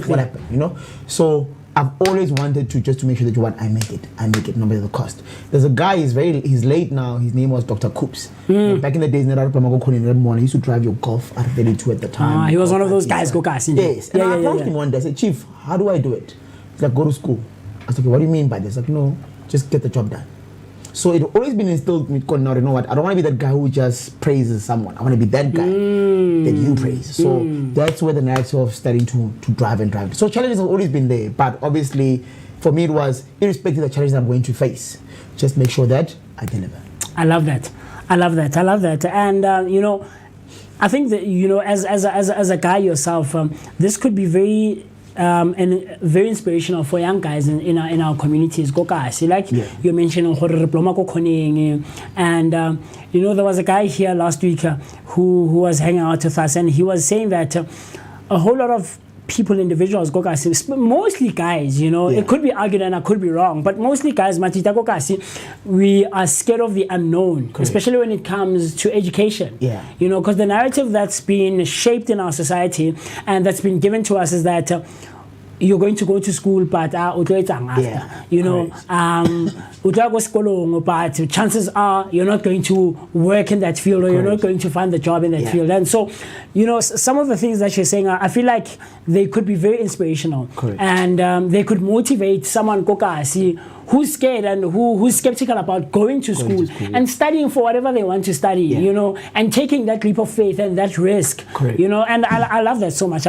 What happened, you know? So I've always wanted to make sure that I make it no matter the cost. There's a guy, he's late now, his name was Dr. Coops. Back in the days, he used to drive your Golf R32 at the time. He was one of those guys, go guys. Yes. And I approached him one day, I said, Chief, how do I do it? He's like, go to school. I said, okay, what do you mean by this? Like, no, just get the job done. So it's always been instilled in me, now, you know what, I don't want to be that guy who just praises someone. I want to be that guy that you praise. So that's where the narrative of starting to drive. So challenges have always been there, but obviously for me it was, irrespective of the challenges I'm going to face, just make sure that I deliver. I love that. And you know, I think that, you know, as a guy yourself, this could be very and very inspirational for young guys in our communities. Go guys, like you mentioned, and you know, there was a guy here last week who was hanging out with us, and he was saying that a whole lot of individuals, go guys, mostly guys, you know, it could be argued and I could be wrong, but mostly guys, we are scared of the unknown, especially when it comes to education. You know, because the narrative that's been shaped in our society and that's been given to us is that you're going to go to school, but you know, but chances are you're not going to work in that field, or you're not going to find the job in that field. And so, you know, some of the things that you're saying, I feel like they could be very inspirational, and they could motivate someone who's scared and who's skeptical about going to school and studying for whatever they want to study, you know, and taking that leap of faith and that risk, you know, and I love that so much.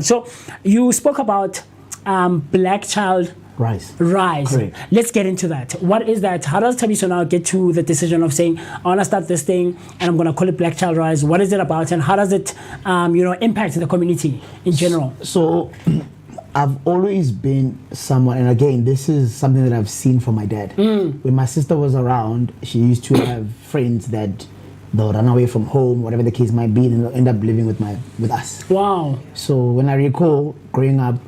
So you spoke about Black Child Rise. Let's get into that. What is that? How does Thabiso now get to the decision of saying, I want to start this thing and I'm going to call it Black Child Rise? What is it about, and how does it you know, impact the community in general? So I've always been someone, and again, this is something that I've seen from my dad. When my sister was around, she used to have friends that they'll run away from home, whatever the case might be, and they'll end up living with us. Wow. So when I recall growing up,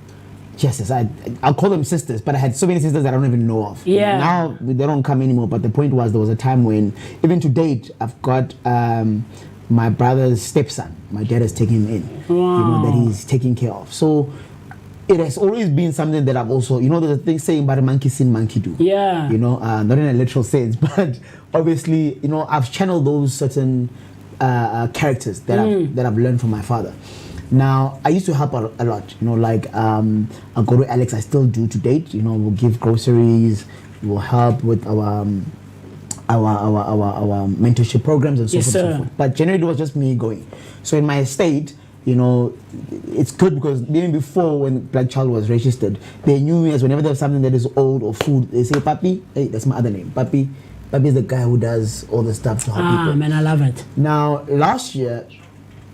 Yes, I'll call them sisters, but I had so many sisters that I don't even know of. Yeah. Now they don't come anymore. But the point was, there was a time when, even to date, I've got my brother's stepson. My dad has taken him in. Wow. That he's taking care of. So it has always been something that I've also, there's a thing saying about a monkey see, monkey do. Yeah. Not in a literal sense, but obviously, I've channeled those certain characters that I've learned from my father. Now, I used to help a lot, I'll go to Alex, I still do to date, we'll give groceries, we'll help with our mentorship programs and so Yes, forth and sir. so forth. But generally, it was just me going. So in my estate, it's good because even before when Black Child was registered, they knew me as whenever there's something that is old or food, they say, Papi, hey, that's my other name. Papi is the guy who does all the stuff to help people. Man, I love it. Now, last year,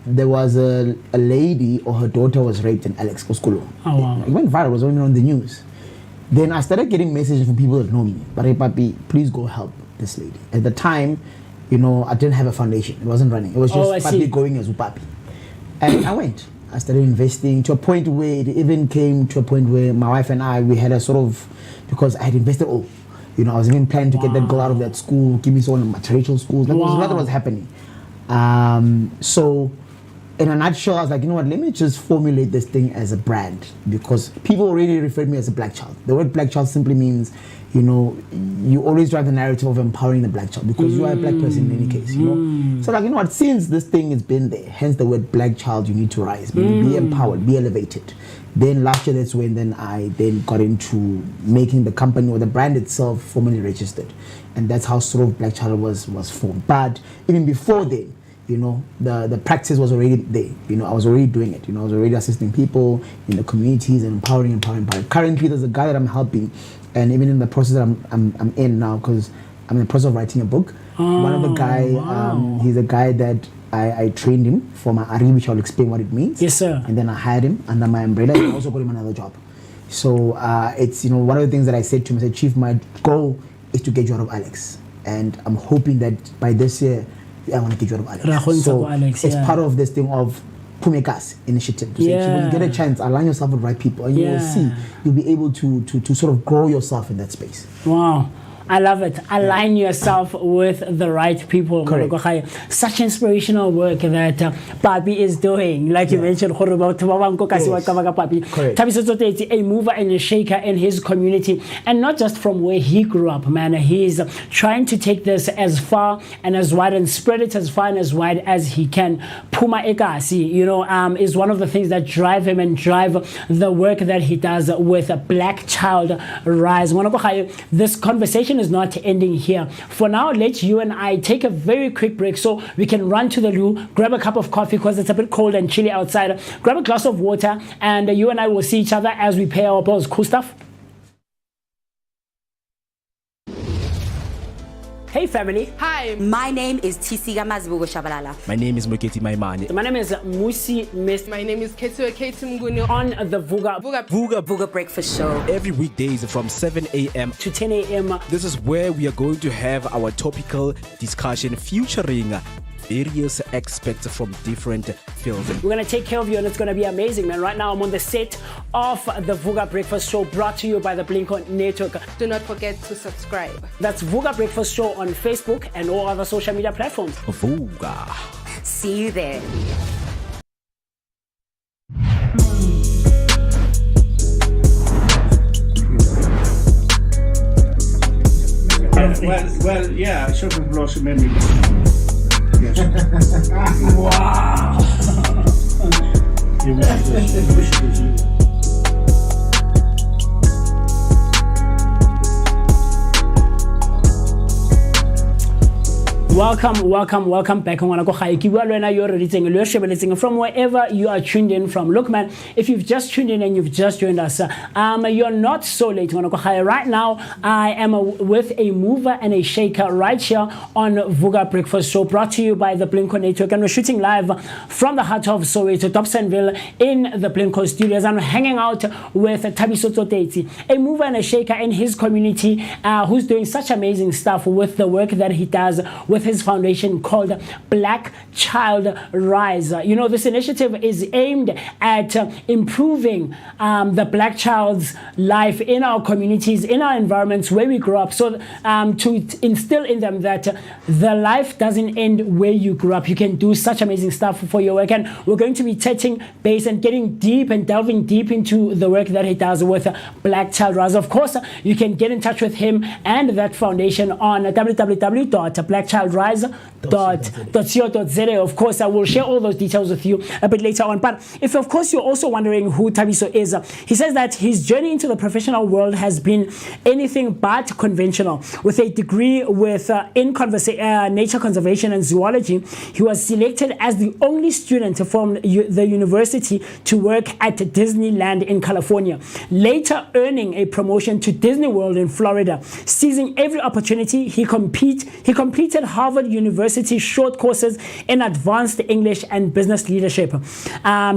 there was a lady or her daughter was raped in Alex Koskolo. Oh, wow. It went viral, it was even on the news. Then I started getting messages from people that know me. But hey, Papi, please go help this lady. At the time, I didn't have a foundation. It wasn't running. It was just Papi going as Papi. And I went. I started investing to a point where it even came to a point where my wife and I, we had a sort of, because I had invested all. I was even planning to get that girl out of that school, give me some matriculation schools. Like, nothing was happening. So, in a nutshell, I was like, you know what, let me just formulate this thing as a brand, because people already refer to me as a black child. The word black child simply means, you always drive the narrative of empowering the black child, because you are a black person in any case, So like, you know what, since this thing has been there, hence the word black child, you need to rise, be empowered, be elevated. Then last year, that's when then I got into making the company or the brand itself formally registered. And that's how sort of Black Child was formed. But even before then, the practice was already there. I was already doing it. I was already assisting people in the communities and empowering. Currently, there's a guy that I'm helping, and even in the process that I'm in now, because I'm in the process of writing a book. One of the guy, he's a guy that I trained him for my Ari, which I'll explain what it means. Yes, sir. And then I hired him under my umbrella, and I also got him another job. So it's one of the things that I said to him. I said, Chief, my goal is to get you out of Alex, and I'm hoping that by this year I want to get you out of Alex. So it's part of this thing of Pumekas initiative. To say, when you get a chance, align yourself with the right people, and you will see you'll be able to sort of grow yourself in that space. Wow. I love it. Align yourself with the right people. Correct. Such inspirational work that Papi is doing. Like you mentioned, Correct. Tabiso a mover and a shaker in his community. And not just from where he grew up, man. He's trying to take this as far and as wide and spread it as far and as wide as he can. Puma Ekasi, is one of the things that drive him and drive the work that he does with Black Child Rise. This conversation is not ending here. For now, let you and I take a very quick break so we can run to the loo, grab a cup of coffee because it's a bit cold and chilly outside, grab a glass of water, and you and I will see each other as we pay our bills. Cool stuff? Hey family. Hi. My name is Tisi Gamazibugo Shabalala. My name is Moketi Maimane. My name is Musi Miss. My name is Ketua Mguni. On the Vooka Vooka Breakfast Show. Every weekdays from 7 a.m. to 10 a.m. This is where we are going to have our topical discussion featuring various aspects from different fields. We're going to take care of you and it's going to be amazing, man. Right now I'm on the set of the Vooka Breakfast Show brought to you by the Blinko Network. Do not forget to subscribe. That's Vooka Breakfast Show on Facebook and all other social media platforms. Vooka. See you there. Well, yeah, Shopping Blossom maybe. Yes. Wow! You wish it was you. Welcome back on from wherever you are tuned in from. Look, man, if you've just tuned in and you've just joined us, you're not so late. Right now, I am with a mover and a shaker right here on Vooka Breakfast Show, brought to you by the Blinko Network, and we're shooting live from the heart of Soweto, Dobsonville, in the Blinko studios. I'm hanging out with Tabiso Toteti, a mover and a shaker in his community, who's doing such amazing stuff with the work that he does with his foundation called Black Child Rise. This initiative is aimed at improving the black child's life in our communities, in our environments where we grow up, so to instill in them that the life doesn't end where you grew up. You can do such amazing stuff for your work, and we're going to be touching base and getting deep and delving deep into the work that he does with Black Child Rise. Of course, you can get in touch with him and that foundation on www.blackchildrise.co.za. Of course, I will share all those details with you a bit later on. But if, of course, you're also wondering who Thabiso is, he says that his journey into the professional world has been anything but conventional. With a degree in nature conservation and zoology, he was selected as the only student from the university to work at Disneyland in California, later earning a promotion to Disney World in Florida. Seizing every opportunity, he completed Harvard University short courses in advanced English and business leadership.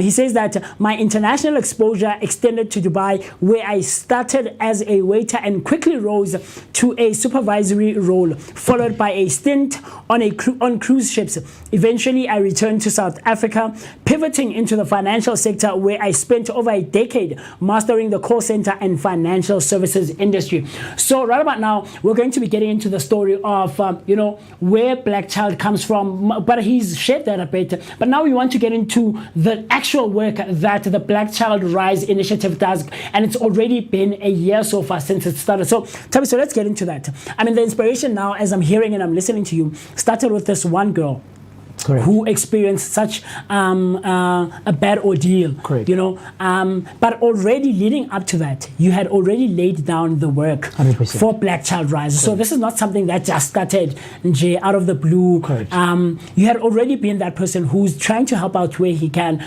He says that my international exposure extended to Dubai, where I started as a waiter and quickly rose to a supervisory role, followed by a stint on cruise ships. Eventually, I returned to South Africa, pivoting into the financial sector, where I spent over a decade mastering the call center and financial services industry. So right about now, we're going to be getting into the story of where Black Child comes from, but he's shared that a bit. But now we want to get into the actual work that the Black Child Rise initiative does, and it's already been a year so far since it started. So Thabiso, let's get into that. I mean, the inspiration now, as I'm hearing and I'm listening to you, started with this one girl. Correct. Who experienced such a bad ordeal. Correct. But already leading up to that, you had already laid down the work 100%. For Black Child Rise. Correct. So this is not something that just started out of the blue. Correct. You had already been that person who's trying to help out where he can,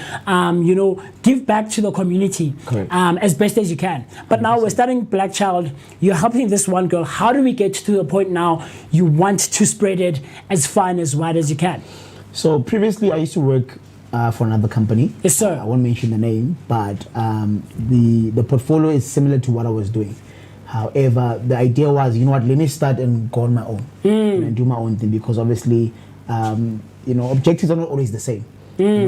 give back to the community as best as you can. But 100%. Now we're starting Black Child, you're helping this one girl. How do we get to the point now you want to spread it as far and as wide as you can? So previously, I used to work for another company. Yes, sir. I won't mention the name, but the portfolio is similar to what I was doing. However, the idea was, let me start and go on my own and do my own thing, because obviously, objectives are not always the same.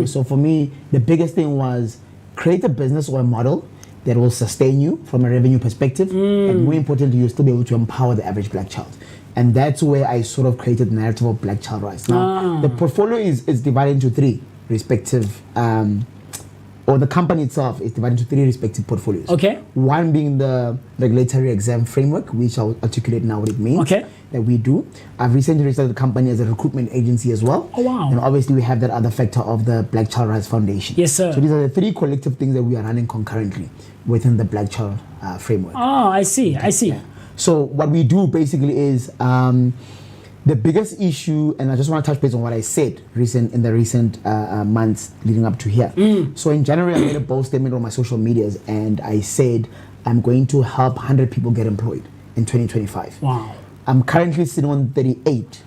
So for me, the biggest thing was create a business or a model that will sustain you from a revenue perspective, and more importantly, you'll still be able to empower the average black child. And that's where I sort of created the narrative of Black Child Rise. Now, the portfolio is divided into three respective, or the company itself is divided into three respective portfolios. Okay. One being the regulatory exam framework, which I'll articulate now what it means that we do. I've recently registered the company as a recruitment agency as well. Oh, wow. And obviously we have that other factor of the Black Child Rise Foundation. Yes, sir. So these are the three collective things that we are running concurrently within the Black Child framework. Oh, I see. I see. Yeah. So what we do basically is the biggest issue, and I just want to touch base on what I said in the recent months leading up to here. So in January, I made a bold statement on my social medias, and I said I'm going to help 100 people get employed in 2025. Wow. I'm currently sitting on 38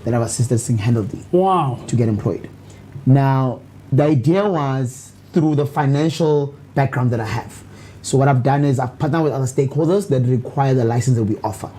that I've assisted single-handedly to get employed. Now, the idea was through the financial background that I have. So what I've done is I've partnered with other stakeholders that require the license that we offer.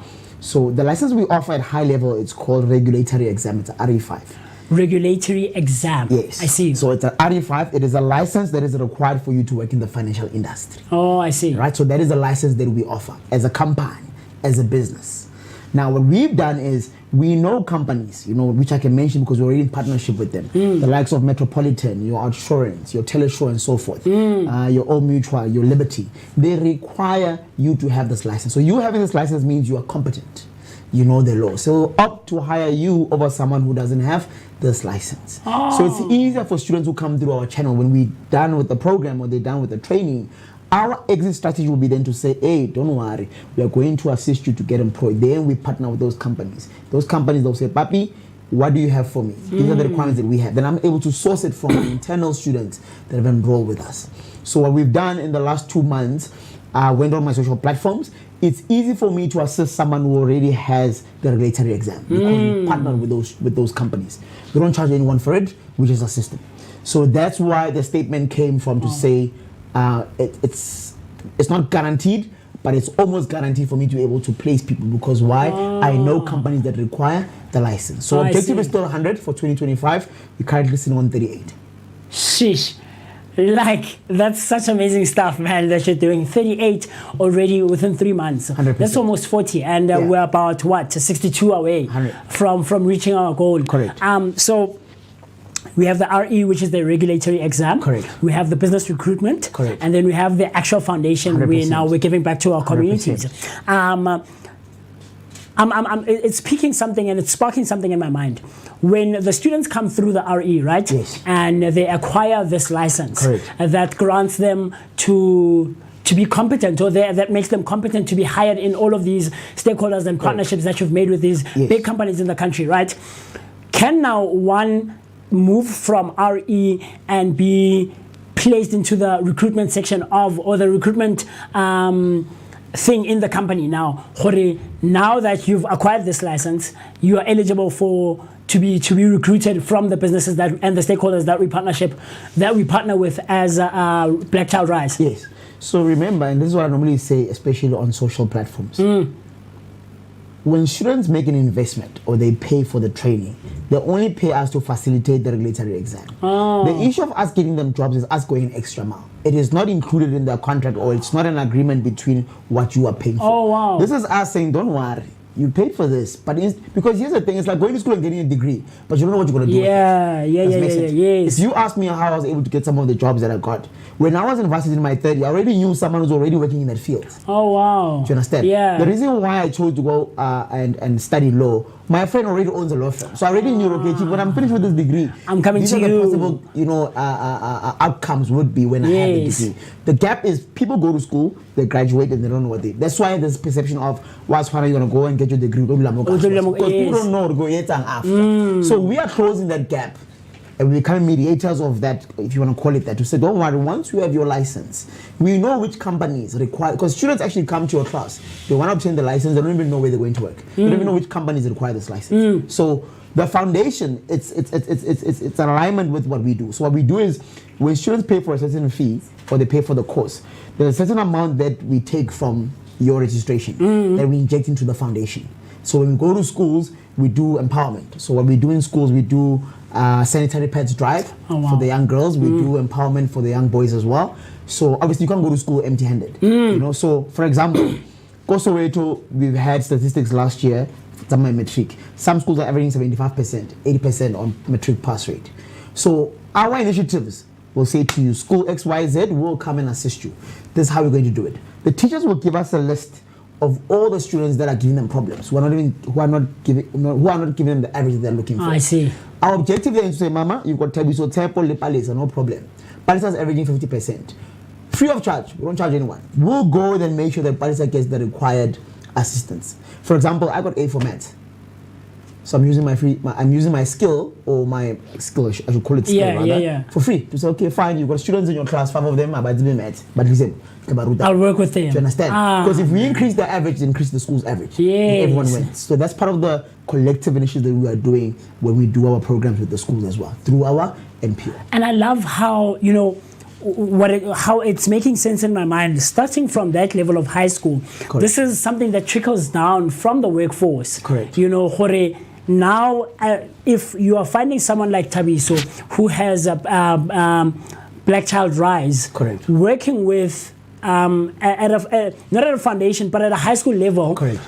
So the license we offer at high level, it's called regulatory exam. It's an RE5. Regulatory exam. Yes. I see. So it's an RE5. It is a license that is required for you to work in the financial industry. Oh, I see. Right. So that is a license that we offer as a company, as a business. Now, what we've done is we know companies, which I can mention because we're already in partnership with them. The likes of Metropolitan, your Outsurance, your Telesure and so forth, your Old Mutual, your Liberty. They require you to have this license. So you having this license means you are competent. You know the law. So opt to hire you over someone who doesn't have this license. Oh. So it's easier for students who come through our channel when we're done with the program or they're done with the training. Our exit strategy will be then to say, hey, don't worry, we are going to assist you to get employed. Then we partner with those companies. Those companies, they'll say, Papi, what do you have for me? These are the requirements that we have. Then I'm able to source it from internal students that have enrolled with us. So what we've done in the last 2 months, I went on my social platforms. It's easy for me to assist someone who already has the regulatory exam because we partner with those companies. We don't charge anyone for it, we just assist them. So that's why the statement came from to say, it's not guaranteed, but it's almost guaranteed for me to be able to place people because why? I know companies that require the license. So objective is still 100 for 2025. We're currently sitting on 38. Sheesh. Like, that's such amazing stuff, man, that you're doing. 38 already within 3 months. 100%. That's almost 40. And we're about, 62 away from reaching our goal. Correct. So we have the RE, which is the regulatory exam. Correct. We have the business recruitment. Correct. And then we have the actual foundation 100%. we're giving back to our communities. It's speaking something and it's sparking something in my mind. When the students come through the RE, right? Yes. And they acquire this license Correct. that grants them to be competent, or that makes them competent to be hired in all of these stakeholders and partnerships that you've made with these big companies in the country, right? Can now one move from RE and be placed into the recruitment section or the recruitment thing in the company now? Now that you've acquired this license, you are eligible to be recruited from the businesses and the stakeholders that we partner with as Black Child Rise. Yes. So remember, and this is what I normally say, especially on social platforms. When students make an investment or they pay for the training, they only pay us to facilitate the regulatory exam. The issue of us getting them jobs is us going extra mile. It is not included in the contract, or it's not an agreement between what you are paying for. Oh, wow. This is us saying, don't worry, you paid for this. But because here's the thing, it's like going to school and getting a degree, but you don't know what you're going to do with it. Yes. If you ask me how I was able to get some of the jobs that I got, when I was in varsity in my 30s, I already knew someone who's already working in that field. Oh, wow. Do you understand? Yeah. The reason why I chose to go and study law, my friend already owns a law firm. So I already knew, okay, when I'm finished with this degree, I'm coming these to are you. the possible, outcomes would be when I had the degree. The gap is people go to school, they graduate, and they don't know what they. That's why there's perception of, why are you going to go and get your degree? Because people don't know to go yet and after. So we are closing that gap. And we're becoming mediators of that, if you want to call it that, to say, don't worry, once you have your license, we know which companies require, because students actually come to your class, they want to obtain the license, they don't even know where they're going to work. They don't even know which companies require this license. So the foundation, it's an alignment with what we do. So what we do is, when students pay for a certain fee, or they pay for the course, there's a certain amount that we take from your registration, that we inject into the foundation. So when we go to schools, we do empowerment. So what we do in schools, we do sanitary pads drive for the young girls. We do empowerment for the young boys as well. So obviously you can't go to school empty-handed. You know. So for example, Kosoweto, we've had statistics last year. Some metric. Some schools are averaging 75%, 80% on metric pass rate. So our initiatives will say to you, school XYZ will come and assist you. This is how we're going to do it. The teachers will give us a list of all the students that are giving them problems, who are not giving them the average they're looking for. I see. Our objective then is to say, Mama, you've got Tabi, so Temple, Lepalesa, no problem. Palisa's averaging 50%. Free of charge, we don't charge anyone. We'll go and make sure that Palisa gets the required assistance. For example, I got A for maths. So I'm using my skill, or my skill, I should call it skill, for free. To say, okay, fine, you've got students in your class, 5 of them are doing maths, but listen, I'll work with them. Do you understand? Because if we increase the average, increase the school's average. Everyone wins. So that's part of the collective initiative that we are doing when we do our programs with the schools as well, through our NPO. And I love how, how it's making sense in my mind, starting from that level of high school. Correct. This is something that trickles down from the workforce. Correct. Now, if you are finding someone like Tabiso, who has a Black Child Rise, correct, working with not at a foundation but at a high school level, correct,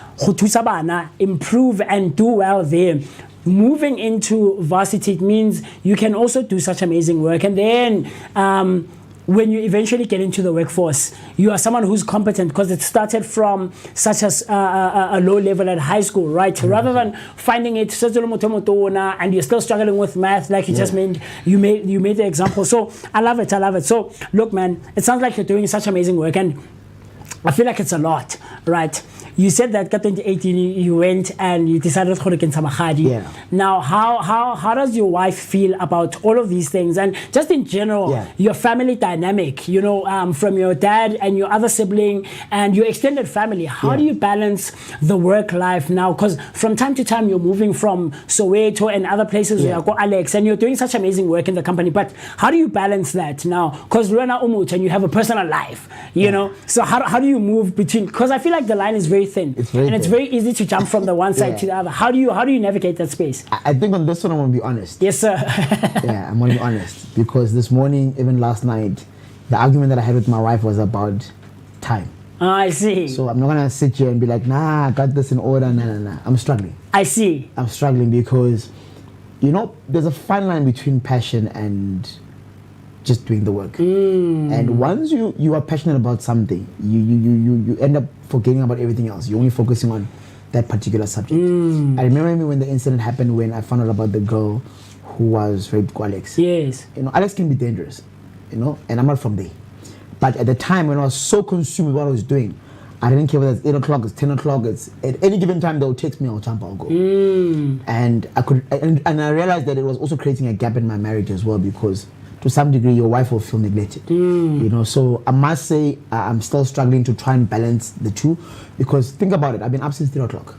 improve and do well there. Moving into varsity, it means you can also do such amazing work, and then when you eventually get into the workforce, you are someone who's competent because it started from such as a low level at high school, right? Rather than finding it and you're still struggling with math, like you just made, you made the example. So I love it. So look, man, it sounds like you're doing such amazing work, and I feel like it's a lot, right? you said that 2018 you went and you decided to go to Mahadi. Yeah. Now, how does your wife feel about all of these things, and just in general, Yeah. your family dynamic? You know, from your dad and your other sibling and your extended family. How do you balance the work life now? Because from time to time you're moving from Soweto and other places where go Alex, and you're doing such amazing work in the company. But how do you balance that now? Because you're not umut and you have a personal life, you know. So how do you move between? Because I feel like the line is very thin, It's very and it's thin. very easy to jump from the one side to the other. How do you navigate that space? I think on this one, I'm going to be honest. Yes, sir. Yeah, I'm going to be honest. Because this morning, even last night, the argument that I had with my wife was about time. I see. So I'm not going to sit here and be like, nah, I got this in order. Nah. I'm struggling. I see. I'm struggling because, you know, there's a fine line between passion and just doing the work. And once you are passionate about something, you end up forgetting about everything else. You're only focusing on that particular subject. I remember when the incident happened, when I found out about the girl who was raped by Alex. Yes. You know, Alex can be dangerous, you know, and I'm not from there. But at the time when I was so consumed with what I was doing, I didn't care whether it's 8 o'clock, it's 10 o'clock, it's at any given time they'll text me, I'll jump, I'll go. And I realized that it was also creating a gap in my marriage as well, because to some degree your wife will feel neglected. You know, so I must say I'm still struggling to try and balance the two, because think about it, I've been up since 3 o'clock.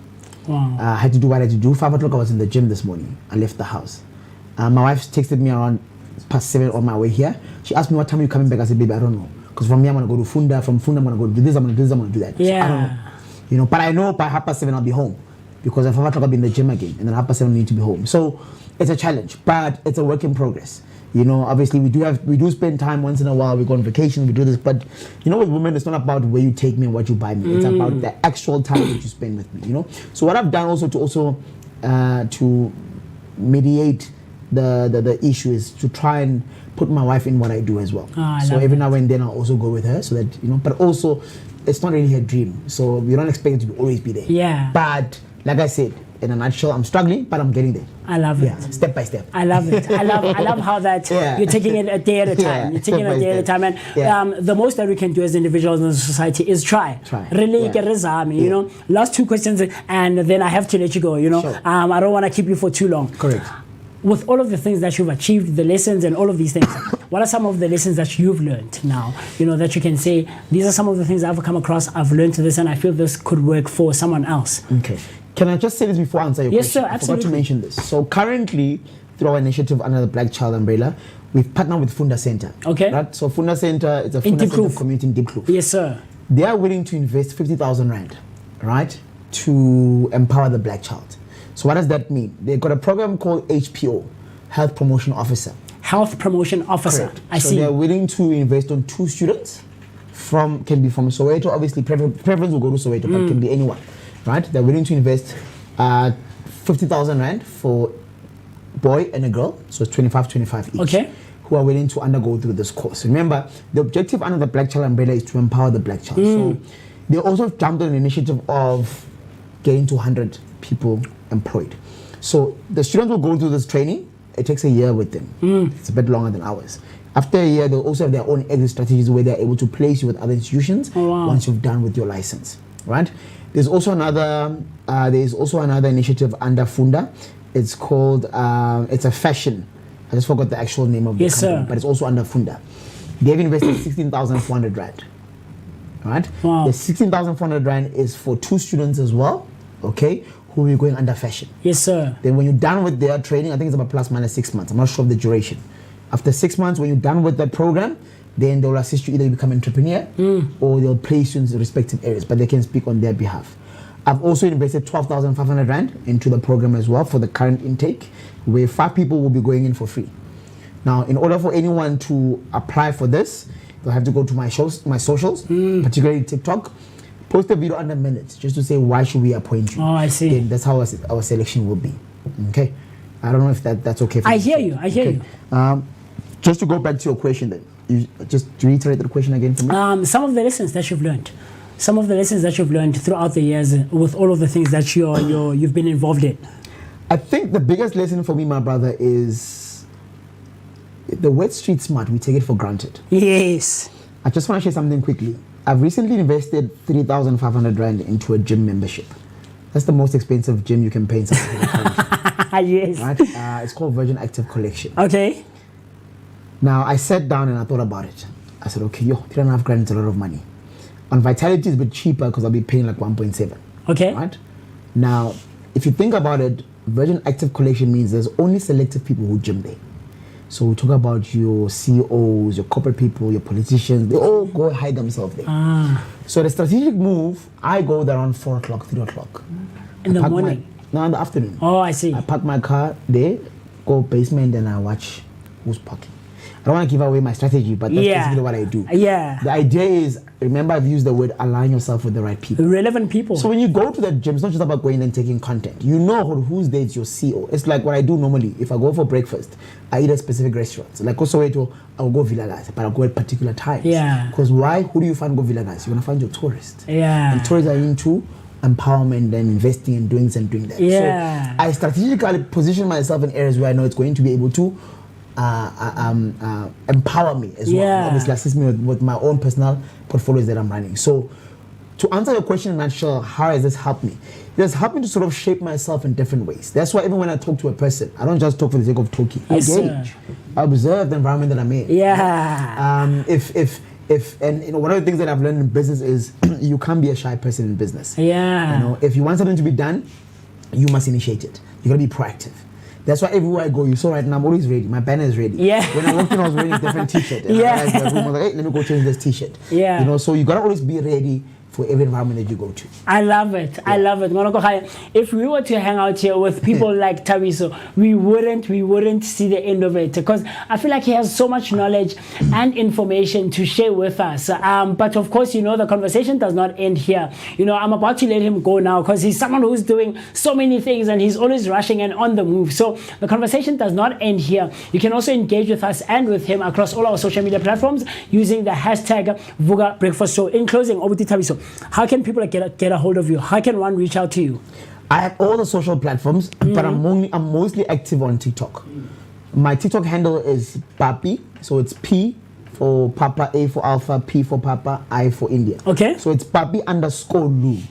Wow. I had to do what I had to do. 5 o'clock I was in the gym this morning. I left the house. My wife texted me around past 7 on my way here. She asked me, what time are you coming back? I said, baby, I don't know. Because from here I'm going to go to Funda. From Funda I'm going to go do this, I'm going to do this, I'm going to do that. Yeah. So I don't know. You know, but I know by 7:30 I'll be home. Because at 5 o'clock I'll be in the gym again. And then 7:30 I need to be home. So it's a challenge, but it's a work in progress. You know, obviously we do spend time once in a while. We go on vacation, we do this, but you know, with women, it's not about where you take me and what you buy me. It's about the actual time that you spend with me. You know, so what I've done also to mediate the issue is to try and put my wife in what I do as well. So every now and then I'll also go with her, so that, you know, but also it's not really her dream, so we don't expect it to always be there. Yeah. But like I said, in a nutshell, I'm struggling, but I'm getting there. I love it. Step by step. I love it. I love how that you're taking it a day at a time. You're taking it a day at a time, and the most that we can do as individuals in the society is try. Really, you know. Last two questions, and then I have to let you go. You know, Sure. I don't want to keep you for too long. Correct. With all of the things that you've achieved, the lessons and all of these things, what are some of the lessons that you've learned now? You know, that you can say, these are some of the things I've come across, I've learned this, and I feel this could work for someone else. Okay. Can I just say this before I answer your Yes, question? sir, I absolutely. forgot to mention this. So currently, through our initiative under the Black Child umbrella, we've partnered with Funda Center. Okay. Right? So Funda Center is a In Funda Center Diepkloof. community in Diepkloof. Yes, sir. They are willing to invest 50,000 rand, right, to empower the black child. So what does that mean? They've got a program called HPO, Health Promotion Officer. Health Promotion Officer. Correct. I so see. they're willing to invest on 2 students can be from Soweto, obviously preference will go to Soweto, but can be anyone, right? They're willing to invest 50,000 rand for boy and a girl, so it's 25 each. Okay. Who are willing to undergo through this course. Remember, the objective under the Black Child umbrella is to empower the black child. So they also jumped on an initiative of getting to 100 people employed. So the students will go through this training. It takes a year with them. It's a bit longer than ours. After a year, they'll also have their own exit strategies where they're able to place you with other institutions once you've done with your license, right? There's also another initiative under Funda. It's called it's a fashion. I just forgot the actual name of the company, sir. but it's also under Funda. They've invested 16,400 rand. Right? Wow. The 16,400 rand is for 2 students as well, okay, who will be going under fashion. Yes, sir. Then when you're done with their training, I think it's about plus minus 6 months. I'm not sure of the duration. After 6 months, when you're done with that program, then they'll assist you either become an entrepreneur or they'll place you in the respective areas, but they can speak on their behalf. I've also invested 12,500 rand into the program as well for the current intake, where 5 people will be going in for free. Now, in order for anyone to apply for this, they'll have to go to my socials, particularly TikTok, post a video under minutes just to say why should we appoint you. Oh, I see. Then that's how our selection will be. Okay, I don't know if that's okay for I you. hear you. I hear you. Just to go back to your question, then, you just reiterate the question again for me. Some of the lessons that you've learned. Some of the lessons that you've learned throughout the years with all of the things that you've been involved in. I think the biggest lesson for me, my brother, is the word street smart. We take it for granted. Yes. I just want to share something quickly. I've recently invested 3,500 Rand into a gym membership. That's the most expensive gym you can pay in South Africa. Yes. Right? It's called Virgin Active Collection. Okay. Now, I sat down and I thought about it. I said, okay, 3.5 grand is a lot of money. On Vitality, it's a bit cheaper because I'll be paying like 1.7. Okay. Right? Now, if you think about it, Virgin Active Collection means there's only selective people who gym there. So we talk about your CEOs, your corporate people, your politicians, they all go hide themselves there. So the strategic move, I go there around 4 o'clock, 3 o'clock. In the morning? No, in the afternoon. Oh, I see. I park my car there, go basement, and I watch who's parking. I don't want to give away my strategy, but that's basically what I do. Yeah. The idea is, remember I've used the word align yourself with the right people. Relevant people. So when you go to the gym, it's not just about going and taking content. You know who's there is your CEO. It's like what I do normally. If I go for breakfast, I eat at specific restaurants. Like Soweto, I'll go Villa Guys, but I'll go at particular times. Yeah. Because why? Who do you find go Villa Guys? You're going to find your tourists. Yeah. And tourists are into empowerment and investing and doing that. Yeah. So I strategically position myself in areas where I know it's going to be able to empower me as well. Obviously, assist me with my own personal portfolios that I'm running. So, to answer your question in a nutshell, how has this helped me? It has helped me to sort of shape myself in different ways. That's why even when I talk to a person, I don't just talk for the sake of talking. Yes, I gauge. I observe the environment that I'm in. Yeah. And one of the things that I've learned in business is you can't be a shy person in business. Yeah. If you want something to be done, you must initiate it. You gotta be proactive. That's why everywhere I go, you saw right now, I'm always ready. My banner is ready. Yeah. When I walked in, I was wearing a different t-shirt. And I realized the room, I was like, hey, let me go change this t-shirt. Yeah. So you gotta always be ready for every environment that you go to. I love it. I love it. If we were to hang out here with people like Thabiso, we wouldn't see the end of it, because I feel like he has so much knowledge and information to share with us. But of course, the conversation does not end here. I'm about to let him go now because he's someone who's doing so many things and he's always rushing and on the move. So the conversation does not end here. You can also engage with us and with him across all our social media platforms using the hashtag Vooka Breakfast Show. In closing, Obuti Thabiso, how can people get a hold of you? How can one reach out to you? I have all the social platforms, but I'm mostly active on TikTok. My TikTok handle is Papi, so it's P for Papa, A for Alpha, P for Papa, I for India. Okay. So it's Papi_Lu.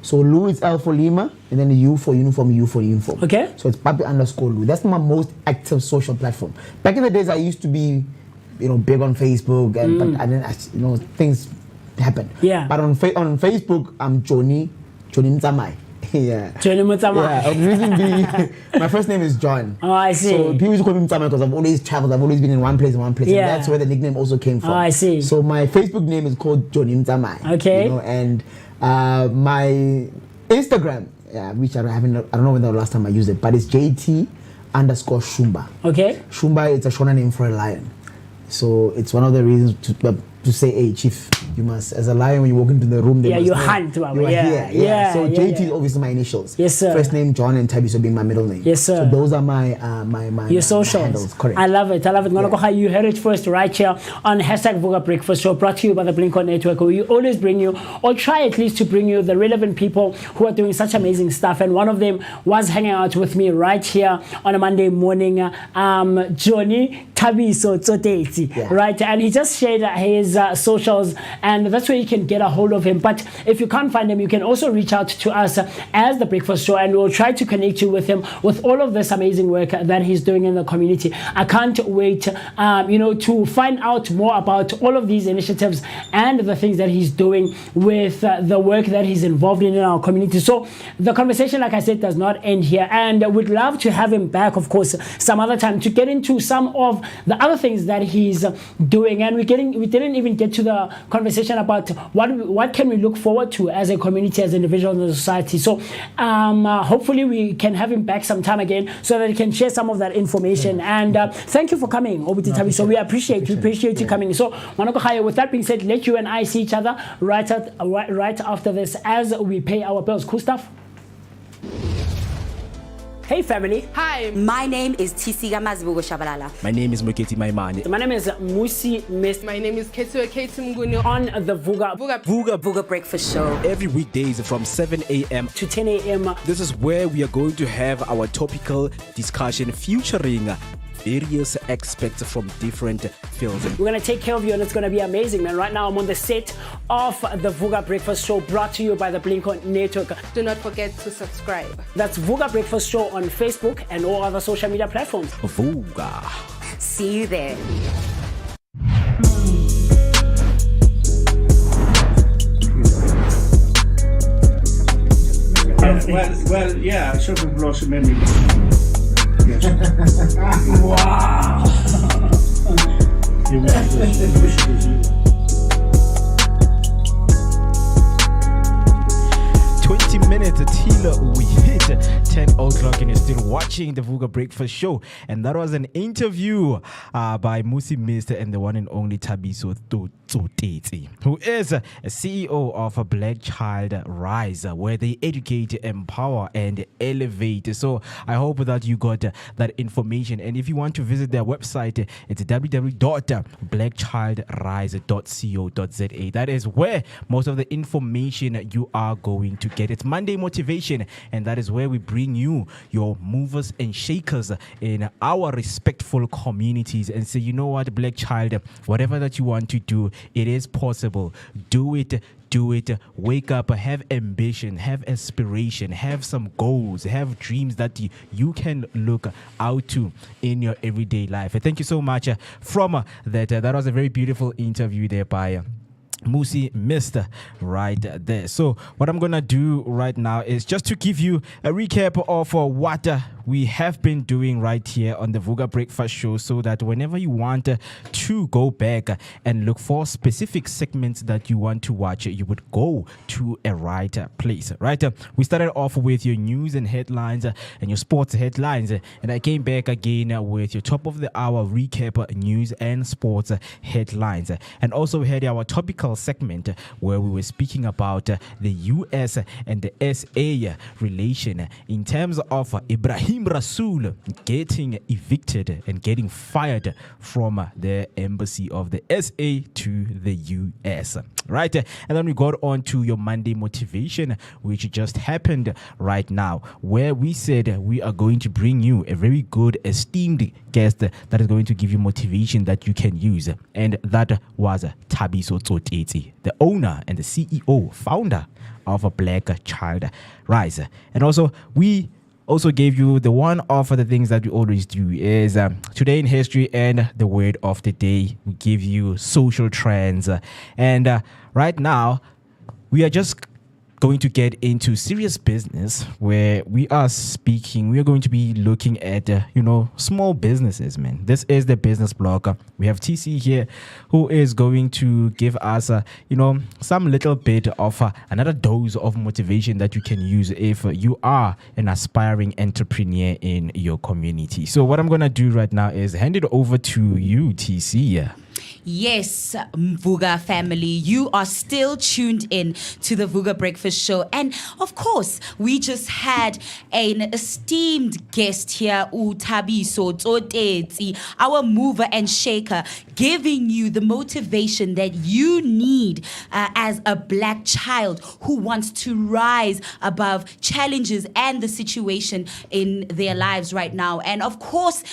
So Lu is L for Lima, and then the U for uniform, U for uniform. Okay. So it's Papi_Lu. That's my most active social platform. Back in the days, I used to be, big on Facebook, but I didn't, things happened. Yeah. But on Facebook, I'm Johnny Mtsamai. Yeah. Johnny Mtsamai. Yeah. The reason being, my first name is John. Oh, I see. So people used to call me Mtsamai because I've always traveled. I've always been in one place. Yeah. And that's where the nickname also came from. Oh, I see. So my Facebook name is called Johnny Mtsamai. Okay. And my Instagram, which I don't know when the last time I used it, but it's JT_Shumba. Okay. Shumba is a Shona name for a lion. So it's one of the reasons to say, hey, chief, you must, as a lion, when you walk into the room, you hunt. You are here. So JT is obviously my initials. Yes, sir. First name John and Thabiso being my middle name. Yes, sir. So those are my your socials. my handles. Correct. I love it. You heard it first right here on hashtag Vooka Breakfast Show, brought to you by the Blink-On Network, where we always bring you, or try at least to bring you, the relevant people who are doing such amazing stuff. And one of them was hanging out with me right here on a Monday morning, Johnny Thabiso Tsoteti, right? And he just shared his socials, and that's where you can get a hold of him. But if you can't find him, you can also reach out to us as The Breakfast Show, and we'll try to connect you with him with all of this amazing work that he's doing in the community. I can't wait, to find out more about all of these initiatives and the things that he's doing with the work that he's involved in our community. So the conversation, like I said, does not end here, and we'd love to have him back, of course, some other time to get into some of the other things that he's doing. And we didn't even get to the conversation about what can we look forward to as a community, as individuals in the society. So hopefully we can have him back sometime again so that he can share some of that information. And thank you for coming, Obuti Thabiso. So we appreciate you coming. So with that being said, let you and I see each other right after this as we pay our bills. Cool stuff. Hey family. Hi. My name is Tisi Gamazibugo Shabalala. My name is Moketi Maimane. My name is Musi Mist. My name is Ketu Mguni On the Vooka Breakfast Show. Every weekdays from 7 a.m. to 10 a.m. This is where we are going to have our topical discussion featuring various aspects from different fields. We're going to take care of you and it's going to be amazing, man. Right now I'm on the set of the Vooka Breakfast Show brought to you by the Blink-On Network. Do not forget to subscribe. That's Vooka Breakfast Show on Facebook and all other social media platforms. Vooka. See you there. Well, yeah, shopping blossom memory. Yes. Wow! You wish it was you. 20 minutes till we hit 10 o'clock and you're still watching the Vooka Breakfast Show. And that was an interview by Musi Mr. and the one and only Thabiso Tsotetsi, who is a CEO of a Black Child Rise, where they educate, empower, and elevate. So I hope that you got that information. And if you want to visit their website, it's www.blackchildrise.co.za. That is where most of the information you are going to get. It's Monday Motivation, and that is where we bring you your movers and shakers in our respectful communities and say, you know what, Black Child, whatever that you want to do, it is possible. Do it. Wake up, have ambition, have aspiration, have some goals, have dreams that you can look out to in your everyday life. Thank you so much from that. That was a very beautiful interview there by Musi Mr. right there. So what I'm gonna do right now is just to give you a recap of what we have been doing right here on the Vooka Breakfast Show, so that whenever you want to go back and look for specific segments that you want to watch, you would go to a right place, right? We started off with your news and headlines and your sports headlines, and I came back again with your top of the hour recap news and sports headlines. And also we had our topical segment where we were speaking about the US and the SA relation in terms of Ibrahim Rasool getting evicted and getting fired from the embassy of the SA to the US, right? And then we got on to your Monday Motivation, which just happened right now, where we said we are going to bring you a very good esteemed guest that is going to give you motivation that you can use, and that was Thabiso Tsotetsi, the owner and the CEO, founder of a Black Child Rise. And also we also gave you the one of the things that we always do is today in history and the word of the day. We give you social trends, and right now we are just going to get into serious business where we are going to be looking at small businesses, man. This is the business blog. We have TC here who is going to give us some little bit of another dose of motivation that you can use if you are an aspiring entrepreneur in your community. So what I'm going to do right now is hand it over to you, TC. Yes, Vooka family, you are still tuned in to the Vooka Breakfast Show. And of course, we just had an esteemed guest here, Thabiso Tsotetsi, our mover and shaker, giving you the motivation that you need as a Black child who wants to rise above challenges and the situation in their lives right now. And of course,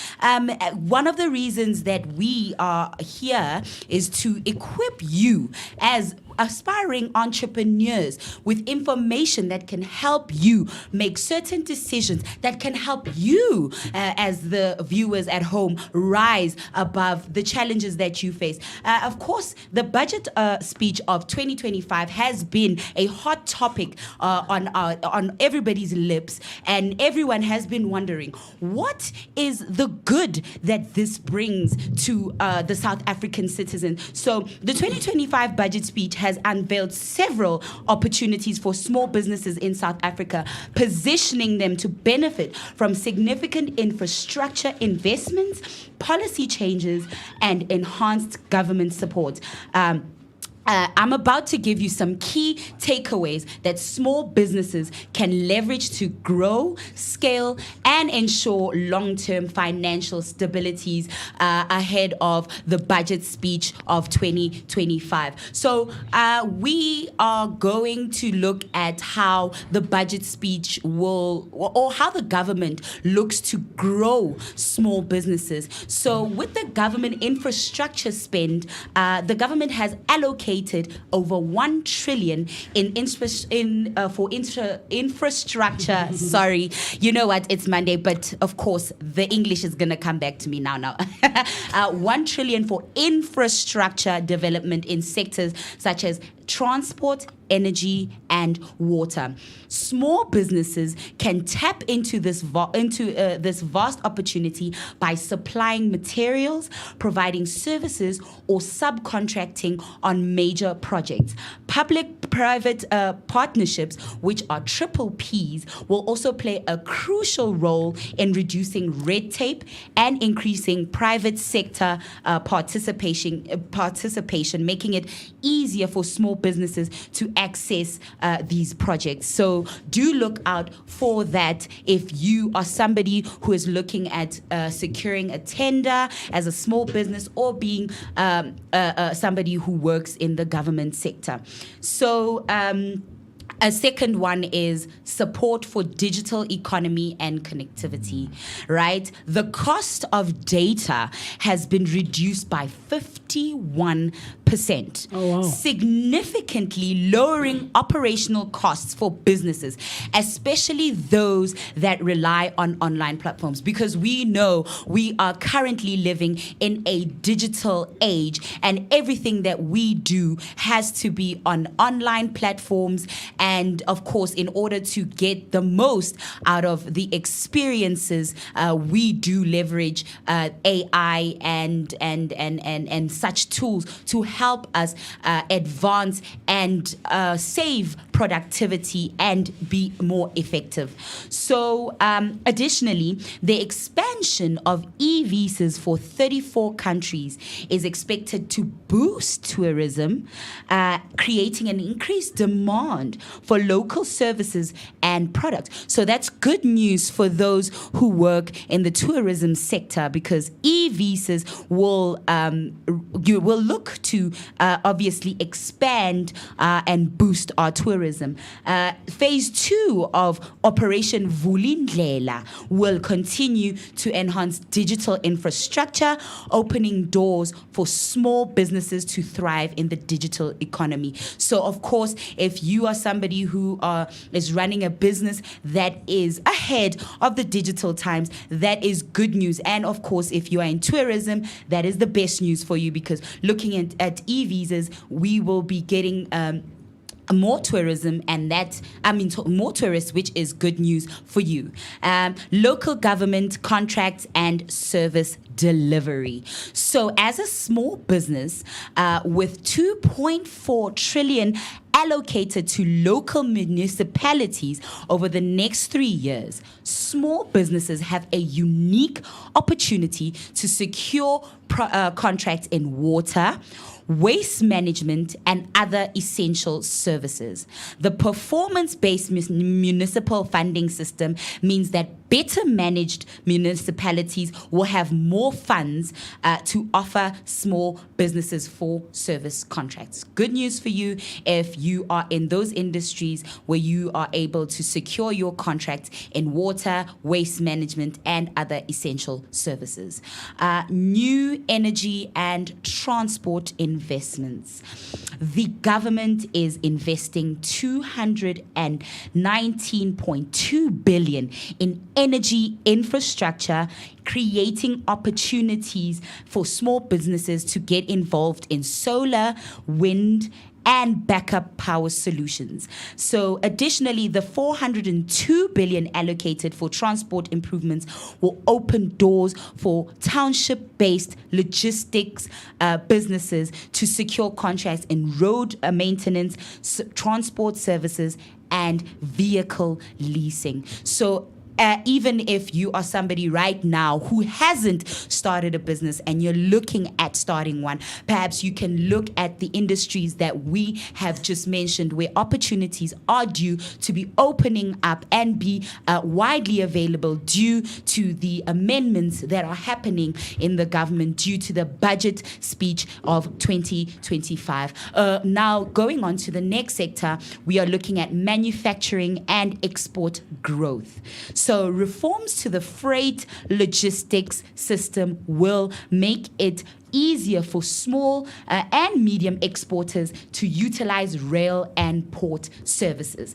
one of the reasons that we are here is to equip you as aspiring entrepreneurs with information that can help you make certain decisions that can help you as the viewers at home rise above the challenges that you face. Of course, the budget speech of 2025 has been a hot topic on everybody's lips, and everyone has been wondering, what is the good that this brings to the South African citizen? So the 2025 budget speech has unveiled several opportunities for small businesses in South Africa, positioning them to benefit from significant infrastructure investments, policy changes, and enhanced government support. I'm about to give you some key takeaways that small businesses can leverage to grow, scale, and ensure long-term financial stabilities ahead of the budget speech of 2025. So we are going to look at how the budget speech will, or how the government looks to grow small businesses. So with the government infrastructure spend, the government has allocated over 1 trillion for infrastructure. Sorry, you know what? It's Monday, but of course the English is gonna come back to me now. 1 trillion for infrastructure development in sectors such as transport, energy, and water. Small businesses can tap into this vast opportunity by supplying materials, providing services, or subcontracting on major projects. Public-private partnerships, which are triple Ps, will also play a crucial role in reducing red tape and increasing private sector participation, making it easier for small businesses to access these projects. So do look out for that if you are somebody who is looking at securing a tender as a small business or being somebody who works in the government sector. So a second one is support for digital economy and connectivity, right? The cost of data has been reduced by 51%, significantly lowering operational costs for businesses, especially those that rely on online platforms, because we know we are currently living in a digital age and everything that we do has to be on online platforms. And of course, in order to get the most out of the experiences, we do leverage AI and such tools to help us advance and save productivity and be more effective. So additionally, the expansion of e-visas for 34 countries is expected to boost tourism, creating an increased demand for local services and products. So that's good news for those who work in the tourism sector, because e-visas will look to obviously expand and boost our tourism. Phase 2 of Operation Vulindlela will continue to enhance digital infrastructure, opening doors for small businesses to thrive in the digital economy. So of course, if you are somebody who is running a business that is ahead of the digital times, that is good news. And of course, if you are in tourism, that is the best news for you, because looking at e-visas, we will be getting more tourism, and more tourists, which is good news for you. Local government contracts and service delivery. So as a small business with 2.4 trillion allocated to local municipalities over the next 3 years, small businesses have a unique opportunity to secure contracts in water, waste management, and other essential services. The performance-based municipal funding system means that better managed municipalities will have more funds to offer small businesses for service contracts. Good news for you if you are in those industries where you are able to secure your contracts in water, waste management, and other essential services. New energy and transport investments. The government is investing 219.2 billion in energy infrastructure, creating opportunities for small businesses to get involved in solar, wind, and backup power solutions. So additionally, the 402 billion allocated for transport improvements will open doors for township-based logistics businesses to secure contracts in road maintenance, transport services, and vehicle leasing. So even if you are somebody right now who hasn't started a business and you're looking at starting one, perhaps you can look at the industries that we have just mentioned where opportunities are due to be opening up and be widely available due to the amendments that are happening in the government due to the budget speech of 2025. Now, going on to the next sector, we are looking at manufacturing and export growth. So reforms to the freight logistics system will make it easier for small and medium exporters to utilize rail and port services.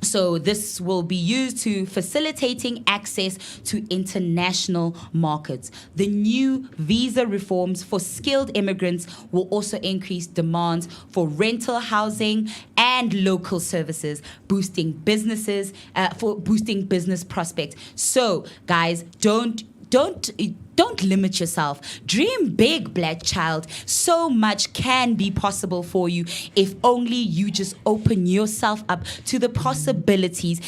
So this will be used to facilitating access to international markets. The new visa reforms for skilled immigrants will also increase demands for rental housing and local services, boosting business prospects. So, guys, don't limit yourself. Dream big, black child. So much can be possible for you if only you just open yourself up to the possibilities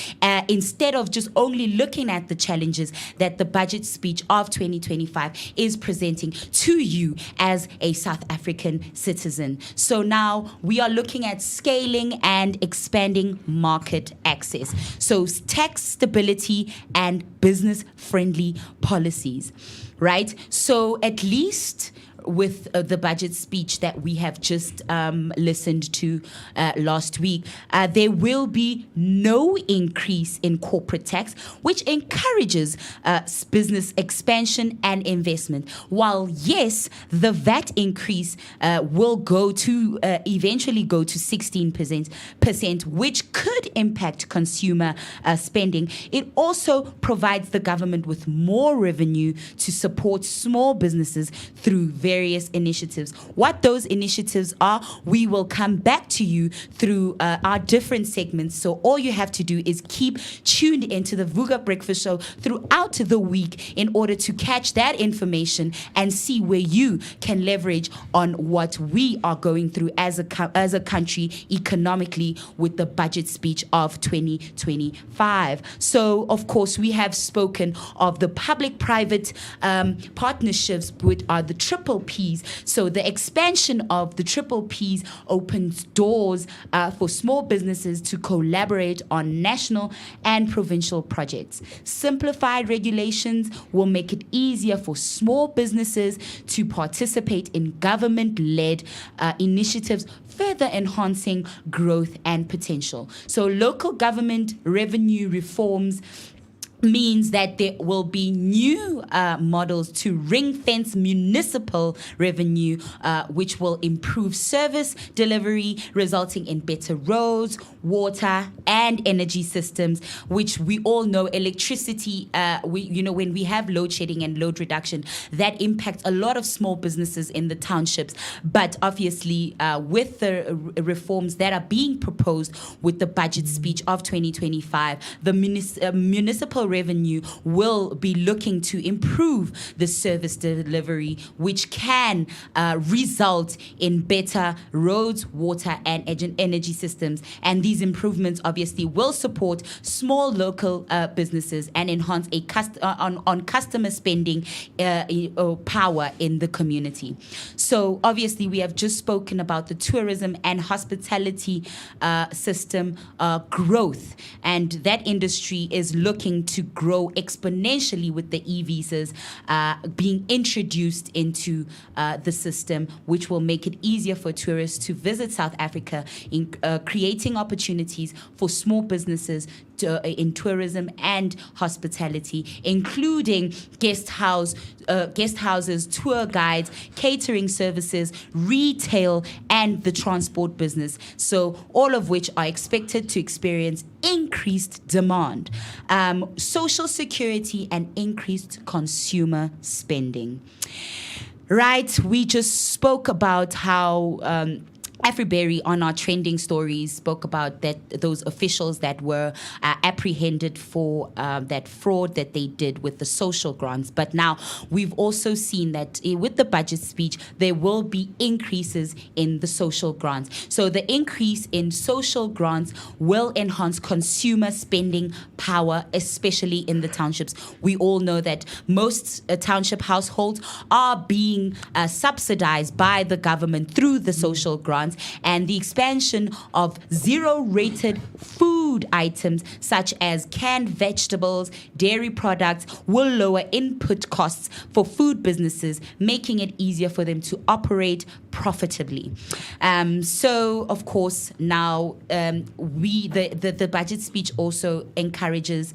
instead of just only looking at the challenges that the budget speech of 2025 is presenting to you as a South African citizen. So now we are looking at scaling and expanding market access. So tax stability and business-friendly policies. Right? So at least with the budget speech that we have just listened to last week, there will be no increase in corporate tax, which encourages business expansion and investment. While yes, the VAT increase will eventually go to 16%, which could impact consumer spending. It also provides the government with more revenue to support small businesses through various initiatives. What those initiatives are, we will come back to you through our different segments. So all you have to do is keep tuned into the Vooka Breakfast Show throughout the week in order to catch that information and see where you can leverage on what we are going through as a country economically with the budget speech of 2025. So, of course, we have spoken of the public-private partnerships with the triple Ps. So the expansion of the triple Ps opens doors for small businesses to collaborate on national and provincial projects. Simplified regulations will make it easier for small businesses to participate in government-led initiatives, further enhancing growth and potential. So local government revenue reforms means that there will be new models to ring-fence municipal revenue, which will improve service delivery, resulting in better roads, water, and energy systems, which we all know electricity, when we have load shedding and load reduction, that impacts a lot of small businesses in the townships. But obviously, with the reforms that are being proposed with the budget speech of 2025, the municipal revenue will be looking to improve the service delivery, which can result in better roads, water, and energy systems. And these improvements obviously will support small local businesses and enhance on customer spending power in the community. So obviously we have just spoken about the tourism and hospitality system growth, and that industry is looking to grow exponentially with the e-visas being introduced into the system, which will make it easier for tourists to visit South Africa, in creating opportunities for small businesses in tourism and hospitality, including guest houses, tour guides, catering services, retail, and the transport business. So all of which are expected to experience increased demand, social security, and increased consumer spending. Right, we just spoke about how Afriberry on our trending stories spoke about that those officials that were apprehended for that fraud that they did with the social grants. But now we've also seen that with the budget speech, there will be increases in the social grants. So the increase in social grants will enhance consumer spending power, especially in the townships. We all know that most township households are being subsidized by the government through the social grants, and the expansion of zero-rated food items such as canned vegetables, dairy products will lower input costs for food businesses, making it easier for them to operate profitably. So, of course, now the budget speech also encourages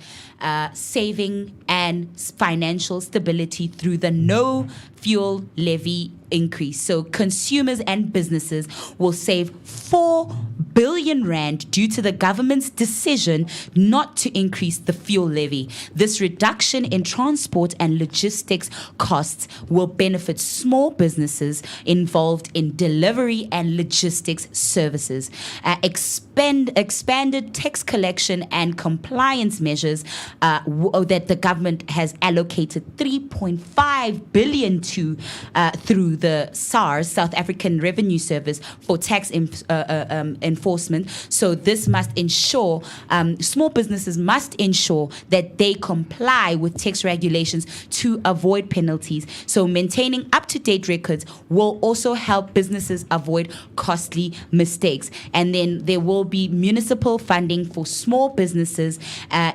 saving and financial stability through the no fuel levy increase. So consumers and businesses will save 4 billion rand due to the government's decision not to increase the fuel levy. This reduction in transport and logistics costs will benefit small businesses involved in delivery and logistics services. Expanded tax collection and compliance measures that the government has allocated 3.5 billion to through the SARS, South African Revenue Service, for tax enforcement. So this must ensure, small businesses must ensure that they comply with tax regulations to avoid penalties. So maintaining up-to-date records will also help businesses avoid costly mistakes. And then there will be municipal funding for small businesses.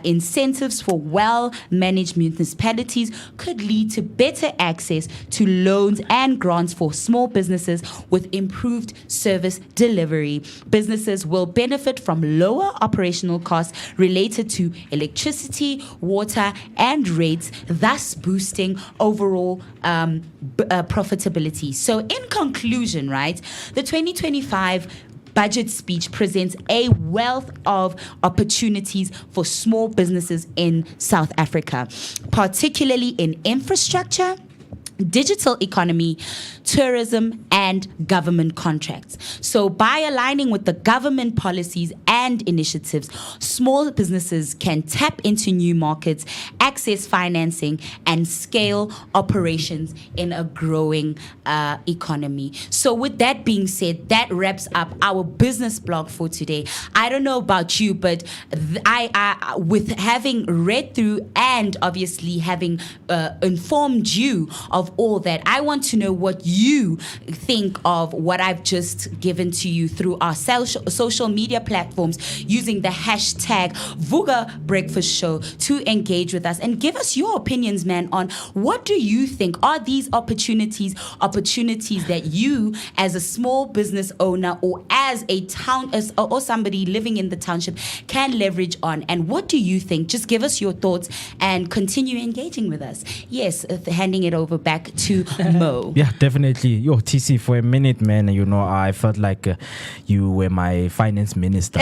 Incentives for well-managed municipalities could lead to better access to loans and grants for small businesses with improved service delivery. Businesses will benefit from lower operational costs related to electricity, water, and rates, thus boosting overall profitability. So in conclusion, right, the 2025 budget speech presents a wealth of opportunities for small businesses in South Africa, particularly in infrastructure, digital economy, tourism, and government contracts. So by aligning with the government policies and initiatives, small businesses can tap into new markets, access financing, and scale operations in a growing economy. So with that being said, that wraps up our business blog for today. I don't know about you, but I with having read through and obviously having informed you of all that, I want to know what you think of what I've just given to you through our social media platforms using the hashtag Vooka Breakfast Show to engage with us and give us your opinions, man, on what do you think are these opportunities that you as a small business owner or as a or somebody living in the township can leverage on, and what do you think? Just give us your thoughts and continue engaging with us. Yes, handing it over back to Mo. Yeah, definitely. Yo, TC, for a minute, man, I felt like you were my finance minister.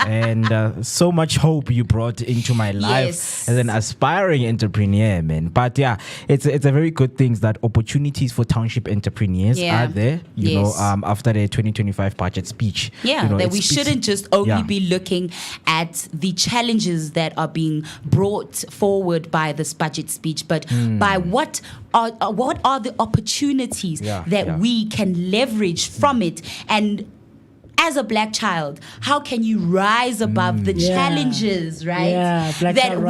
And so much hope you brought into my life as an aspiring entrepreneur, man. But yeah, it's a very good thing that opportunities for township entrepreneurs are there, you know, after the 2025 budget speech. Yeah, that we shouldn't just only be looking at the challenges that are being brought forward by this budget speech, but by what are the opportunities that we can leverage from it. And as a black child, how can you rise above the challenges, right? That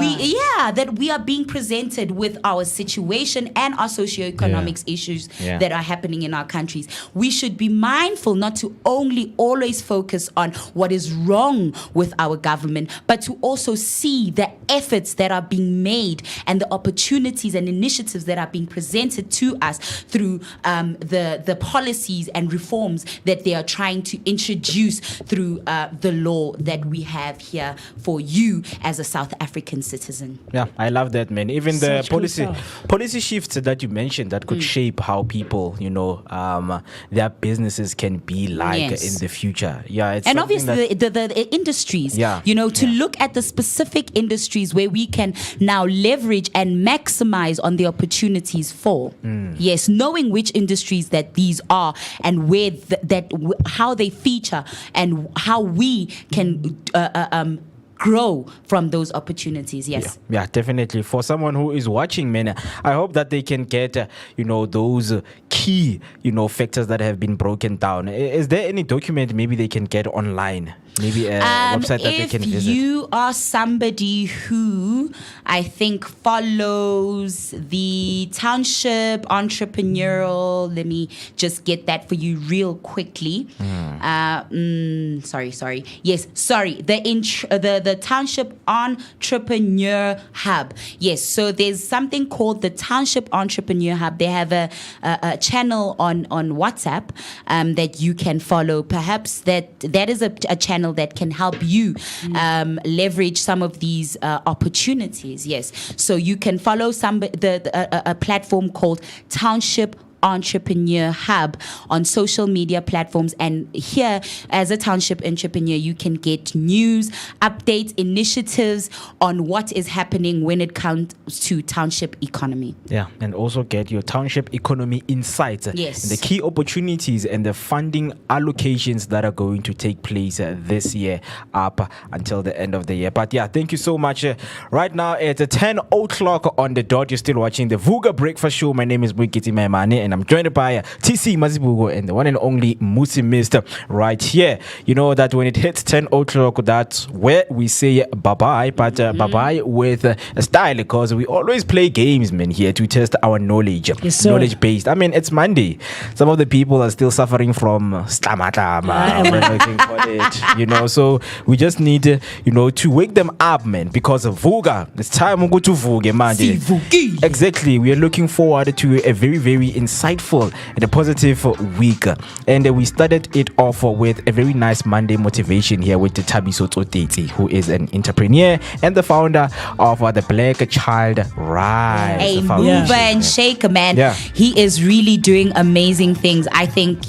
we are being presented with our situation and our socioeconomics issues that are happening in our countries. We should be mindful not to only always focus on what is wrong with our government, but to also see the efforts that are being made and the opportunities and initiatives that are being presented to us through the policies and reforms that they are trying to introduce produce through the law that we have here for you as a South African citizen. Yeah, I love that, man. Even the Such cool policy shifts that you mentioned that could shape how people, their businesses can be like Yes. in the future. Yeah, it's And something obviously that- the industries, Yeah, to yeah. look at the specific industries where we can now leverage and maximize on the opportunities for. Yes, knowing which industries that these are and where how they feature and how we can grow from those opportunities. Yes. Yeah, definitely. For someone who is watching, man, I hope that they can get, those key, factors that have been broken down. Is there any document maybe they can get online? Maybe a website that they can visit? If you are somebody who I think follows the township entrepreneurial, let me just get that for you real quickly. Sorry. Yes, sorry. The Township Entrepreneur Hub. Yes, so there's something called the Township Entrepreneur Hub. They have a channel on WhatsApp that you can follow. Perhaps that is a channel that can help you leverage some of these opportunities. Yes, so you can follow a platform called Township Entrepreneur Hub on social media platforms, and here as a township entrepreneur you can get news, updates, initiatives on what is happening when it comes to township economy. Yeah, and also get your township economy insights. Yes. And the key opportunities and the funding allocations that are going to take place this year up until the end of the year. But yeah, thank you so much. Right now it's 10 o'clock on the dot. You're still watching the Vooka Breakfast Show. My name is Bwikiti Maimane and I'm joined by TC Mazibugo and the one and only Musi Mister right here. You know that when it hits 10 o'clock, that's where we say bye-bye, but bye-bye with a style, because we always play games, man, here to test our knowledge. Yes, sir. Knowledge based. I mean, it's Monday. Some of the people are still suffering from stamata, so we just need, to wake them up, man, because of Vooka. It's time to go to Vooka, man. Exactly. We are looking forward to a very, very insightful and a positive week. And we started it off with a very nice Monday motivation here with Tabiso Tsoteti, who is an entrepreneur and the founder of the Black Child Rise. A Foundation. mover and shaker, man. Yeah. He is really doing amazing things. I think,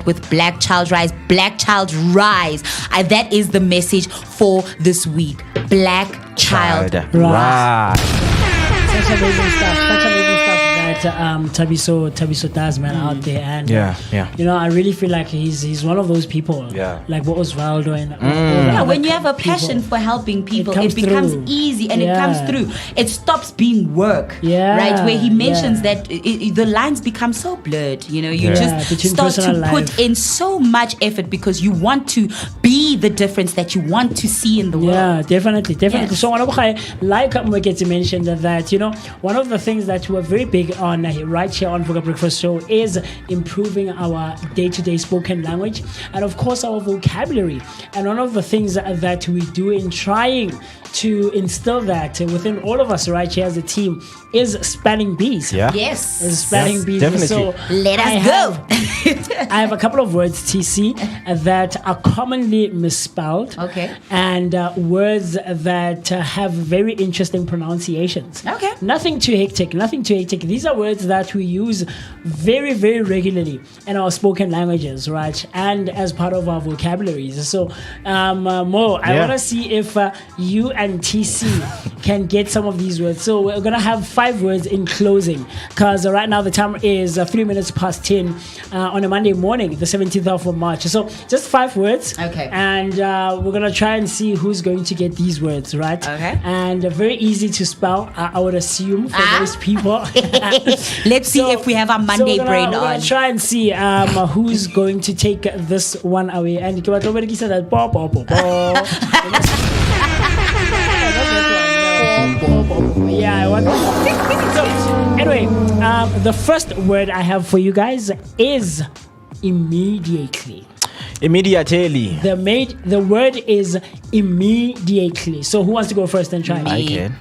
with Black Child Rise, that is the message for this week. Black Child Rise. Such amazing stuff that Tabiso does, man, out there. And I really feel like he's one of those people, like what Osvaldo and when you have a passion for helping people, it becomes easy and it comes through. It stops being work, right? Where he mentions that the lines become so blurred. You just start to put in so much effort because you want to be the difference that you want to see in the world. Yeah, definitely. Yes. So, like Mweketi mentioned, that one of the things that we're very big on right here on Vooka Breakfast Show is improving our day-to-day spoken language and of course our vocabulary. And one of the things that we do in trying to instill that within all of us right here as a team is spelling bees. Yeah. Yes. Is spelling bees. Definitely. So let us go. I have a couple of words, TC, that are commonly misspelled. Okay. And words that have very interesting pronunciations. Okay. Nothing too hectic. These are words that we use very, very regularly in our spoken languages, right? And as part of our vocabularies. So, Mo, I want to see if you and TC can get some of these words. So we're going to have 5 words in closing, because right now the time is 3 minutes past 10 on a Monday morning, the 17th of March. So just 5 words. Okay. And we're going to try and see who's going to get these words, right? Okay. And very easy to spell, I would assume, for most people. Let's see if we have our Monday brain we're on. going to try and see who's going to take this one away. And yeah, I want So, anyway, the first word I have for you guys is immediately. Immediately. The word is immediately. So who wants to go first and try? I can.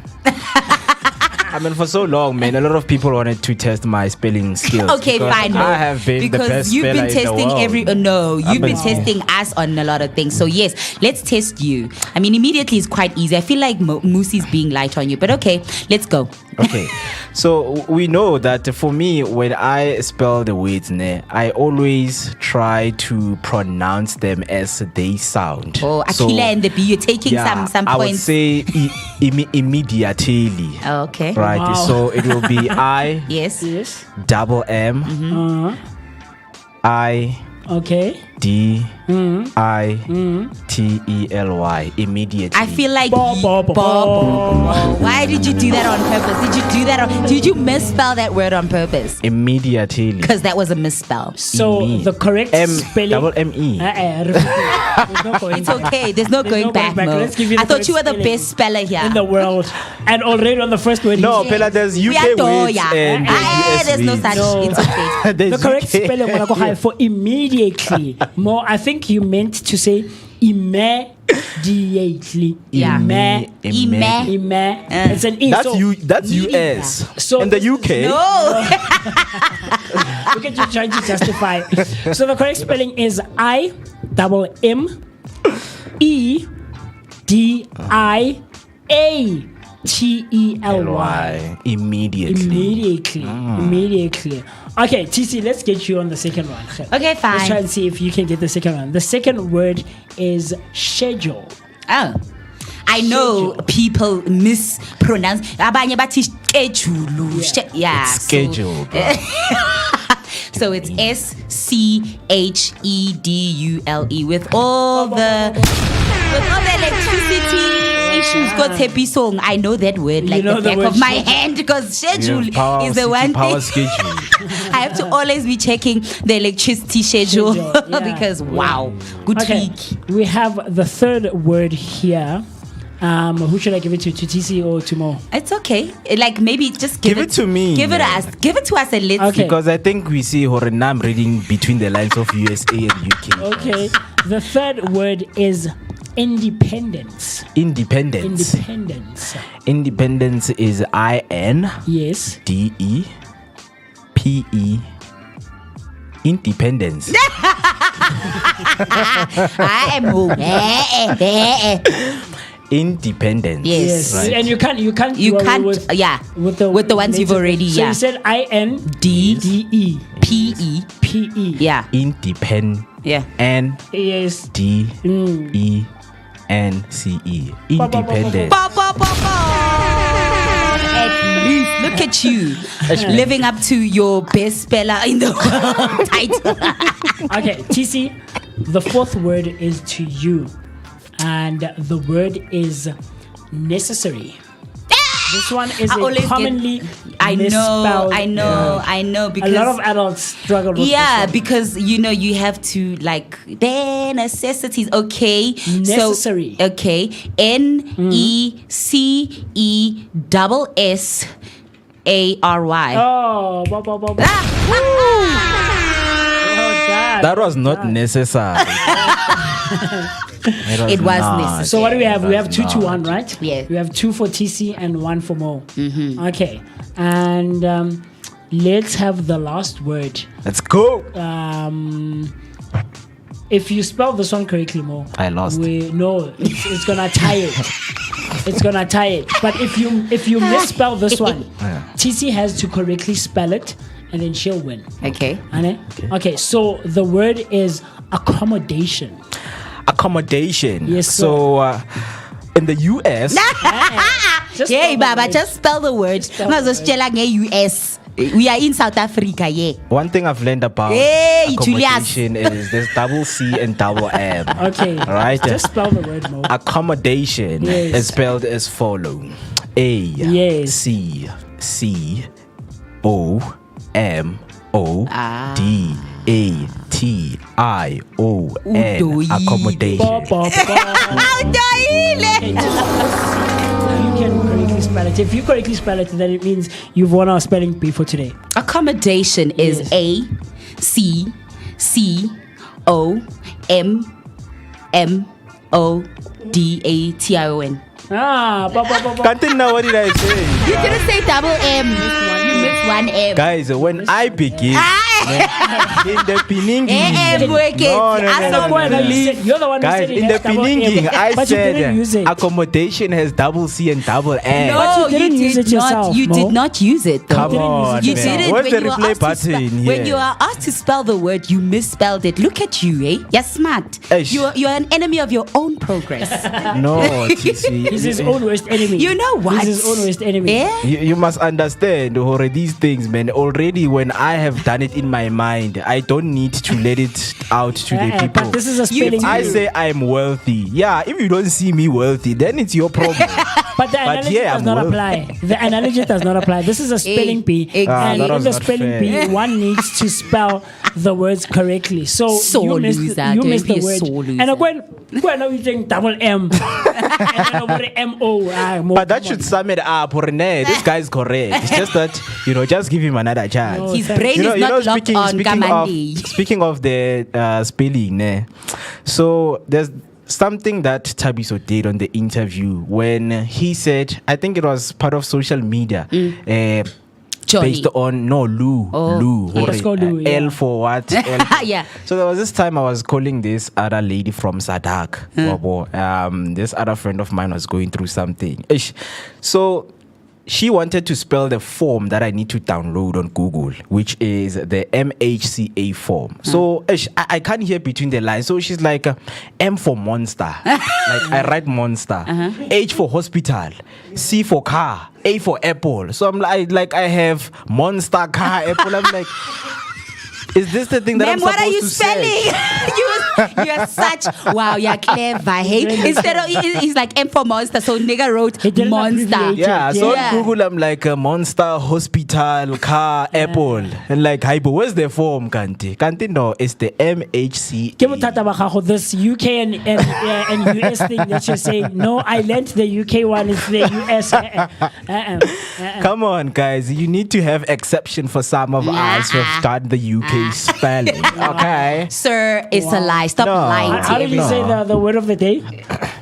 I mean, for so long, man, a lot of people wanted to test my spelling skills. Okay, because fine. I have been because the best you've been speller in the testing world. no, you've been Wow. testing us on a lot of things. So yes, let's test you. I mean, immediately is quite easy. I feel like Moosie's being light on you, but okay, let's go. Okay, so we know that for me, when I spell the words, I always try to pronounce them as they sound. Oh, So, Akila and the B, you're taking some I would points. say immediately. Oh, okay. Right, Wow. so it will be I Yes. Yes. double M I Okay. D I T E L Y immediately. I feel like Bob. Why did you do that on purpose? Did you misspell that word on purpose? immediately. Because that was a misspell. So Me. the correct spelling. double M-E. It's okay. There's no going back, Mo. Let's give you I the thought you were the correct best speller here. in the world, and already on the first word. No, he's- Pela, there's We UK adore words ya. and US There's no words. such. No. It's okay. There's the correct UK. spelling when I go high for immediately. More, I think you meant to say immediately. Yeah. Imme. It's an E. That's so you. That's US. So in the this is- UK. No. Look at you trying to justify. So the correct spelling is I double M E D I A T E L Y. Immediately. Immediately. Okay, TC, let's get you on the second one. Okay, Let's try fine. and see if you can get the second one. The second word is schedule. Oh. I know people mispronounce. Abanye bathi schedule. Yeah. Schedule, bro. So it's SCHEDULE with all the electricity issues. Got happy song. I know that word like know the the back word of my schedule. hand because schedule Power is the city, one power thing. schedule. I have to always be checking the electricity schedule, Schedule, yeah. because wow, good Okay, week. we have the third word here. Who should I give it to TC or to Mo? It's okay. Like maybe just Give it to me, Give it man. us. Give it to us and let's Okay. Because I think we see Horenam reading between the lines of USA and UK. Okay, the third word is independence. Independence. Independence. Independence is INDEPE. Yes. Independence. I am Independence. Yes. Yes. Right. And you can't You do away can't, with, yeah. with the ones you've native- already, So yeah. you said INDEPE. PE. Yeah. Independent. Yeah. Yes. DENCE. Independent. Ba, ba, ba, ba. At least, look at you living up to your best speller in the world title. Okay, TC, the fourth word is to you. And the word is necessary. This one is I always a get- commonly I know, misspelled I know, word. I know A because lot of adults struggle with yeah, this one. because you have to like their necessities. Okay, Necessary. So, okay, NECESSARY. Oh, That was not necessary. It was necessary. So what do we have? We have That's 2-1, right? Yeah. We have 2 for TC and 1 for Mo. Okay, and let's have the last word. Let's go. If you spell this one correctly, Mo, I lost. It's gonna tie it. It's gonna tie it. But if you misspell this one, TC has to correctly spell it, and then she'll win. Okay. Ane? Okay. So the word is accommodation. Accommodation. Yes, sir. So in the US, Just Hey, spell the Baba, word. just spell the word. spell the US. We are in South Africa, yeah. one thing I've learned about Hey, accommodation is there's double C and double M. Okay. Right? Just spell the word, Mo. Accommodation Yes. is spelled as follow: Yes. ACCOMODATION. Udoyi. Accommodation. You can correctly spell it. If you correctly spell it, then it means you've won our spelling bee for today. Accommodation is ACCOMMODATION. Can't know what did I say? You didn't say double M. You missed one M. Guys, when I begin in the beginning, You're the one who guys, said it in has the double M. beginning, I But you didn't use said it. accommodation has double C and double M. No, But you didn't use it yourself, You Mo. did not use it. Though. Come on, You man. did it Where's when the you were replay asked to spell. button When here? you are asked to spell the word, you misspelled it. Look at you, eh? You're smart. Eish. You are an enemy of your own progress. No, TC. He's his own worst enemy. You know what? He's his own worst enemy. Yeah? You must understand already these things, man. Already when I have done it in my mind, I don't need to let it out to the people. But this is a spelling I bee. say I'm wealthy. Yeah, if you don't see me wealthy, then it's your problem. But the analogy yeah, does I'm not well- apply. The analogy does not apply. This is a spelling bee. exactly. And that in was the not spelling fair. bee, one needs to spell the words correctly. So Sore you missed, loser. you Don't missed be the a word. sore loser. And when are you saying double M? And then over the M-O. But that should sum it up, Rene. This guy is correct. It's just that, just give him another chance. His brain is not locked on Kamandi. Speaking of the spelling, ne? So there's something that Tabiso did on the interview when he said, I think it was part of social media, Johnny. based on Lou. Yeah, let's go Lou, yeah. L for what? L for- Yeah. So there was this time I was calling this other lady from Sadak. This other friend of mine was going through something. Ish. So she wanted to spell the form that I need to download on Google, which is the MHCA form. So I can't hear between the lines. So she's like, M for monster. Like I write monster. H for hospital. C for car. A for apple. So I'm like I have monster, car, apple. I'm like, is this the thing that Ma'am, I'm what supposed are you to say? spelling? you are such you're clever, hey? Instead of he's like M for monster, so nigga wrote He didn't monster. abbreviate. Yeah, so Yeah. on Google I'm like monster, hospital, car, apple. And like, hi, but where's the form, Kanti? Kanti, no, it's the MHC. Ke bothata ba gago, this UK and US thing that you're saying. No, I learned the UK one. It's the US. Come on, guys. You need to have exception for some of us who have done the UK spelling. Okay. Sir, it's a lie. Stop No. lying to How did you everyone. say the word of the day?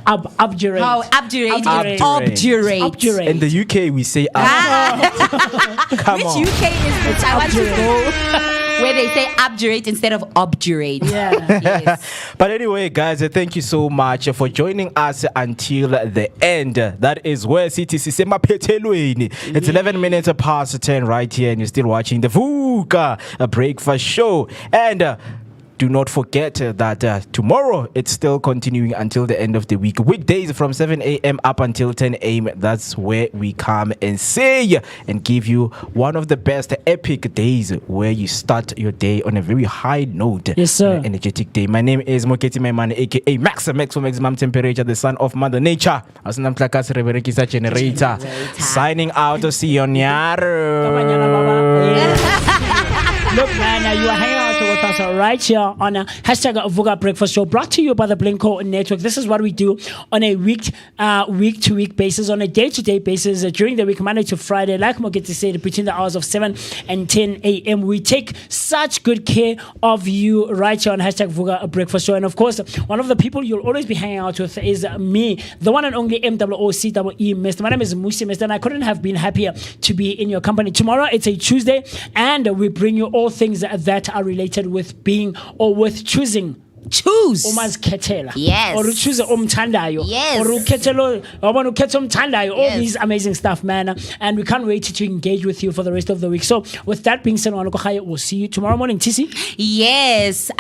Abjurate. Oh, abjurate. Abjurate. Abjurate. Abjurate. In the UK, we say Come Which on. UK is this? I want to go where they say abjurate instead of obdurate. Yeah. Yes. But anyway, guys, thank you so much for joining us until the end. That is where CTC Semaphethelweni. It's 11 minutes past 10 right here, and you're still watching the Vooka Breakfast Show. And do not forget that tomorrow it's still continuing until the end of the week. Weekdays from 7 a.m. up until 10 a.m. That's where we come and say and give you one of the best epic days where you start your day on a very high note. Yes, sir. An energetic day. My name is Moketi Maimane, aka Max for maximum temperature, the son of Mother Nature. Asinamtlakas Reberekisa Generator. Signing out to see you on Kabanyana Baba. Look, man, you are hanging out with us right here on a hashtag Vooka Breakfast Show, brought to you by the Blinko Network. This is what we do on a week-to-week basis, on a day-to-day basis, during the week, Monday to Friday. Like Mogeti said, between the hours of 7 and 10 a.m. We take such good care of you right here on hashtag Vooka Breakfast Show. And of course, one of the people you'll always be hanging out with is me, the one and only MOOCEE Mr. My name is Musi Mr. And I couldn't have been happier to be in your company. Tomorrow, it's a Tuesday, and we bring you all things that are related with being or with choosing. Choose. Umazikhetela. Yes. Or choose umthandayo. Yes. Or ukhetelo umthandayo. All Yes. these amazing stuff, man. And we can't wait to engage with you for the rest of the week. So with that being said, we'll see you tomorrow morning. TC? Yes.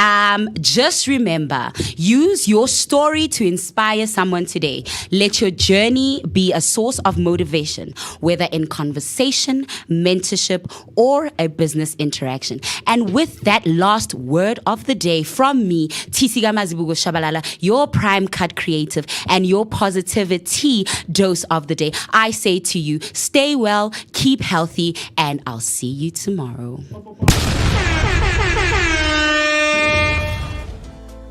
Just remember, use your story to inspire someone today. Let your journey be a source of motivation, whether in conversation, mentorship, or a business interaction. And with that last word of the day from me, TC Gamazibugo Shabalala, your prime cut creative and your positivity dose of the day, I say to you, stay well, keep healthy, and I'll see you tomorrow.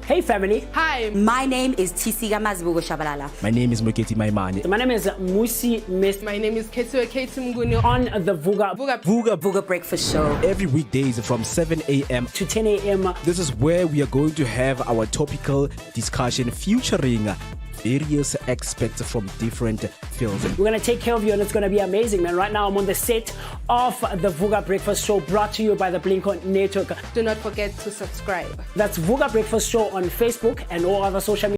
Hey, family. Hi, My name is TC Gamazibugo Shabalala. My name is Moketi Maimane. My name is Musi Mr. my name is Ketsu Mguni. On the Vooka Vooka Breakfast Show. Every weekdays from 7 a.m. to 10 a.m. This is where we are going to have our topical discussion featuring various experts from different fields. We're going to take care of you and it's going to be amazing, man. Right now I'm on the set of the Vooka Breakfast Show, brought to you by the Blink-On Network. Do not forget to subscribe. That's Vooka Breakfast Show on Facebook and all other social media.